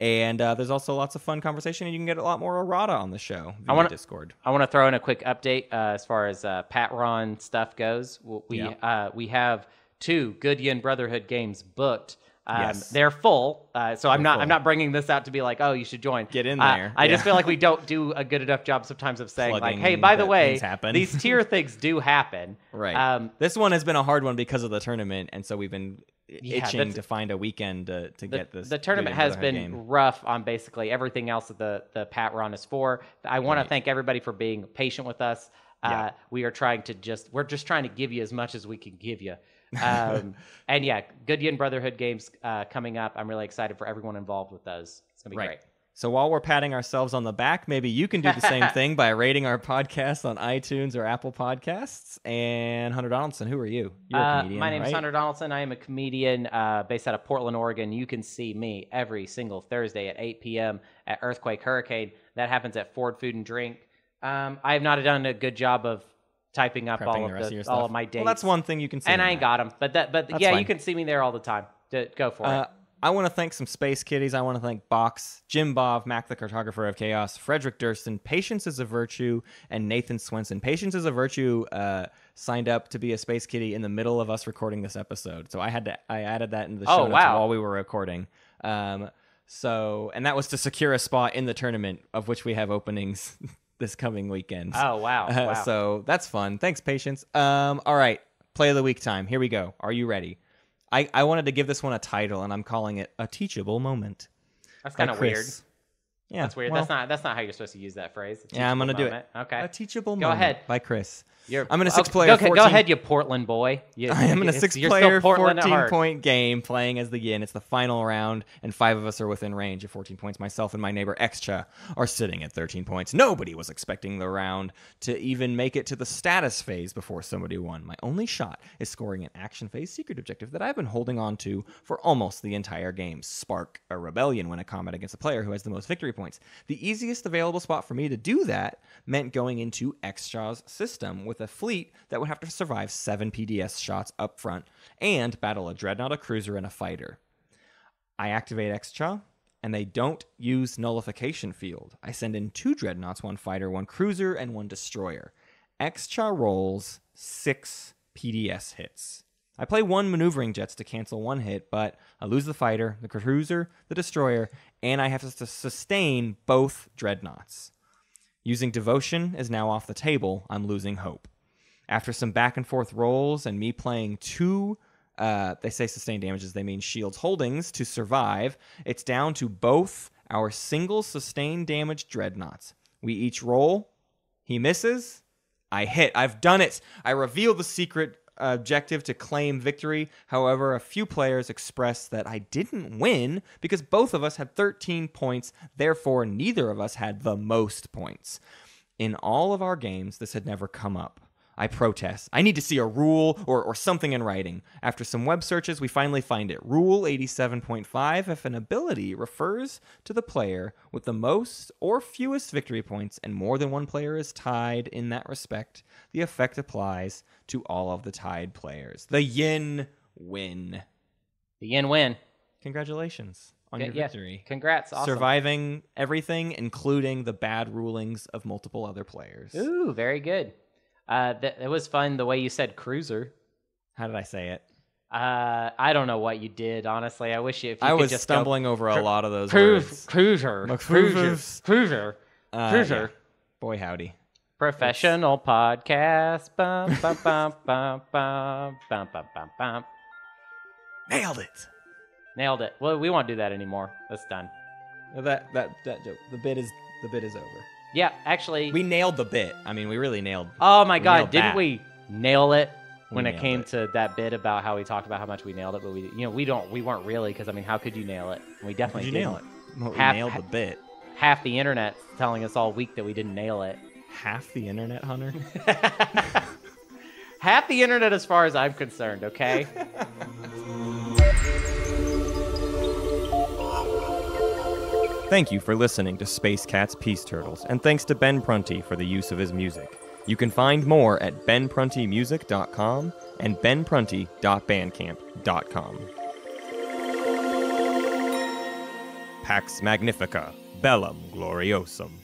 And there's also lots of fun conversation, and you can get a lot more errata on the show via Discord. I want to throw in a quick update as far as Patreon stuff goes. We have 2 Good Yin Brotherhood games booked. Yes. They're full, so I'm not bringing this out to be like, oh, you should join. Get in there. I just feel like we don't do a good enough job sometimes of saying like, hey, by the way, these tier things do happen. Right. This one has been a hard one because of the tournament, and so we've been itching to find a weekend to get this. The tournament has been rough on basically everything else that the Patreon is for. I want to thank everybody for being patient with us. We're just trying to give you as much as we can give you. And yeah, Good Yin Brotherhood games coming up. I'm really excited for everyone involved with those. It's gonna be great. So while we're patting ourselves on the back, maybe you can do the same thing by rating our podcast on iTunes or Apple Podcasts. And Hunter Donaldson, who are you? You're a comedian, my name's Hunter Donaldson. I am a comedian based out of Portland, Oregon. You can see me every single Thursday at 8 p.m. at Earthquake Hurricane. That happens at Ford Food and Drink. I have not done a good job of typing up all of my dates. Well, that's one thing you can see. And I ain't got them. But yeah, fine. You can see me there all the time. Go for it. I want to thank some Space Kitties. I want to thank Box, Jim Bob, Mac the Cartographer of Chaos, Frederick Durston, Patience is a Virtue, and Nathan Swenson. Patience is a Virtue signed up to be a Space Kitty in the middle of us recording this episode. So I added that into the show notes while we were recording. And that was to secure a spot in the tournament, of which we have openings this coming weekend. Oh, wow. So that's fun. Thanks, Patience. All right, play of the week time. Here we go. Are you ready? I wanted to give this one a title, and I'm calling it A Teachable Moment. That's kind of weird. Yeah, that's weird. Well, that's not how you're supposed to use that phrase. Yeah, I'm gonna do it. Okay, A teachable Go moment ahead. by Chris. I'm in a 6-player. Go ahead, you Portland boy. I am in a 6-player, 14-point game playing as the Yin. It's the final round, and 5 of us are within range of 14 points. Myself and my neighbor Xcha are sitting at 13 points. Nobody was expecting the round to even make it to the status phase before somebody won. My only shot is scoring an action phase secret objective that I've been holding on to for almost the entire game. Spark a rebellion when a combat against a player who has the most victory points. The easiest available spot for me to do that meant going into Xcha's system with a fleet that would have to survive 7 PDS shots up front and battle a dreadnought, a cruiser, and a fighter. I activate Xcha, and they don't use nullification field. I send in 2 dreadnoughts, 1 fighter, 1 cruiser, and 1 destroyer. Xcha rolls 6 PDS hits. I play 1 maneuvering jets to cancel 1 hit, but I lose the fighter, the cruiser, the destroyer, and I have to sustain both dreadnoughts. Using devotion is now off the table. I'm losing hope. After some back and forth rolls and me playing 2, they say sustained damages, they mean shields holdings to survive, it's down to both our single sustained damage dreadnoughts. We each roll. He misses. I hit. I've done it. I reveal the secret objective to claim victory. However, a few players expressed that I didn't win because both of us had 13 points. Therefore, neither of us had the most points. In all of our games, this had never come up. I protest. I need to see a rule or something in writing. After some web searches, we finally find it. Rule 87.5, if an ability refers to the player with the most or fewest victory points and more than one player is tied in that respect, the effect applies to all of the tied players. The Yin win. The Yin win. Congratulations on your victory. Congrats. Awesome. Surviving everything, including the bad rulings of multiple other players. Ooh, very good. It was fun the way you said cruiser. How did I say it? I don't know what you did, honestly. I wish if you I could was just stumbling over a lot of those words. Cruiser. Yeah. Boy, howdy. Professional podcast. Bum, bum, bum, bum, bum, bum, bum, bum, bum. Nailed it. Nailed it. Well, we won't do that anymore. That's done. That joke. The bit is over. Yeah, actually, we nailed the bit. I mean, we really nailed. Oh my god, didn't we nail it when it came to that bit about how we talked about how much we nailed it? But we weren't really, because I mean, how could you nail it? We definitely didn't. Nail it. Well, we nailed the bit. Half the internet's telling us all week that we didn't nail it. Half the internet, Hunter. Half the internet, as far as I'm concerned. Okay. Thank you for listening to Space Cat's Peace Turtles, and thanks to Ben Prunty for the use of his music. You can find more at benpruntymusic.com and benprunty.bandcamp.com. Pax Magnifica, Bellum Gloriosum.